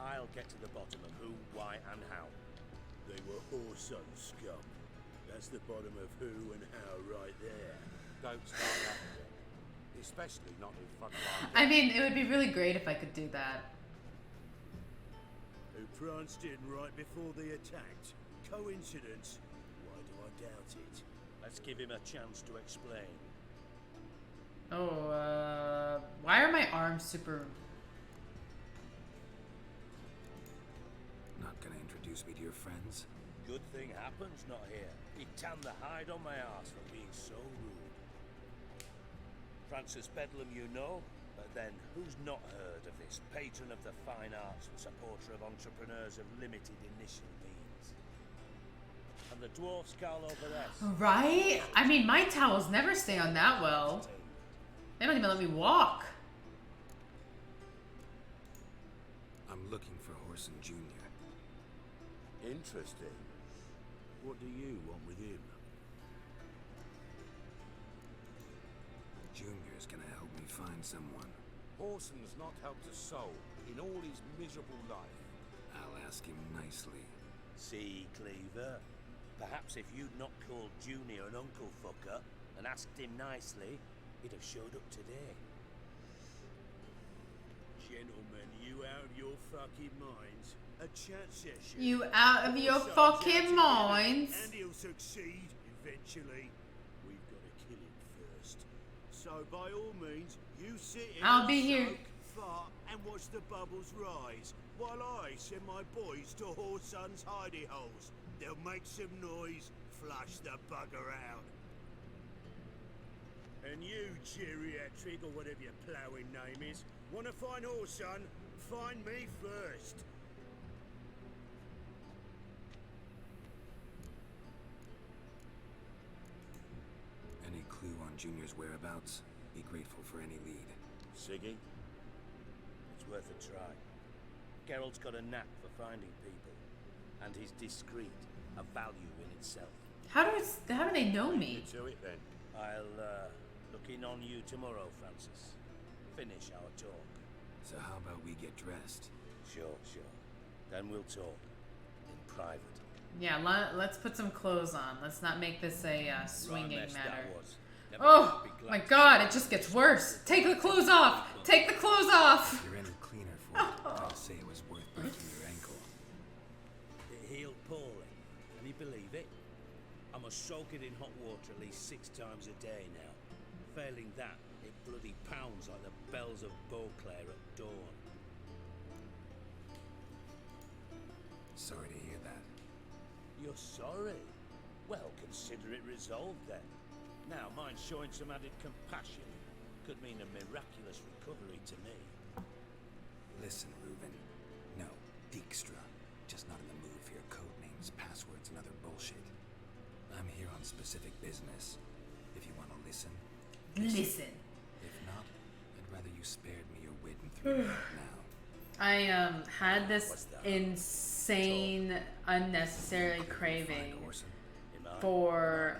I'll get to the bottom of who, why, and how. They were whoreson scum. That's the bottom of who and how right there. Don't start that again. Especially not in fucking. I mean, it would be really great if I could do that. Who pranced in right before they attacked? Coincidence? Why do I doubt it? Let's give him a chance to explain. Oh, why are my arms super... Not gonna introduce me to your friends? Good thing happens not here. He'd tan the hide on my ass for being so rude. Francis Bedlam you know, but then who's not heard of this patron of the fine arts and supporter of entrepreneurs of limited initial means? And the dwarf's Carl over there. Right? I mean, my towels never stay on that well. They don't even let me walk. I'm looking for Horson Jr. Interesting. What do you want with him? Junior's gonna help me find someone. Horson's not helped a soul in all his miserable life. I'll ask him nicely. See, Cleaver? Perhaps if you'd not called Junior an uncle fucker and asked him nicely, he'd have showed up today. Gentlemen, you out of your fucking minds? A chat session. You out of your fucking minds? And he'll succeed eventually. We've got to kill him first. So by all means, you sit here, I'll be here. fart, and watch the bubbles rise, while I send my boys to Horson's hidey holes. They'll make some noise, flush the bugger out. And you, geriatric, or whatever your ploughing name is, wanna find Horson? Find me first. Any clue on Junior's whereabouts? Be grateful for any lead. Siggy? It's worth a try. Geralt's got a knack for finding people, and he's discreet, a value in itself. How do they know me? To it then. I'll look in on you tomorrow, Francis. Finish our talk. So how about we get dressed? Sure. Then we'll talk in private. Yeah, let's put some clothes on. Let's not make this a swinging Right, matter. Never Oh be glad my to god, see it just gets worse. Take the clothes off. Take the clothes off. If you're any cleaner for it, I'll say it was worth breaking your ankle. It healed poorly. Can you believe it? I must soak it in hot water at least 6 times a day now. Failing that, it bloody pounds like the bells of Beauclair at dawn. Sorry to hear that. You're sorry? Well, consider it resolved then. Now, mind showing some added compassion could mean a miraculous recovery to me. Listen, Reuven. No, Dijkstra. Just not in the mood for your codename names, passwords, and other bullshit. I'm here on specific business. If you want to listen. Listen. If not, I'd rather you spared me your wit and threw me out now. I had this insane, unnecessary craving for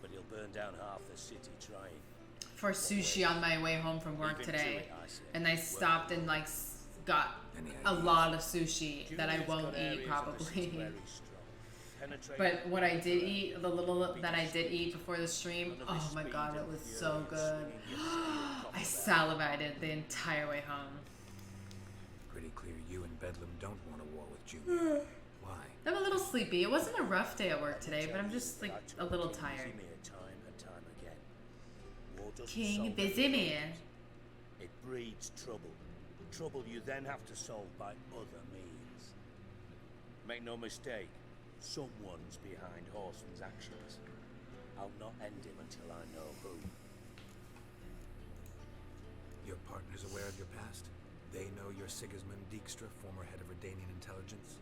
but he'll burn down half the city trying. For sushi on my way home from work today, and I stopped and like got a lot of sushi that I won't eat probably. But what I did eat, the little that I did eat before the stream, oh my god, it was so good. I salivated the entire way home. Pretty clear you and Bedlam don't want a war with Junior. Why? I'm a little sleepy. It wasn't a rough day at work today, but I'm just like a little tired. King Vizimir. It breeds trouble. Trouble you then have to solve by other means. Make no mistake, someone's behind Horson's actions. I'll not end him until I know who. Your partner's aware of your past? They know you're Sigismund Dijkstra, former head of Redanian intelligence?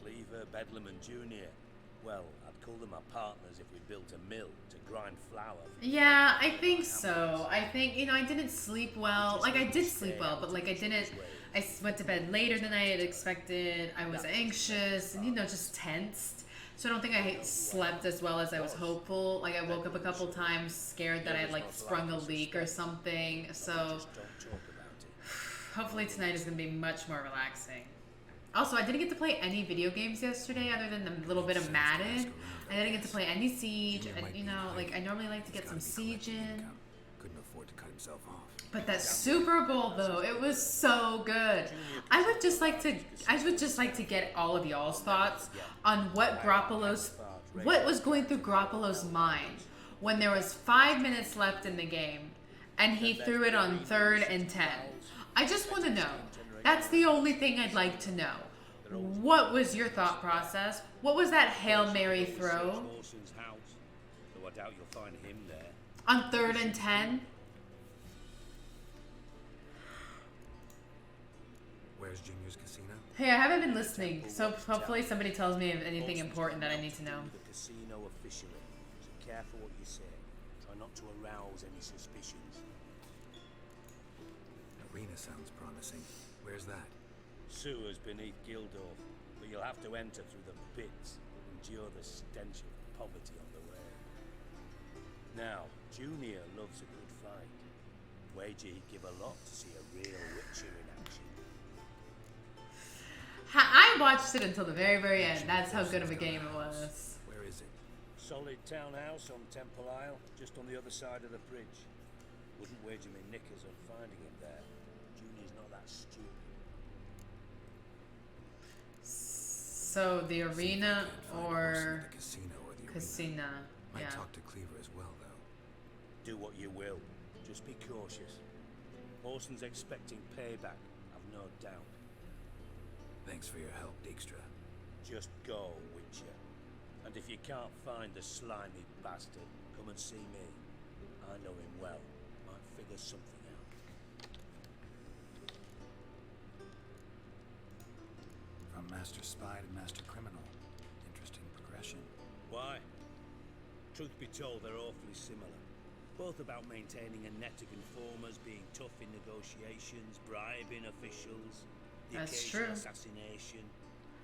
Cleaver, Bedlam, and Junior. Well, I'd call them our partners if we built a mill to grind flour. Yeah, I think so. I think, you know, I didn't sleep well. Like, I did sleep well, but, like, I went to bed later than I had expected. I was anxious and, you know, just tensed. So I don't think I slept as well as I was hopeful. Like, I woke up a couple times scared that I had, like, sprung a leak or something. So hopefully tonight is going to be much more relaxing. Also, I didn't get to play any video games yesterday other than the little bit of Madden. I didn't get to play any Siege, and you know, like I normally like to get some Siege in. Couldn't afford to cut himself off. But that Super Bowl though, it was so good. I would just like to get all of y'all's thoughts on what was going through Garoppolo's mind when there was 5 minutes left in the game and he threw it on 3rd and 10. I just want to know. That's the only thing I'd like to know. What was your thought process? What was that Hail Mary throw? Though I doubt you'll find him there. On 3rd and 10? Where's Junior's casino? Hey, I haven't been listening, so hopefully somebody tells me of anything important that I need to know. The casino officially, so careful what you say. Try not to arouse any suspicions. Arena sounds promising. Where's that? Sewers beneath Gildorf, but you'll have to enter through the pits, endure the stench of poverty on the way. Now, Junior loves a good fight. Wager he'd give a lot to see a real Witcher in action. I watched it until the very, very end. That's how good of a game it was. Where is it? Solid townhouse on Temple Isle, just on the other side of the bridge. Wouldn't wager me knickers on finding him there. Junior's not that stupid. So the arena or the casino or the casino? Might Yeah. talk to Cleaver as well, though. Do what you will. Just be cautious. Horson's expecting payback, I've no doubt. Thanks for your help, Dijkstra. Just go, Witcher. And if you can't find the slimy bastard, come and see me. I know him well. Might figure something out. From Master Spy to Master Criminal. Interesting progression. Why? Truth be told, they're awfully similar. Both about maintaining a net of informers, being tough in negotiations, bribing officials, the That's occasional true. assassination.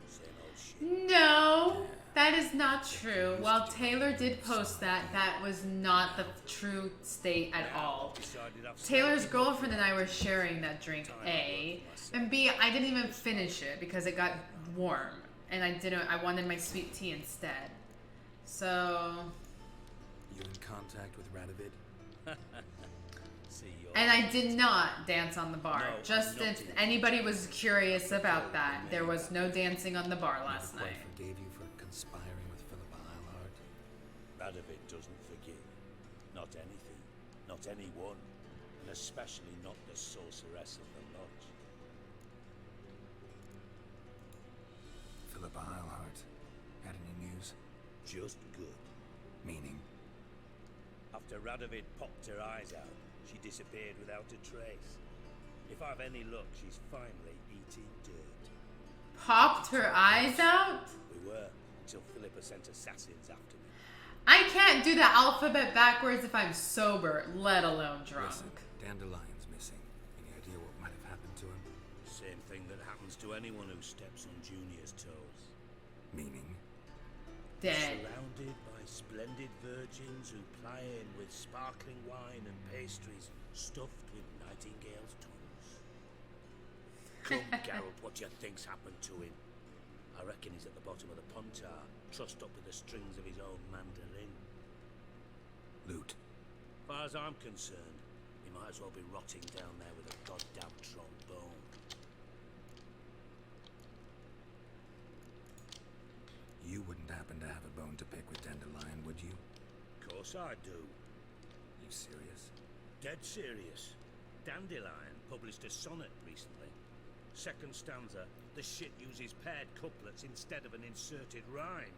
Same old shit. No, that is not true. While Taylor did post that, that was not the true state at all. Taylor's girlfriend and I were sharing that drink, A. And B, I didn't even finish it because it got warm. And I wanted my sweet tea instead. So... You in contact with Radovid? And I did not dance on the bar. Just if anybody was curious about that, there was no dancing on the bar last night. Forgave you for conspiring with Philippa Eilhart? Radovid doesn't forgive. Not anything. Not anyone. And especially not the sorceress of the lodge. Philippa Eilhart. Had any news? Just good. Meaning? After Radovid popped her eyes out, she disappeared without a trace. If I've any luck, she's finally eating dirt. Popped her eyes out? We were, until Philippa sent assassins after me. I can't do the alphabet backwards if I'm sober, let alone drunk. Listen, Dandelion's missing. Any idea what might have happened to him? Same thing that happens to anyone who steps on Junior's toes. Meaning? Dead. Surrounded by splendid virgins who ply in with sparkling wine and pastries stuffed with nightingales' tongues. Come, Geralt, what do you think's happened to him? I reckon he's at the bottom of the puntar, trussed up with the strings of his own mandolin. Loot. As far as I'm concerned, he might as well be rotting down there with a goddamn trombone. You wouldn't happen to have a bone to pick with Dandelion, would you? Of course I do. You serious? Dead serious. Dandelion published a sonnet recently. Second stanza, the shit uses paired couplets instead of an inserted rhyme.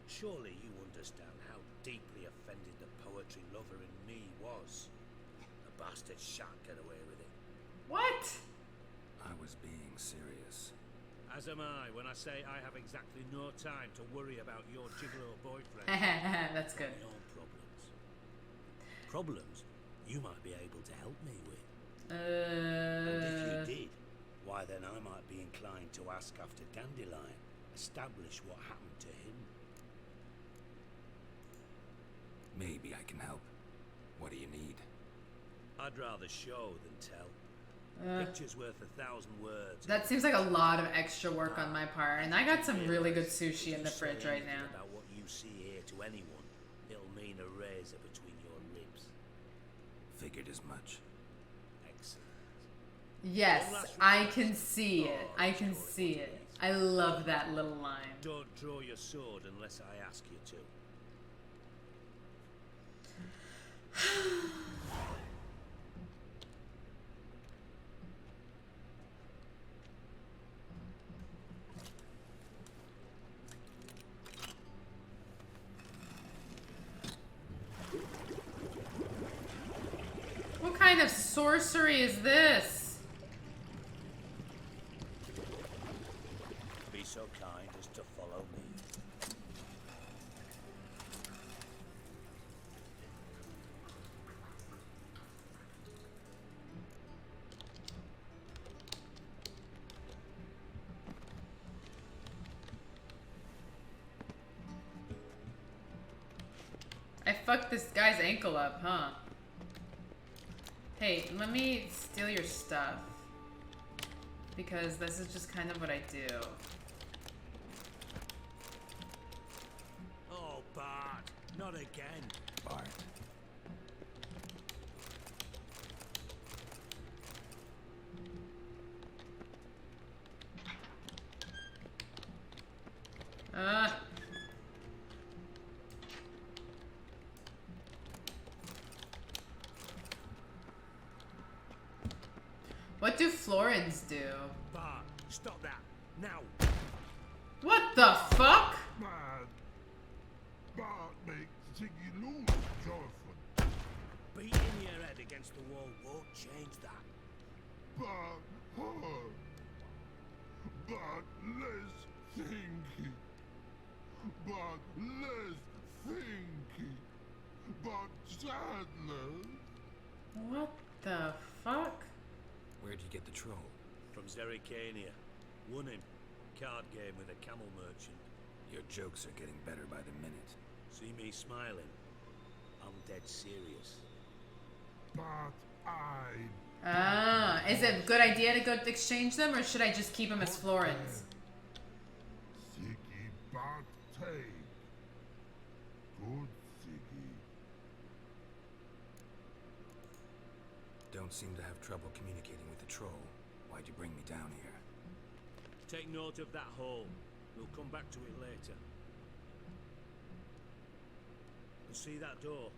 Surely you understand how deeply offended the poetry lover in me was. The bastard shan't get away with it. What? I was being serious. As am I when I say I have exactly no time to worry about your gigolo boyfriend. That's good. My own problems. Problems you might be able to help me with. And if you did, why then I might be inclined to ask after Dandelion, establish what happened to him. Maybe I can help. What do you need? I'd rather show than tell. Picture's worth 1,000 words. That seems like a lot of extra work on my part, and I got some really good sushi in the fridge right now. About what you see here to anyone, it'll mean a razor between your ribs. Figured as much. Excellent. Yes, I can see it. I can see it. I love that little line. Don't draw your sword unless I ask you to. What kind of sorcery is this? Be so kind as to follow me. I fucked this guy's ankle up, huh? Hey, let me steal your stuff. Because this is just kind of what I do. Oh, Bart, not again. Bart. What do Florins do? Bart, stop that. Now. What the fuck? Man, Bart makes Ziggy lose, Jonathan. Beating your head against the wall won't change that. Bart hurt. Bart less thinky. Bart less thinky. Bart sadler. What the fuck? Where'd you get the troll? From Zerrikania. Won him. Card game with a camel merchant. Your jokes are getting better by the minute. See me smiling? I'm dead serious. Bart eyed. Ah, is it a good idea to go exchange them, or should I just keep them as Florins? Ziggy Bart take. Good Ziggy. Don't seem to have trouble communicating with the troll. Why'd you bring me down here? Take note of that hole. We'll come back to it later. You see that door?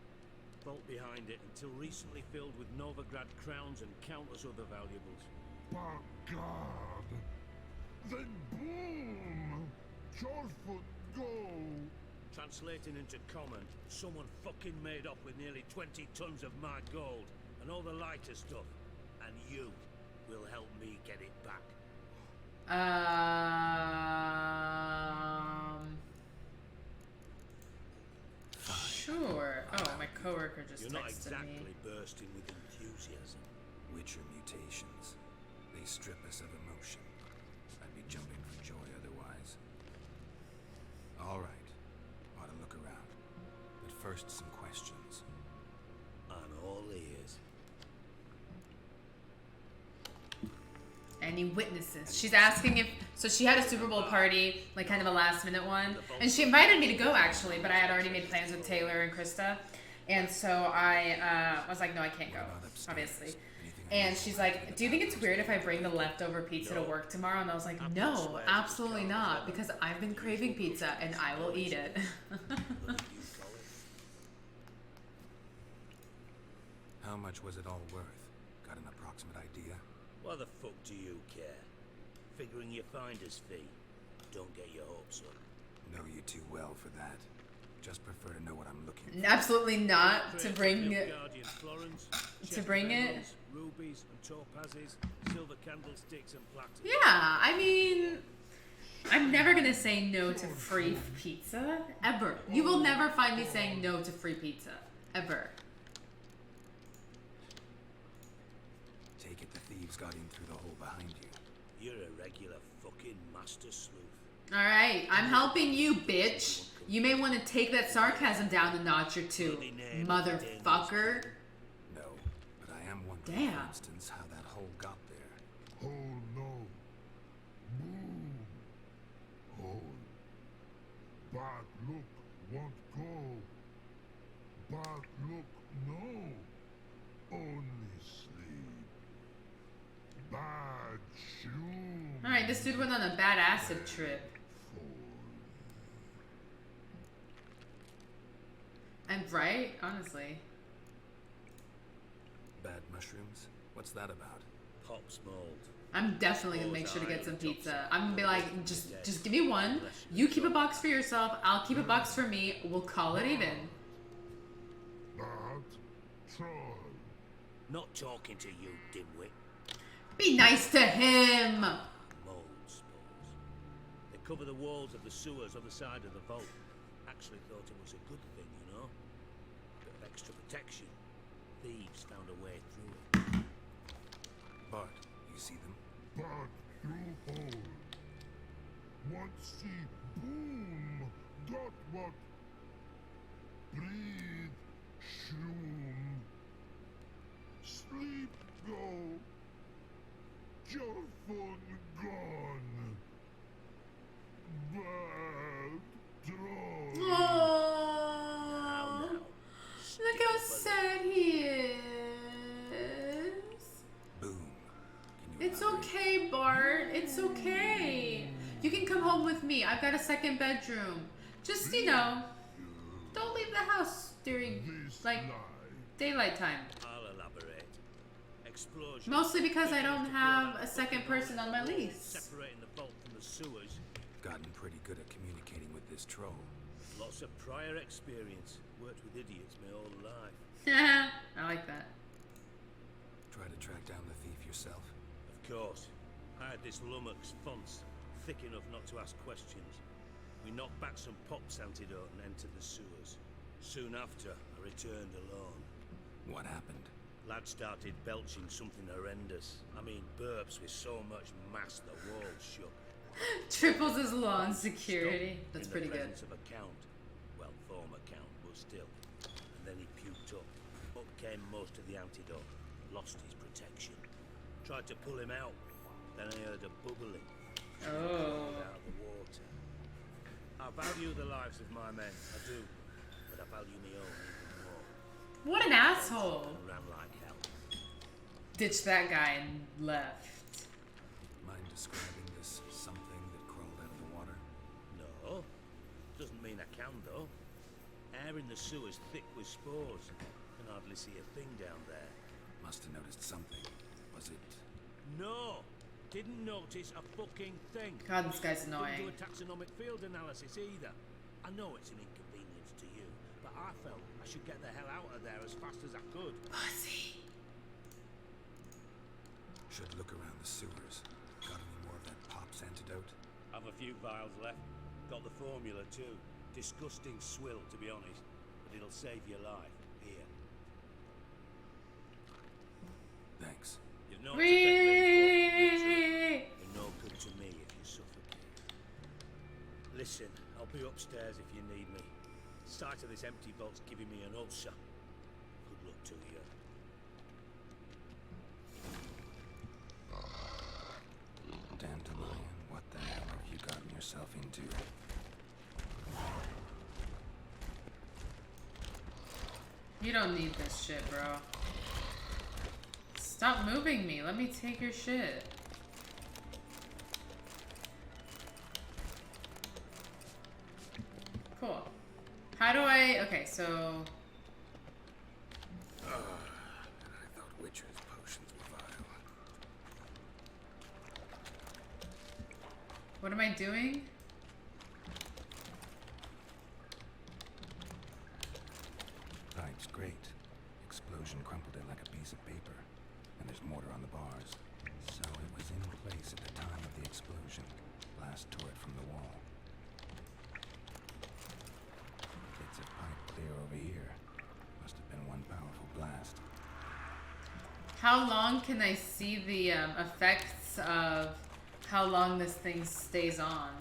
Vault behind it, until recently filled with Novigrad crowns and countless other valuables. By God! Then boom! Shortfoot go! Translating into common, someone fucking made off with nearly 20 tons of my gold and all the lighter stuff. And you will help me get it back. Sure. Oh, my coworker just You're not texted exactly me. bursting with enthusiasm. Witcher mutations. They strip us of emotion. I'd be jumping for joy otherwise. All right. Ought to look around. But first, some questions. I'm all ears. Any witnesses? She's asking if... So she had a Super Bowl party, like kind of a last minute one. And she invited me to go, actually, but I had already made plans with Taylor and Krista. And so I was like, no, I can't go, obviously. And she's like, do you think it's weird if I bring the leftover pizza to work tomorrow? And I was like, no, absolutely not, because I've been craving pizza and I will eat it. How much was it all worth? Got an approximate idea? Why the fuck do you care? Figuring your finder's fee. Don't get your hopes up. Know you too well for that. Just prefer to know what I'm looking for. Absolutely not to bring it. Rubies and topazes, silver candlesticks and platinum. Yeah, I mean, I'm never gonna say no to free pizza ever. You will never find me saying no to free pizza ever. Take it the thieves got in through the hole behind you. You're a regular fucking master sleuth. All right, I'm helping you, bitch. You may want to take that sarcasm down a notch or two, motherfucker. No, but I am wondering, Damn. for instance, how that hole got there. Hole no. Boom. Hole. Bad look won't go. Bad look no. Only sleep. Bad shoe. All right, this dude went on a bad acid trip. And right, honestly. Bad mushrooms? What's that about? Pops mold. I'm definitely gonna make sure to get some pizza. I'm gonna be like, just give me one. You keep a box for yourself. I'll keep a box for me. We'll call it even. Bad troll. Not talking to you, dimwit. Be nice to him. Mold spores. They cover the walls of the sewers on the side of the vault. Actually thought it was a good thing, you know? A bit of extra protection. Thieves found a way through it. Bart, you see them? Bad through hole. What see boom. Got what? Breathe. Shroom. Sleep go. Your phone gone. Bad troll. Aww. Look how sad he is. Boom. It's okay, Bart. It's okay. You can come home with me. I've got a second bedroom. Just, you know, don't leave the house during, like, daylight time. I'll elaborate. Explosion. Mostly because I don't have a second person on my lease. Separating the vault from the sewers. Gotten pretty good at communicating with this troll. Lots of prior experience. Worked with idiots my whole life. I like that. Try to track down the thief yourself? Of course. I had this lummox fonts, thick enough not to ask questions. We knocked back some pops antidote and entered the sewers. Soon after, I returned alone. What happened? Lad started belching something horrendous. I mean, burps with so much mass the walls shook. Triples his lawn security. That's In pretty the good. presence of a count. Well, former count, but still. And then he puked up. Up came most of the antidote. Lost his protection. Tried to pull him out. Then I heard a bubbling. Oh. Out of the water. I value the lives of my men. I do. But I value my own even more. What an asshole. Ran like hell. Ditched that guy and left. Mind describing this something that crawled out of the water? No. Doesn't mean I can, though. Air in the sewer's thick with spores. Can hardly see a thing down there. Must have noticed something. Was it? No! Didn't notice a fucking thing. God, this guy's annoying. Didn't do a taxonomic field analysis either. I know it's an inconvenience to you, but I felt I should get the hell out of there as fast as I could. Pussy. Should look around the sewers. Got any more of that pop this antidote? Have a few vials left. Got the formula too. Disgusting swill, to be honest, but it'll save your life. Here. Thanks. You're not to literally, and no good to me if you suffocate. Listen, I'll be upstairs if you need me. Sight of this empty vault's giving me an ulcer. Good luck to you. Dandelion, what the hell have you gotten yourself into? You don't need this shit, bro. Stop moving me. Let me take your shit. Cool. How do I... Okay, so... I thought witchers' potions were vile. What am I doing? Pipe's great. Explosion crumpled it like a piece of paper. And there's mortar on the bars. So it was in place at the time of the explosion. Blast tore it from the wall. Bits of pipe clear over here. Must have been one powerful blast. How long can I see the effects of how long this thing stays on?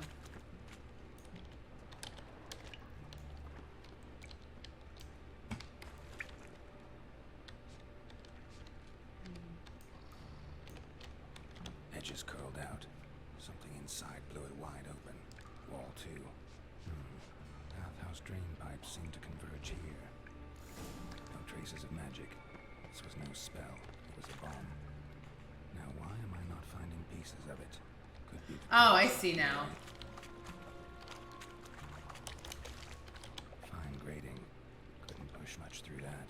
Edges curled out. Something inside blew it wide open. Wall too. Bathhouse drain pipes seem to converge here. No traces of magic. This was no spell. It was a bomb. Now why am I not finding pieces of it? Could be. Oh, I see now. Fine grating. Couldn't push much through that.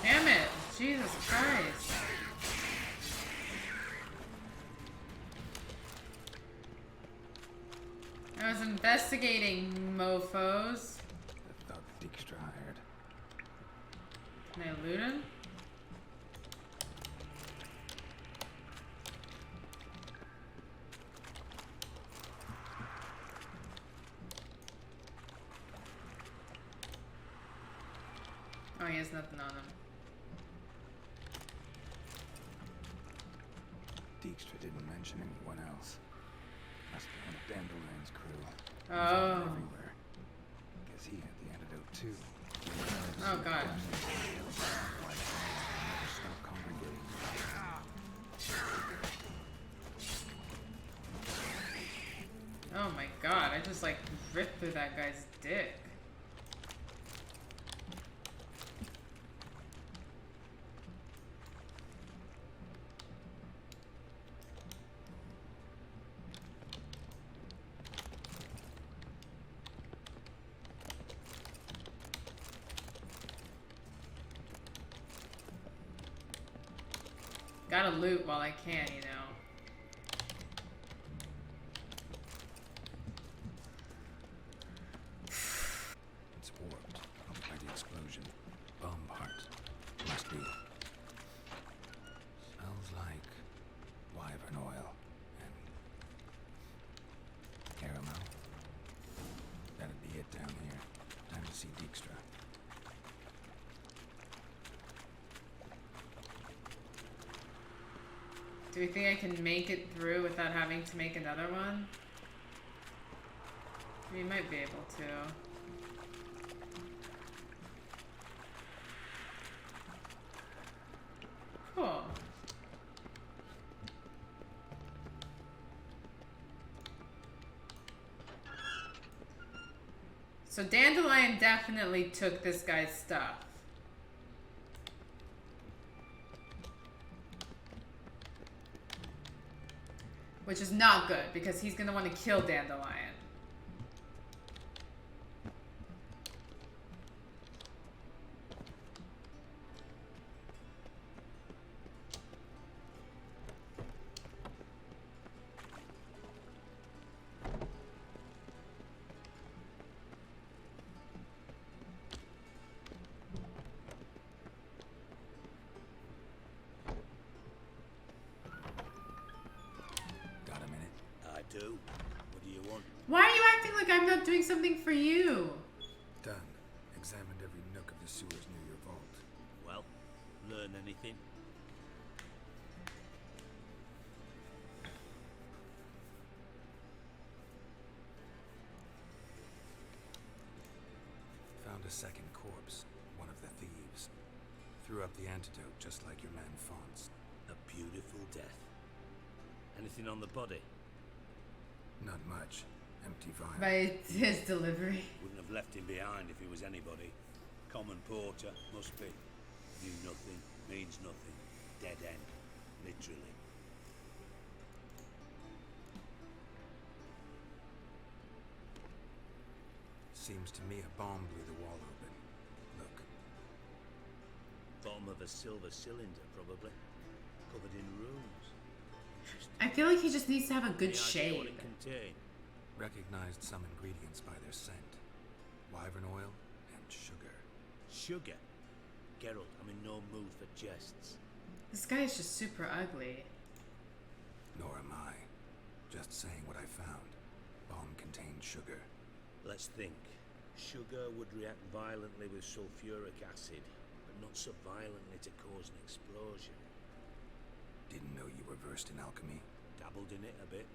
Damn it! Jesus Christ. I was investigating, mofos. The thug Dijkstra hired. Can I loot him? Oh, he has nothing on him. Dijkstra didn't mention anyone else. Must be one of Dandelion's crew. Oh. Everywhere. Guess he had the antidote too. Oh god. Stop congregating. Oh my god, I just like ripped through that guy's dick. Gotta loot while I can, you know. It's warped. Probably by the explosion. Bomb part. Must be. Smells like wyvern oil and caramel. That'd be it down here. Time to see Dijkstra. Do we think I can make it through without having to make another one? We might be able to. Cool. So Dandelion definitely took this guy's stuff. Which is not good, because he's gonna want to kill Dandelion. Why are you acting like I'm not doing something for you? Done. Examined every nook of the sewers near your vault. Well, learn anything? Found a second corpse, one of the thieves. Threw up the antidote just like your man Fonz. A beautiful death. Anything on the body? Not much. Empty vial. By his delivery. Wouldn't have left him behind if he was anybody. Common porter, must be. Knew nothing, means nothing. Dead end. Literally. Seems to me a bomb blew the wall open. Look. Bottom of a silver cylinder, probably. Covered in runes. I feel like he just needs to have a good shade. What it contained. Recognized some ingredients by their scent. Wyvern oil and sugar. Sugar? Geralt, I'm in no mood for jests. This guy is just super ugly. Nor am I. Just saying what I found. Bomb contained sugar. Let's think. Sugar would react violently with sulfuric acid, but not so violently to cause an explosion. Didn't know you were versed in alchemy. Dabbled in it a bit.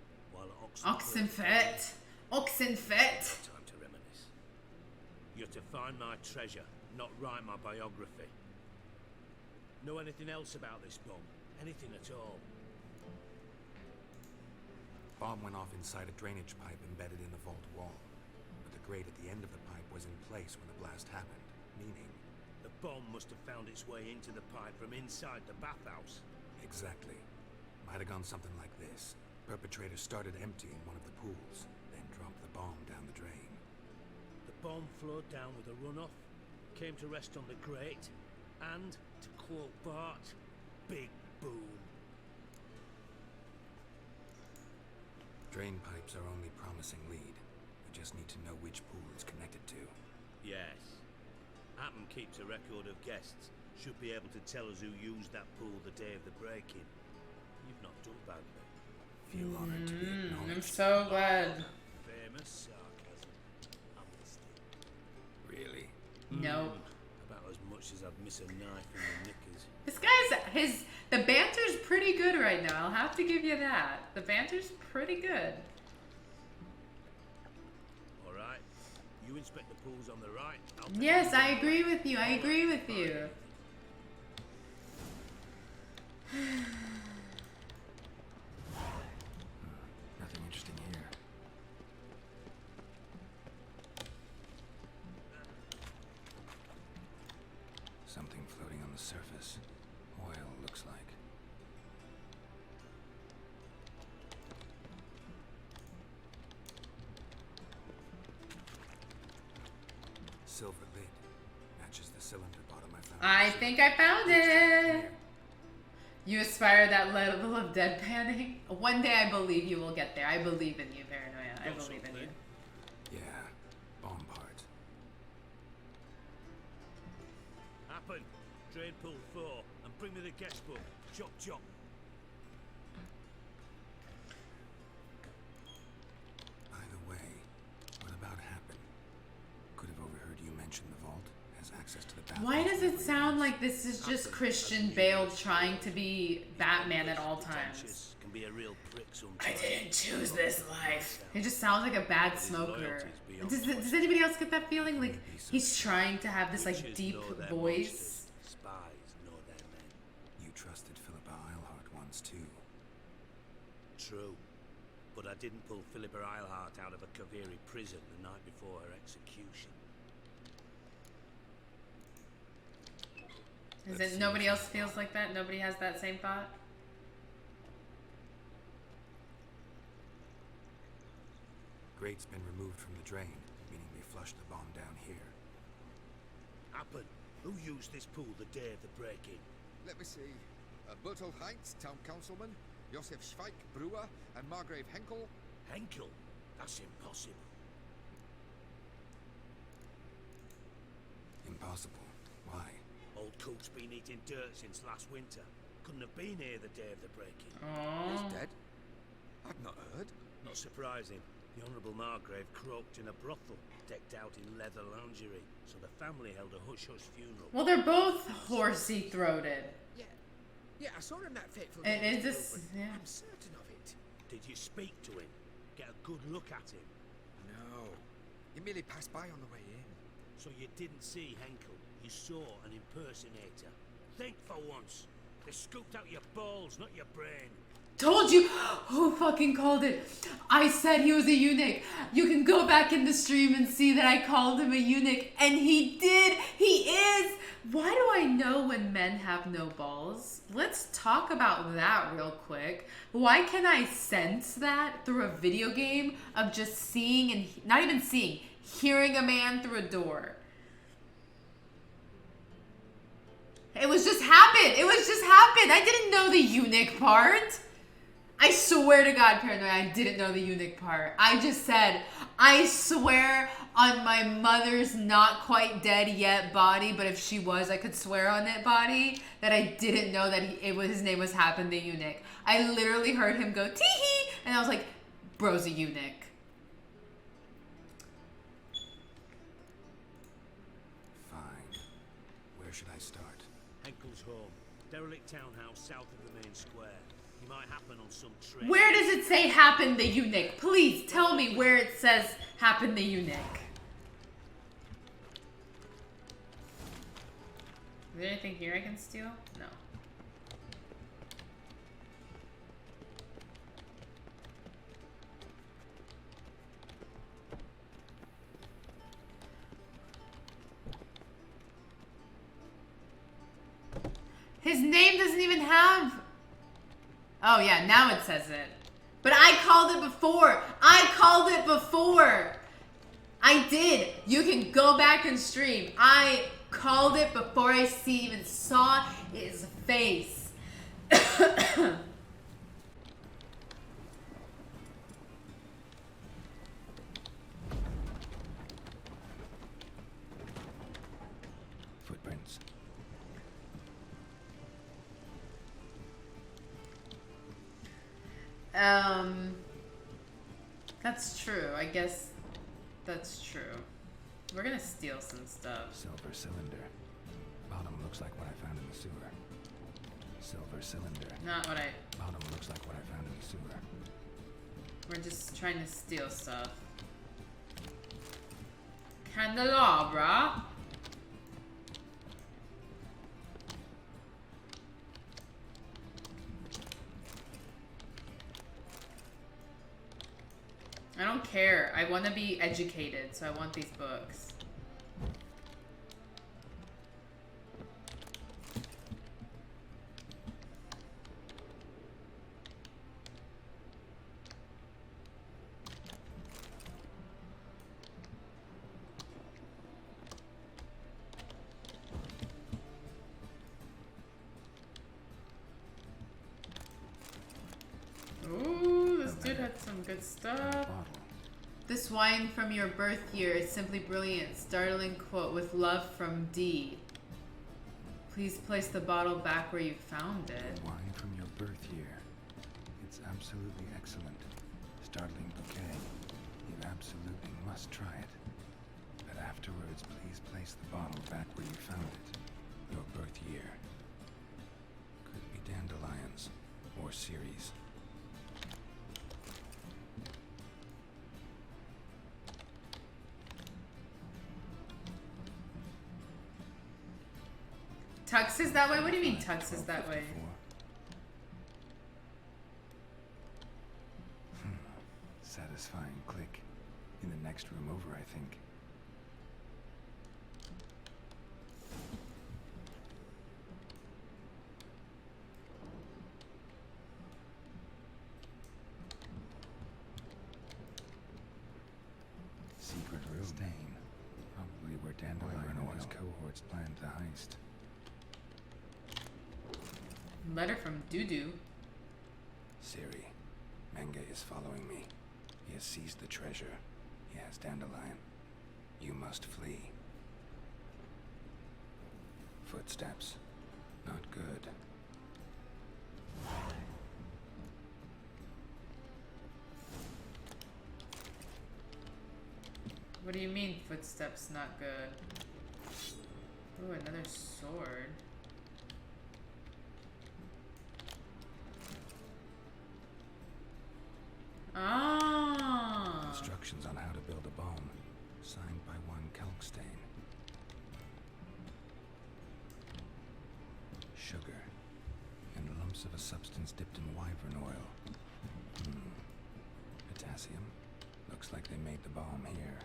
Oxenfurt. Oxenfurt. Time to reminisce. You're to find my treasure, not write my biography. Know anything else about this bomb? Anything at all? Bomb went off inside a drainage pipe embedded in the vault wall. But the grate at the end of the pipe was in place when the blast happened, meaning... The bomb must have found its way into the pipe from inside the bathhouse. Exactly. Might have gone something like this. Perpetrator started emptying one of the pools, then dropped the bomb down the drain. The bomb flowed down with a runoff, came to rest on the grate, and, to quote Bart, big boom. Drain pipes are only promising lead. We just need to know which pool it's connected to. Yes. Appen keeps a record of guests. Should be able to tell us who used that pool the day of the break-in. You've not done badly. Feel honored to be acknowledged. I'm so glad. Famous sarcasm. I'm listening. Really? No. About as much as I'd miss a knife in the knickers. This guy's the banter's pretty good right now. I'll have to give you that. The banter's pretty good. All right. You inspect the pools on the right. Yes, I agree with you. I agree with you. Nothing interesting here. Something floating on the surface. Oil, looks like. Silver lid. Matches the cylinder bottom I found. I think I found it. You aspire that level of deadpanning. One day I believe you will get there. I believe in you, Paranoia. I believe in you. Yeah, bomb part. Appen, drain pool 4, and bring me the guest book. Chop chop. By the way, what about Happen? Could have overheard you mention the vault. Has access to the bathroom. Why does it sound like this is just Christian Bale trying to be Batman at all times? Can be a real prick sometimes. I didn't choose this life. It just sounds like a bad smoker. Does anybody else get that feeling? Like he's trying to have this like deep voice. Spies know their men. You trusted Philippa Eilhart once too. True. But I didn't pull Philippa Eilhart out of a Kaviri prison the night before her execution. Is it nobody else feels like that? Nobody has that same thought? Grate's been removed from the drain, meaning they flushed the bomb down here. Happen. Who used this pool the day of the break-in? Let me see. Bertolt Heinz, town councilman, Josef Schweik, brewer, and Margrave Henkel. Henkel? That's impossible. Impossible. Why? Old Cook's been eating dirt since last winter. Couldn't have been here the day of the break-in. He's dead? I've not heard. Not surprising. The Honourable Margrave croaked in a brothel, decked out in leather lingerie, so the family held a hush-hush funeral. Well, they're both horsey-throated. Yeah, I saw him that fateful And day. is this... Yeah. I'm certain of it. Did you speak to him? Get a good look at him? No. He merely passed by on the way in. So you didn't see Henkel? You saw an impersonator? Think for once. They scooped out your balls, not your brain. Told you! Who fucking called it? I said he was a eunuch. You can go back in the stream and see that I called him a eunuch. And he did! He is! Why do I know when men have no balls? Let's talk about that real quick. Why can I sense that through a video game of just seeing and... Not even seeing. Hearing a man through a door. It was just happened. It was just happened. I didn't know the eunuch part. I swear to God, Paranoia, I didn't know the eunuch part. I just said, I swear on my mother's not quite dead yet body, but if she was, I could swear on it body, that I didn't know that his name was Happen the Eunuch. I literally heard him go, tee-hee, and I was like, bro's a eunuch. Fine. Where should I start? Henkel's home. Derelict townhouse south of the main square. He might happen on some train. Where does it say Happen the Eunuch? Please tell me where it says Happen the Eunuch. Is there anything here I can steal? No. His name doesn't even have... Oh yeah, now it says it. But I called it before. I called it before. I did. You can go back and stream. I called it before I even saw his face. Footprints. That's true. I guess that's true. We're gonna steal some stuff. Silver cylinder. Bottom looks like what I found in the sewer. Silver cylinder. Not what I... Bottom looks like what I found in the sewer. We're just trying to steal stuff. Candelabra. I don't care. I want to be educated, so I want these books. Ooh, this dude had some good stuff. This wine from your birth year is simply brilliant. Startling quote with love from D. Please place the bottle back where you found it. Wine from your birth year. It's absolutely excellent. Startling bouquet. You absolutely must try it. But afterwards, please place the bottle back where you found it. Your birth year. Could be dandelions or Ceres. Tux is that way? What do you mean Tux is that way? satisfying click. In the next room over, I think. Secret room. Stain. Probably where Dandelion and his cohorts planned the heist. Letter from Dudu. Siri, Menge is following me. He has seized the treasure. He has Dandelion. You must flee. Footsteps. Not good. What do you mean, footsteps not good? Ooh, another sword. Ah. Instructions on how to build a bomb, signed by one Kalkstain. Sugar, and lumps of a substance dipped in wyvern oil. Potassium. Looks like they made the bomb here.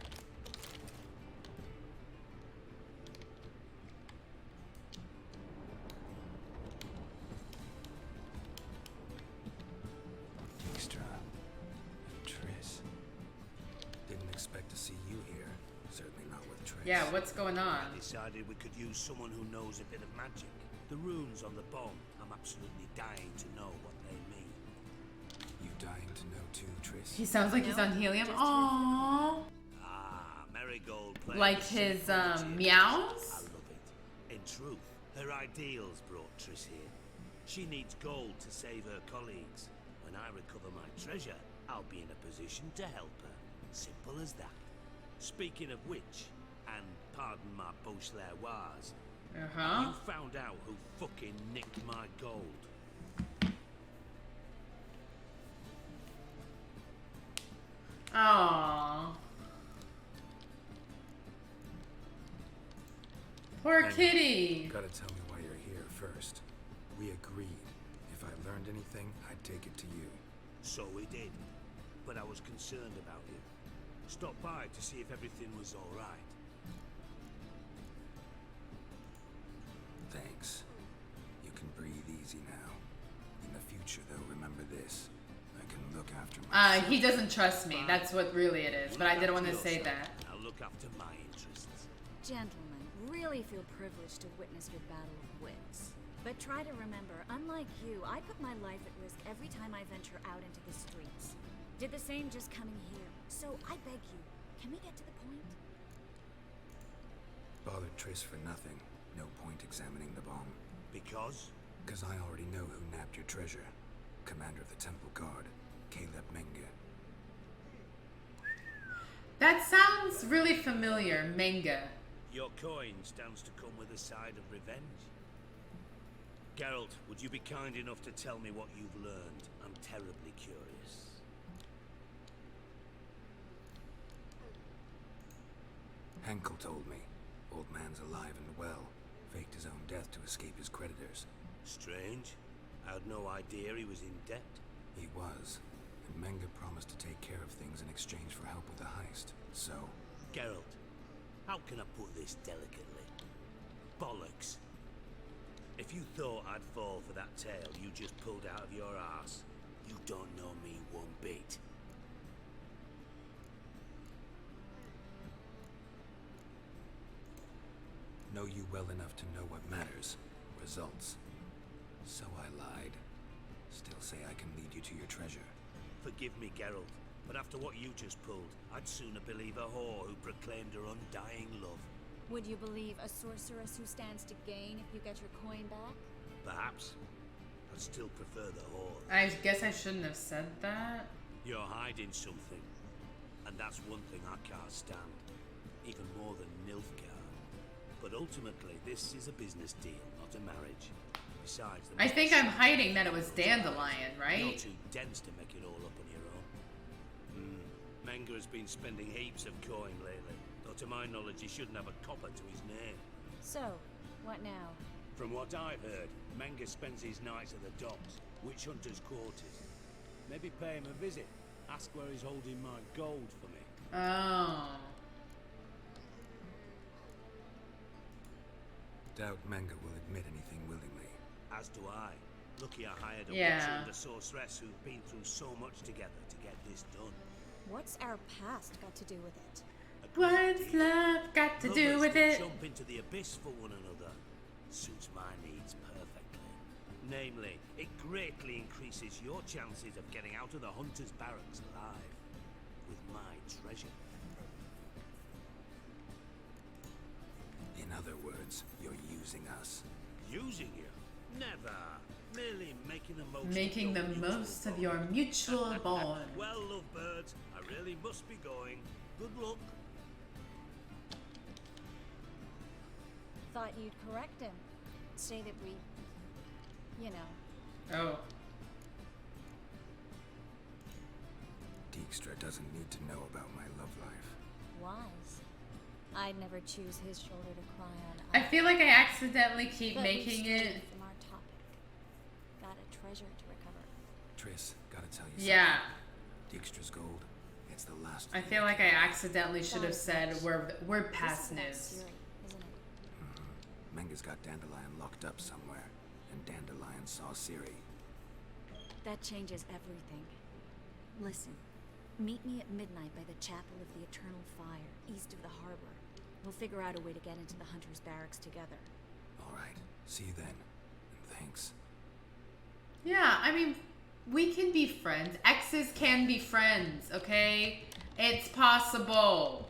Yeah, what's going on? I decided we could use someone who knows a bit of magic. The runes on the bomb, I'm absolutely dying to know what they mean. You dying to know too, Triss? He sounds like he's on helium. Aww. Ah, Marigold plays like his meows? I love it. In truth, her ideals brought Triss here. She needs gold to save her colleagues. When I recover my treasure, I'll be in a position to help her. Simple as that. Speaking of which, and pardon my Beauclervoise, you found out who fucking nicked my gold. Aww. Poor kitty. Gotta tell me why you're here first. We agreed. If I learned anything, I'd take it to you. So we did. But I was concerned about you. Stopped by to see if everything was all right. Thanks. You can breathe easy now. In the future, though, remember this. I can look after myself. He doesn't trust me. That's what really it is. But I didn't want to say that. I'll look after my interests. Gentlemen, really feel privileged to witness your battle of wits. But try to remember, unlike you, I put my life at risk every time I venture out into the streets. Did the same just coming here. So I beg you, can we get to the point? Bothered Triss for nothing. No point examining the bomb. Because? Because I already know who nabbed your treasure. Commander of the Temple Guard, Caleb Menge. That sounds really familiar, Menge. Your coin stands to come with a side of revenge. Geralt, would you be kind enough to tell me what you've learned? I'm terribly curious. Henkel told me. Old man's alive and well. Faked his own death to escape his creditors. Strange. I had no idea he was in debt. He was. And Menge promised to take care of things in exchange for help with the heist. So... Geralt, how can I put this delicately? Bollocks. If you thought I'd fall for that tale you just pulled out of your arse, you don't know me one bit. Know you well enough to know what matters. Results. So I lied. Still say I can lead you to your treasure. Forgive me, Geralt, but after what you just pulled, I'd sooner believe a whore who proclaimed her undying love. Would you believe a sorceress who stands to gain if you get your coin back? Perhaps. I'd still prefer the whore. I guess I shouldn't have said that. You're hiding something. And that's one thing I can't stand. Even more than Nilfgaard. But ultimately, this is a business deal, not a marriage. Besides, I think I'm hiding that it was Dandelion, right? You're too dense to make it all up on your own. Menge has been spending heaps of coin lately. Though to my knowledge, he shouldn't have a copper to his name. So, what now? From what I've heard, Menge spends his nights at the docks, witch hunters' quarters. Maybe pay him a visit. Ask where he's holding my gold for me. Oh. Doubt Manga will admit anything willingly. As do I. Lucky I hired a Yeah. witcher and a sorceress who've been through so much together to get this done. What's our past got to do with it? What's love got to do Lovers with who it? jump into the abyss for one another. Suits my needs perfectly. Namely, it greatly increases your chances of getting out of the hunter's barracks alive. With my treasure. In other words, you're using us. Using you? Never. Merely making the most Making the most of your mutual bond. Well, lovebirds, I really must be going. Good luck. Thought you'd correct him. Say that we, you know. Oh. Dijkstra doesn't need to know about my love life. Wise. I'd never choose his shoulder to cry on. I feel like I accidentally keep But making we it. strayed from our topic. Got a treasure to recover. Triss, gotta tell you Yeah. something. Dijkstra's gold, it's the last I thing feel like I can- accidentally should have said we're past This news. is about Siri, isn't it? Manga's got Dandelion locked up somewhere, and Dandelion saw Ciri. That changes everything. Listen, meet me at midnight by the Chapel of the Eternal Fire, east of the harbor. We'll figure out a way to get into the Hunter's barracks together. All right, see you then. And thanks. Yeah, I mean, we can be friends. Exes can be friends, okay? It's possible.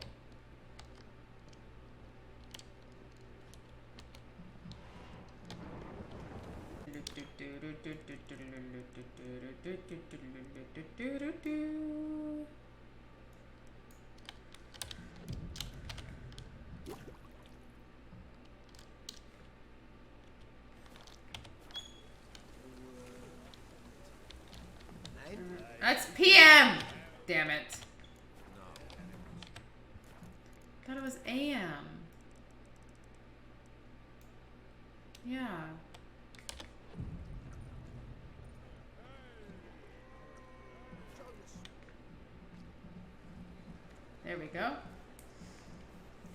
That's PM! Damn it. Thought it was AM. Yeah. There we go.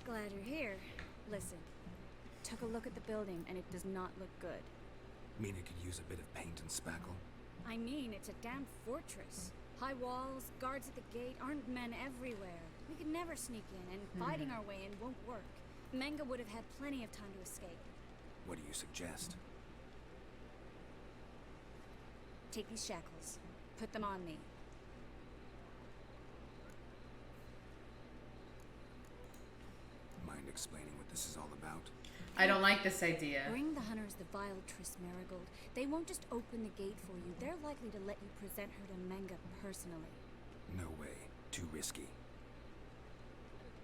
Glad you're here. Listen, took a look at the building and it does not look good. Mina could use a bit of paint and spackle. I mean, it's a damn fortress. High walls, guards at the gate, armed men everywhere. We could never sneak in, and fighting our way in won't work. Manga would have had plenty of time to escape. What do you suggest? Take these shackles. Put them on me. Mind explaining what this is all about? I don't like this idea. Bring the hunters the vile Triss Marigold. They won't just open the gate for you. They're likely to let you present her to Manga personally. No way. Too risky.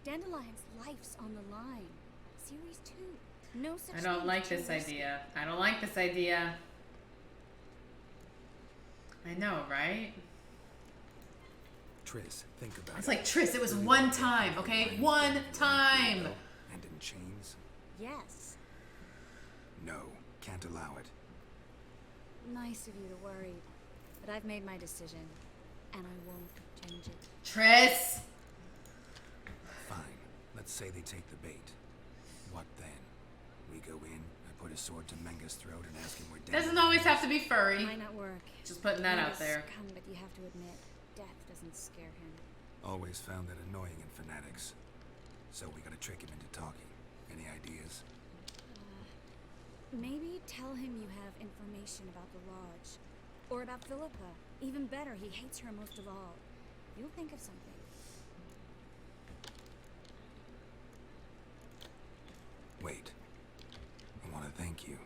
Dandelion's life's on the line. Series 2. No such I don't thing like as too this risky. idea. I don't like this idea. I know, right? Triss, think about it. It's like, Triss, it was one time, okay? One time! And in chains? Yes. No, can't allow it. Nice of you to worry. But I've made my decision. And I won't change it. Triss! Fine. Let's say they take the bait. What then? We go in, I put a sword to Manga's throat and ask him where death Doesn't always have to be furry. Might not work. Just putting that out there. Scum, but you have to admit, death doesn't scare him. Always found that annoying in fanatics. So we gotta trick him into talking. Any ideas? Maybe tell him you have information about the lodge. Or about Philippa. Even better, he hates her most of all. You'll think of something. Wait. I want to thank you.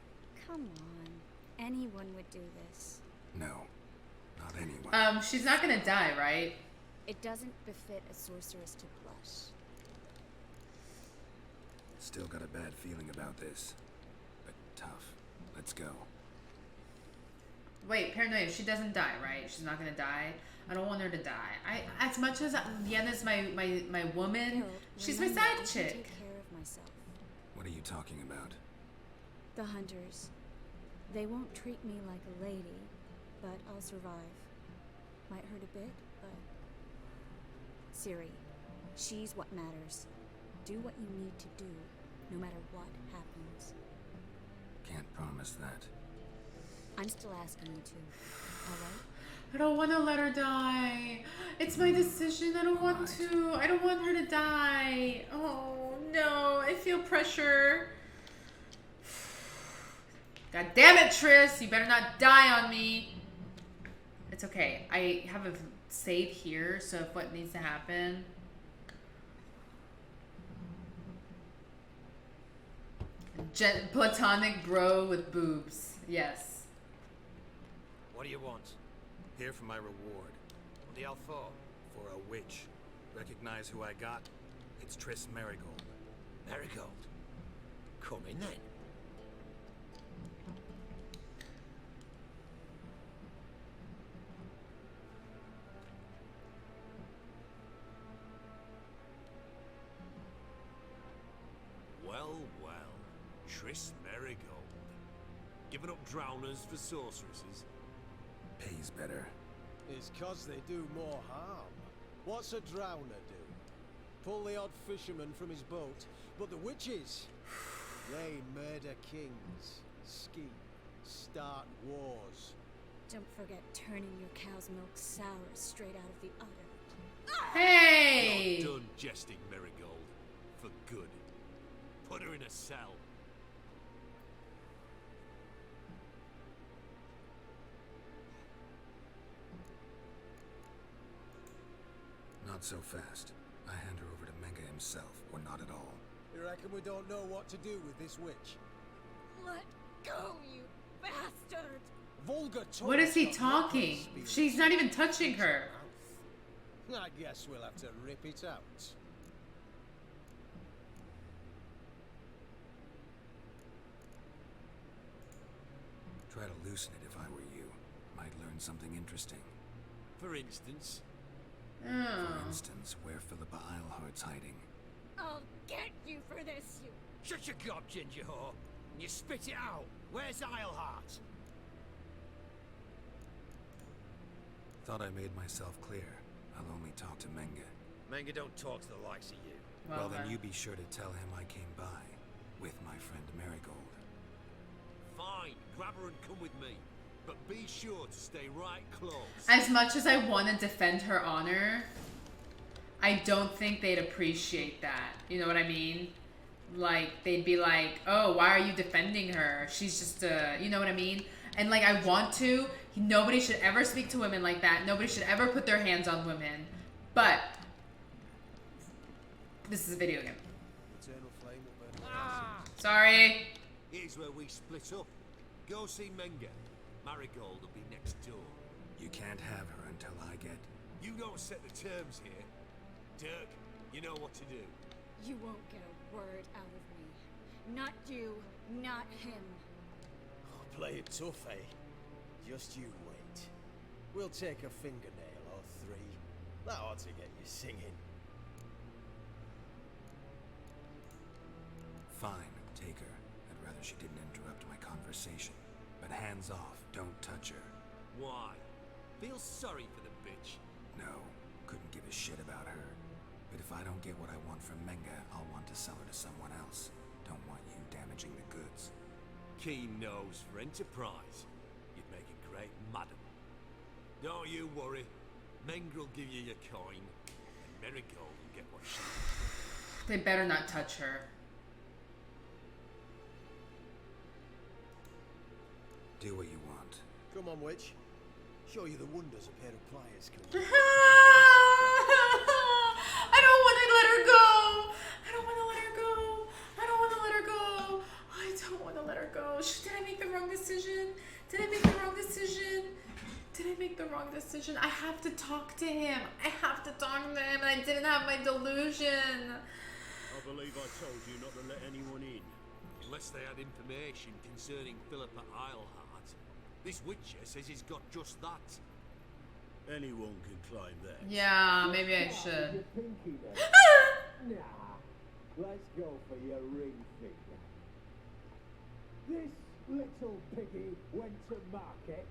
Come on. Anyone would do this. No. Not anyone. She's not gonna die, right? It doesn't befit a sorceress to blush. Still got a bad feeling about this. But tough. Let's go. Wait, paranoia, she doesn't die, right? She's not gonna die. I don't want her to die. As much as Yena's my woman, Geralt, she's my remember, side I can chick. take care of myself. What are you talking about? The hunters. They won't treat me like a lady, but I'll survive. Might hurt a bit, but Ciri, she's what matters. Do what you need to do, no matter what happens. Can't promise that. I'm still asking you to, alright? I don't want to let her die. It's my decision. I don't want to. I don't want her to die. Oh, no. I feel pressure. God damn it, Triss. You better not die on me. It's okay. I have a save here, so if what needs to happen... Platonic bro with boobs. Yes. What do you want? Here for my reward. What the hell for? For a witch. Recognize who I got? It's Triss Marigold. Marigold? Come in then. Well, well. Triss Marigold. Giving up drowners for sorceresses. Pays better. It's 'cause they do more harm. What's a drowner do? Pull the odd fisherman from his boat, but the witches, they murder kings, scheme, start wars. Don't forget turning your cow's milk sour straight out of the udder. Hey! You're done jesting, Marigold. For good. Put her in a cell. Not so fast. I hand her over to Menge himself, or not at all. You reckon we don't know what to do with this witch? Let go, you bastard! Vulgar talk. What is he talking? She's not even touching her. I guess we'll have to rip it out. Try to loosen it if I were you. Might learn something interesting. For instance? For instance, where Philippa Eilhart's hiding. I'll get you for this, you... Shut your gob, ginger whore, and you spit it out. Where's Eilhart? Thought I made myself clear. I'll only talk to Menge. Menge don't talk to the likes of you. Well, then you be sure to tell him I came by. With my friend Marigold. Fine, grab her and come with me. But be sure to stay right close. As much as I want to defend her honor, I don't think they'd appreciate that. You know what I mean? Like, they'd be like, oh, why are you defending her? She's just you know what I mean? And like, I want to. Nobody should ever speak to women like that. Nobody should ever put their hands on women. But this is a video game. Eternal flame will burn. Sorry. Here's where we split up. Go see Menge. Marigold will be next door. You can't have her until I get... You don't set the terms here. Dirk, you know what to do. You won't get a word out of me. Not you, not him. Oh, play it tough, eh? Just you wait. We'll take a fingernail or three. That ought to get you singing. Fine, take her. I'd rather she didn't interrupt my conversation. But hands off, don't touch her. Why? Feel sorry for the bitch? No, couldn't give a shit about her. But if I don't get what I want from Menge, I'll want to sell her to someone else. Don't want you damaging the goods. Keen nose for enterprise. You'd make a great madam. Don't you worry. Menge will give you your coin, and Marigold will get what she wants. They better not touch her. Do what you want. Come on, witch. Show you the wonders a pair of pliers can I do. don't want to let her go. I don't want to let her go. I don't want to let her go. I don't want to let her go. Did I make the wrong decision? Did I make the wrong decision? Did I make the wrong decision? I have to talk to him. I have to talk to him, and I didn't have my delusion. I believe I told you not to let anyone in. Unless they had information concerning Philippa Eilhart. This witcher says he's got just that. Anyone can climb that. Yeah, maybe I should. Nah, let's go for your ring finger. This little piggy went to market.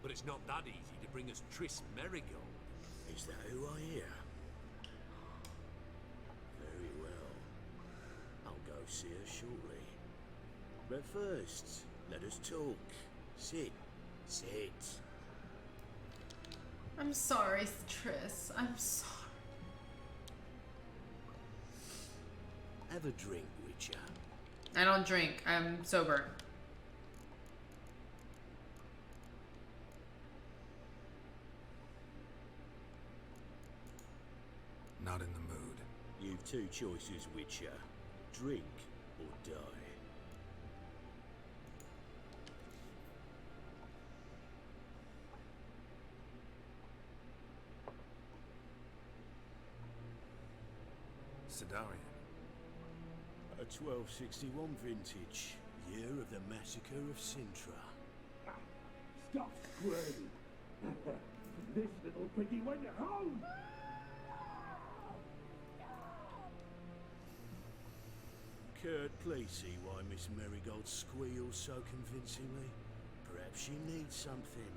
But it's not that easy to bring us Triss Merigold. Is that who I hear? Very well. I'll go see her shortly. But first, let us talk. Sit. Sit. I'm sorry, Triss. I'm sorry. Have a drink, Witcher. I don't drink. I'm sober. Not in the mood. You've two choices, Witcher. Drink or die. Sedarian. A 1261 vintage, year of the massacre of Sintra. Stop squirming. This little piggy went home. Kurt, please see why Miss Merigold squeals so convincingly. Perhaps she needs something.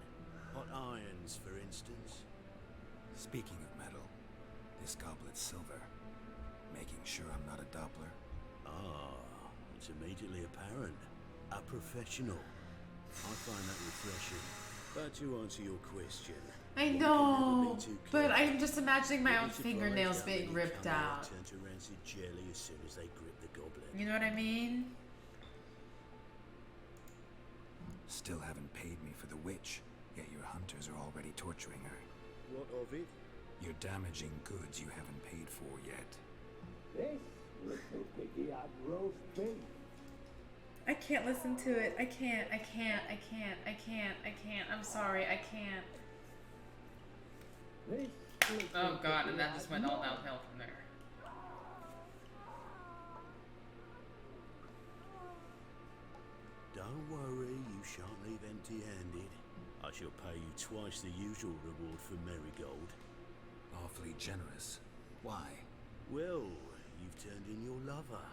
Hot irons, for instance. Speaking of metal, this goblet's silver. Making sure I'm not a Doppler. Ah, it's immediately apparent. A professional. I find that refreshing. But to answer your question... I know, but I'm just imagining my own fingernails being ripped out. Turn to rancid jelly as soon as they grip the goblet. You know what I mean? Still haven't paid me for the witch, yet your hunters are already torturing her. What of it? You're damaging goods you haven't paid for yet. This little piggy had roast beef. I can't listen to it. I can't. I'm sorry. I can't. Oh god, and that just went all downhill from there. Don't worry, you shan't leave empty-handed. I shall pay you twice the usual reward for Merigold. Awfully generous. Why? Well, you've turned in your lover.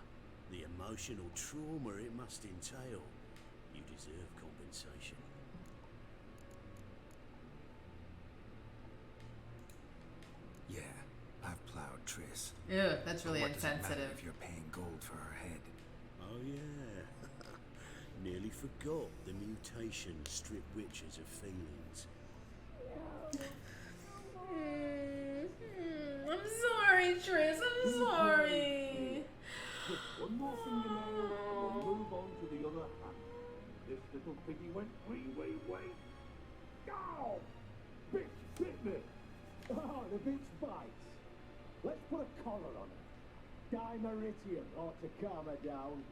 The emotional trauma it must entail. You deserve compensation. Yeah, I've plowed Triss. Ew, that's really What does it matter insensitive. if you're paying gold for her head? Oh yeah. Nearly forgot the mutation strip witches of feelings. I'm sorry, Triss. I'm sorry. Just one more fingernail and we'll move on to the other hand. This little piggy went wee. Oh! Bitch bit me! Oh, the bitch bites. Let's put a collar on her. Dimeritium ought to calm her down.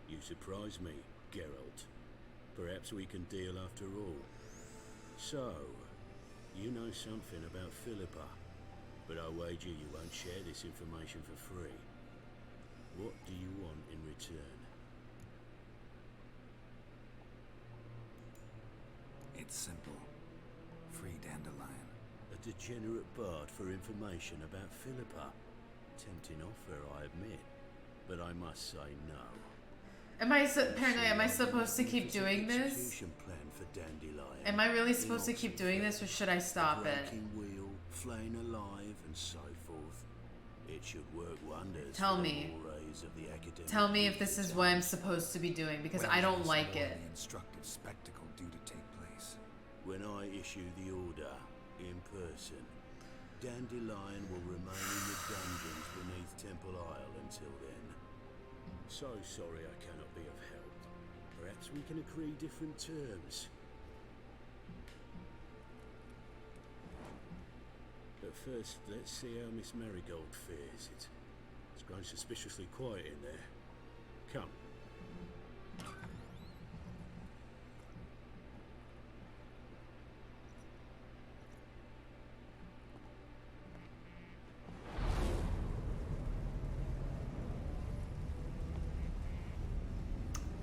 You surprise me, Geralt. Perhaps we can deal after all. So, you know something about Philippa, but I wager you won't share this information for free. What do you want in return? It's simple. Free Dandelion. A degenerate bard for information about Philippa. Tempting offer, I admit, but I must say no. Am I paranoid? Am I supposed to keep doing this? Execution plan for Dandelion. Am I really supposed to keep doing this, or should I stop it? Breaking wheel, flaying alive, and so forth. It should work wonders. Tell for the me. mores of the academic. Tell me if this is what I'm supposed to be doing, because When I is don't this like it. morally instructive spectacle due to take place? When I issue the order in person, Dandelion will remain in the dungeons beneath Temple Isle until then. So sorry I cannot be of help. Perhaps we can agree different terms. But first, let's see how Miss Merigold fares. It's grown suspiciously quiet in there. Come.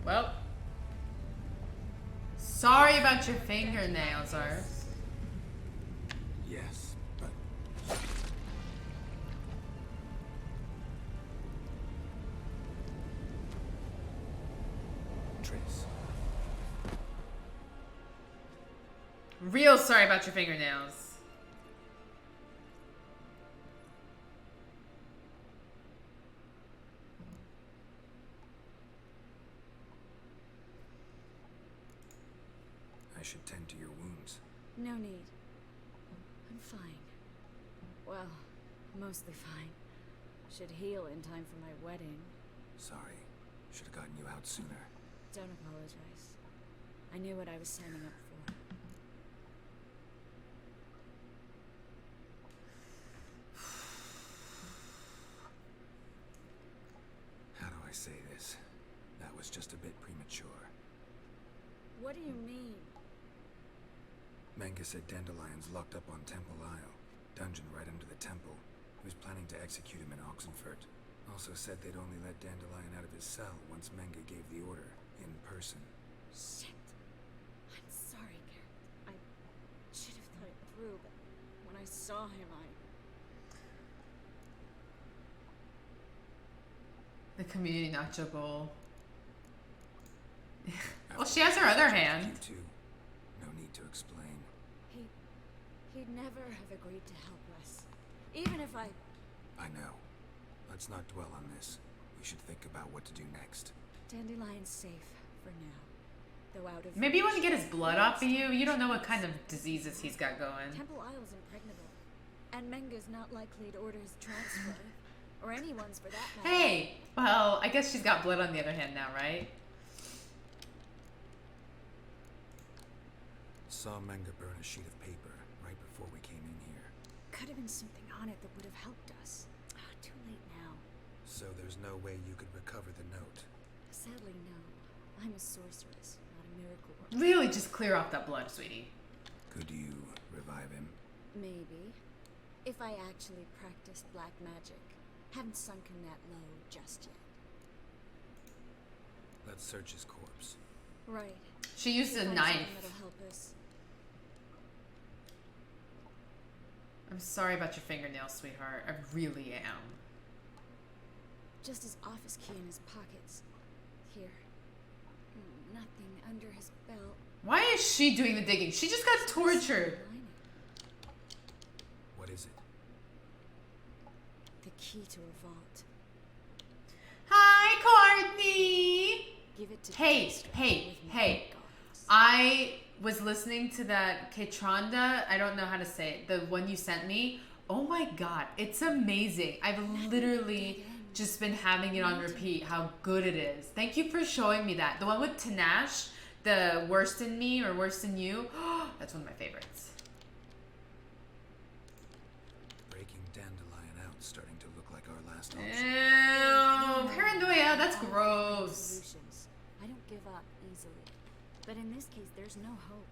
Well, sorry about your fingernails, Arse. Yes, but... Triss. Real sorry about your fingernails. I should tend to your wounds. No need. I'm fine. Well, mostly fine. Should heal in time for my wedding. Sorry. Should have gotten you out sooner. Don't apologize. I knew what I was signing up for. How do I say this? That was just a bit premature. What do you mean? Manga said Dandelion's locked up on Temple Isle, dungeon right under the temple. He was planning to execute him in Oxenfurt. Also said they'd only let Dandelion out of his cell once Manga gave the order, in person. Shit. I'm sorry, Geralt. I should have thought it through, but when I saw him, The community nacho bowl. Well, she has her other hand. You too. No need to explain. He'd never have agreed to help us. Even if I know. Let's not dwell on this. We should think about what to do next. Dandelion's safe for now. Though out of Maybe you want to get his blood off of you. You don't know what kind of diseases he's got going. Temple Isle's impregnable. And Menga's not likely to order his transfer. Or anyone's for that matter. Hey! Well, I guess she's got blood on the other hand now, right? Saw Manga burn a sheet of paper right before we came in here. Could have been something on it that would have helped us. Too late now. So there's no way you could recover the note? Sadly, no. I'm a sorceress, not a miracle worker. Really, just clear off that blood, sweetie. Could you revive him? Maybe. If I actually practiced black magic. Haven't sunken that low just yet. Let's search his corpse. Right. She used a knife. That'll help us. I'm sorry about your fingernails, sweetheart. I really am. Just his office key in his pockets. Here. Nothing under his belt. Why is she doing the digging? She just got tortured. What is it? The key to a vault. Hi, Courtney! Give it to Hey. I was listening to that Ketronda. I don't know how to say it. The one you sent me. Oh my god. It's amazing. I've literally just been having it on repeat. How good it is. Thank you for showing me that. The one with Tanash. The Worst in Me or Worst in You. That's one of my favorites. Breaking Dandelion out, starting to look like our last option. Ew, paranoia, that's gross. I don't give up easily. But in this case, there's no hope.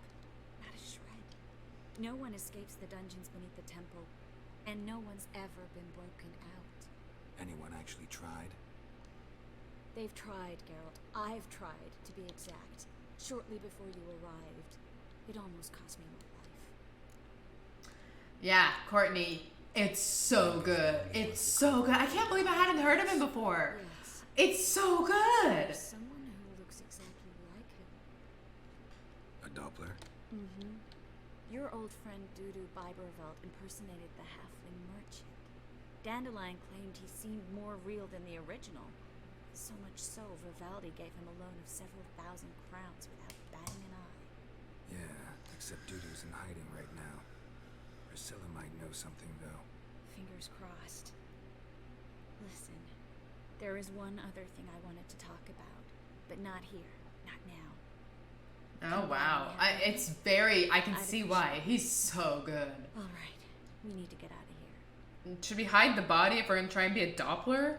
Not a shred. No one escapes the dungeons beneath the temple. And no one's ever been broken out. Anyone actually tried? They've tried, Geralt. I've tried, to be exact. Shortly before you arrived. It almost cost me my life. Yeah, Courtney, it's so good. It's so good. I can't believe I hadn't heard of him before. Yes. It's so good. Someone who looks exactly like him. A Doppler? Mm-hmm. Your old friend Dudu Biberveld impersonated the halfling merchant. Dandelion claimed he seemed more real than the original. So much so, Vivaldi gave him a loan of several thousand crowns without batting an eye. Yeah, except Dudu's in hiding right now. Priscilla might know something, though. Fingers crossed. Listen, there is one other thing I wanted to talk about, but not here, not now. Oh, wow. I can see why. He's so good. All right, we need to get out of here. Should we hide the body if we're going to try and be a Doppler?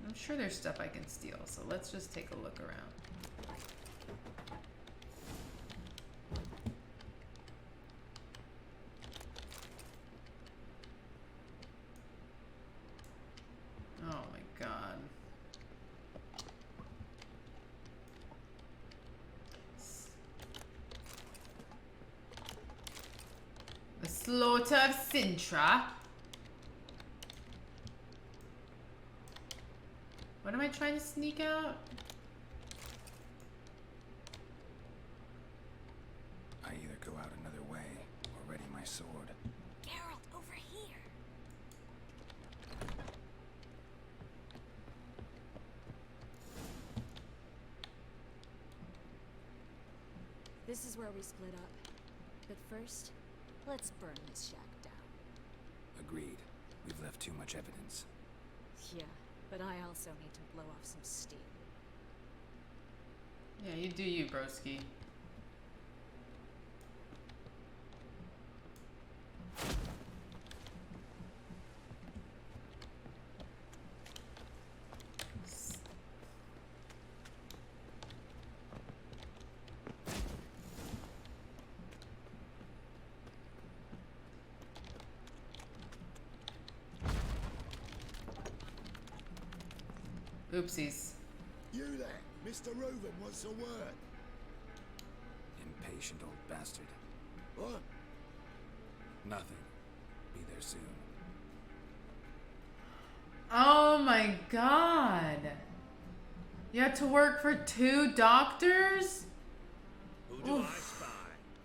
I'm sure there's stuff I can steal, so let's just take a look around. Oh my god. The Slaughter of Sintra. What am I trying to sneak out? This is where we split up. But first, let's burn this shack down. Agreed. We've left too much evidence. Yeah, but I also need to blow off some steam. Yeah, you do you, broski. Oopsies. You there, Mr. Reuben wants a word. Impatient old bastard. What? Nothing. Be there soon. Oh my god. You had to work for 2 doctors? Who do I spy?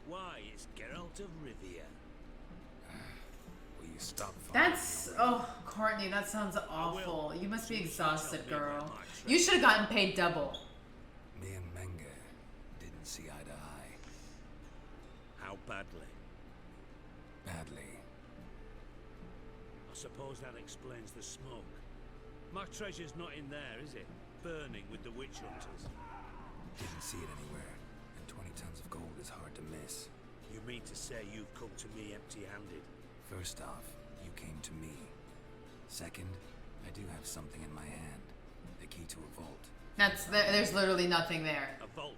Why, it's Geralt of Rivia. Will you stop? That's... Oh, Courtney, that sounds awful. You must be exhausted, girl. You should have gotten paid double. Me and Menge didn't see eye to eye. How badly? Badly. I suppose that explains the smoke. My treasure's not in there, is it? Burning with the witch hunters. Didn't see it anywhere, and 20 tons of gold is hard to miss. You mean to say you've come to me empty-handed? First off, you came to me. Second, I do have something in my hand. The key to a vault. There's literally nothing there. A vault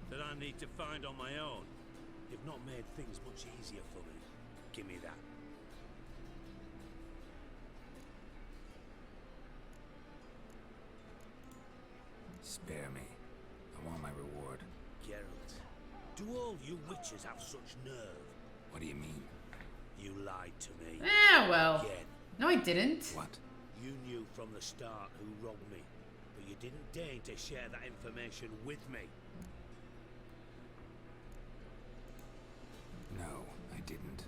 that I need to find on my own. You've not made things much easier for me. Give me that. Spare me. I want my reward. Geralt, do all you witches have such nerve? What do you mean? You lied to me. Yeah, well. Again. No, I didn't. What? You knew from the start who robbed me, but you didn't deign to share that information with me. No, I didn't.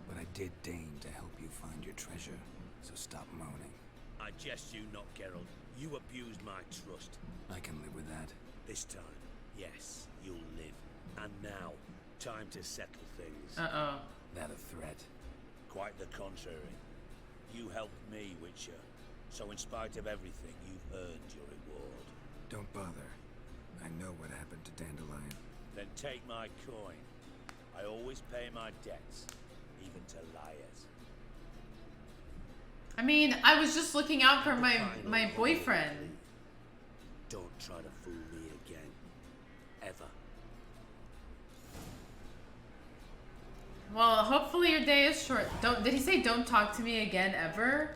But I did deign to help you find your treasure, so stop moaning. I jest you not, Geralt. You abused my trust. I can live with that. This time, yes, you'll live. And now, time to settle things. Uh-oh. That a threat? Quite the contrary. You helped me, Witcher. So in spite of everything, you've earned your reward. Don't bother. I know what happened to Dandelion. Then take my coin. I always pay my debts, even to liars. I mean, I was just looking out for my boyfriend. Don't try to fool me again. Ever. Well, hopefully your day is short. Did he say don't talk to me again ever?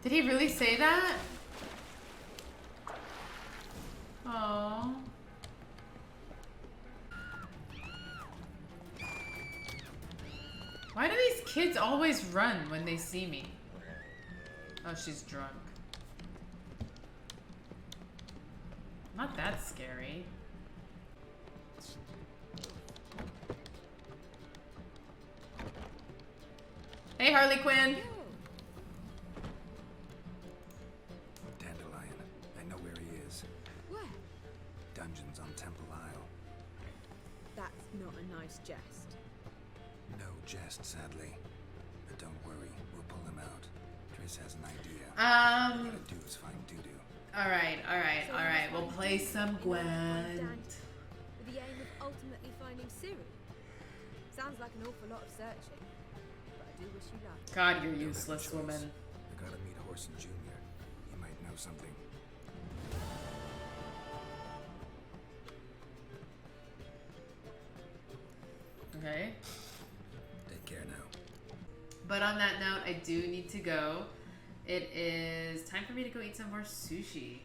Did he really say that? Aww. Why do these kids always run when they see me? Oh, she's drunk. Not that scary. Hey, Harley Quinn. Dandelion. I know where he is. Where? Dungeons on Temple Isle. That's not a nice jest. No jest, sadly. But don't worry, we'll pull him out. Triss has an idea. All we gotta do is find Dudu. Alright. We'll play some Gwent. With the aim of ultimately finding Ciri. Sounds like an awful lot of searching. But I do wish you luck. God, you're useless, woman. I gotta meet Horson Jr. He might know something. Okay. Take care now. But on that note, I do need to go. It is time for me to go eat some more sushi.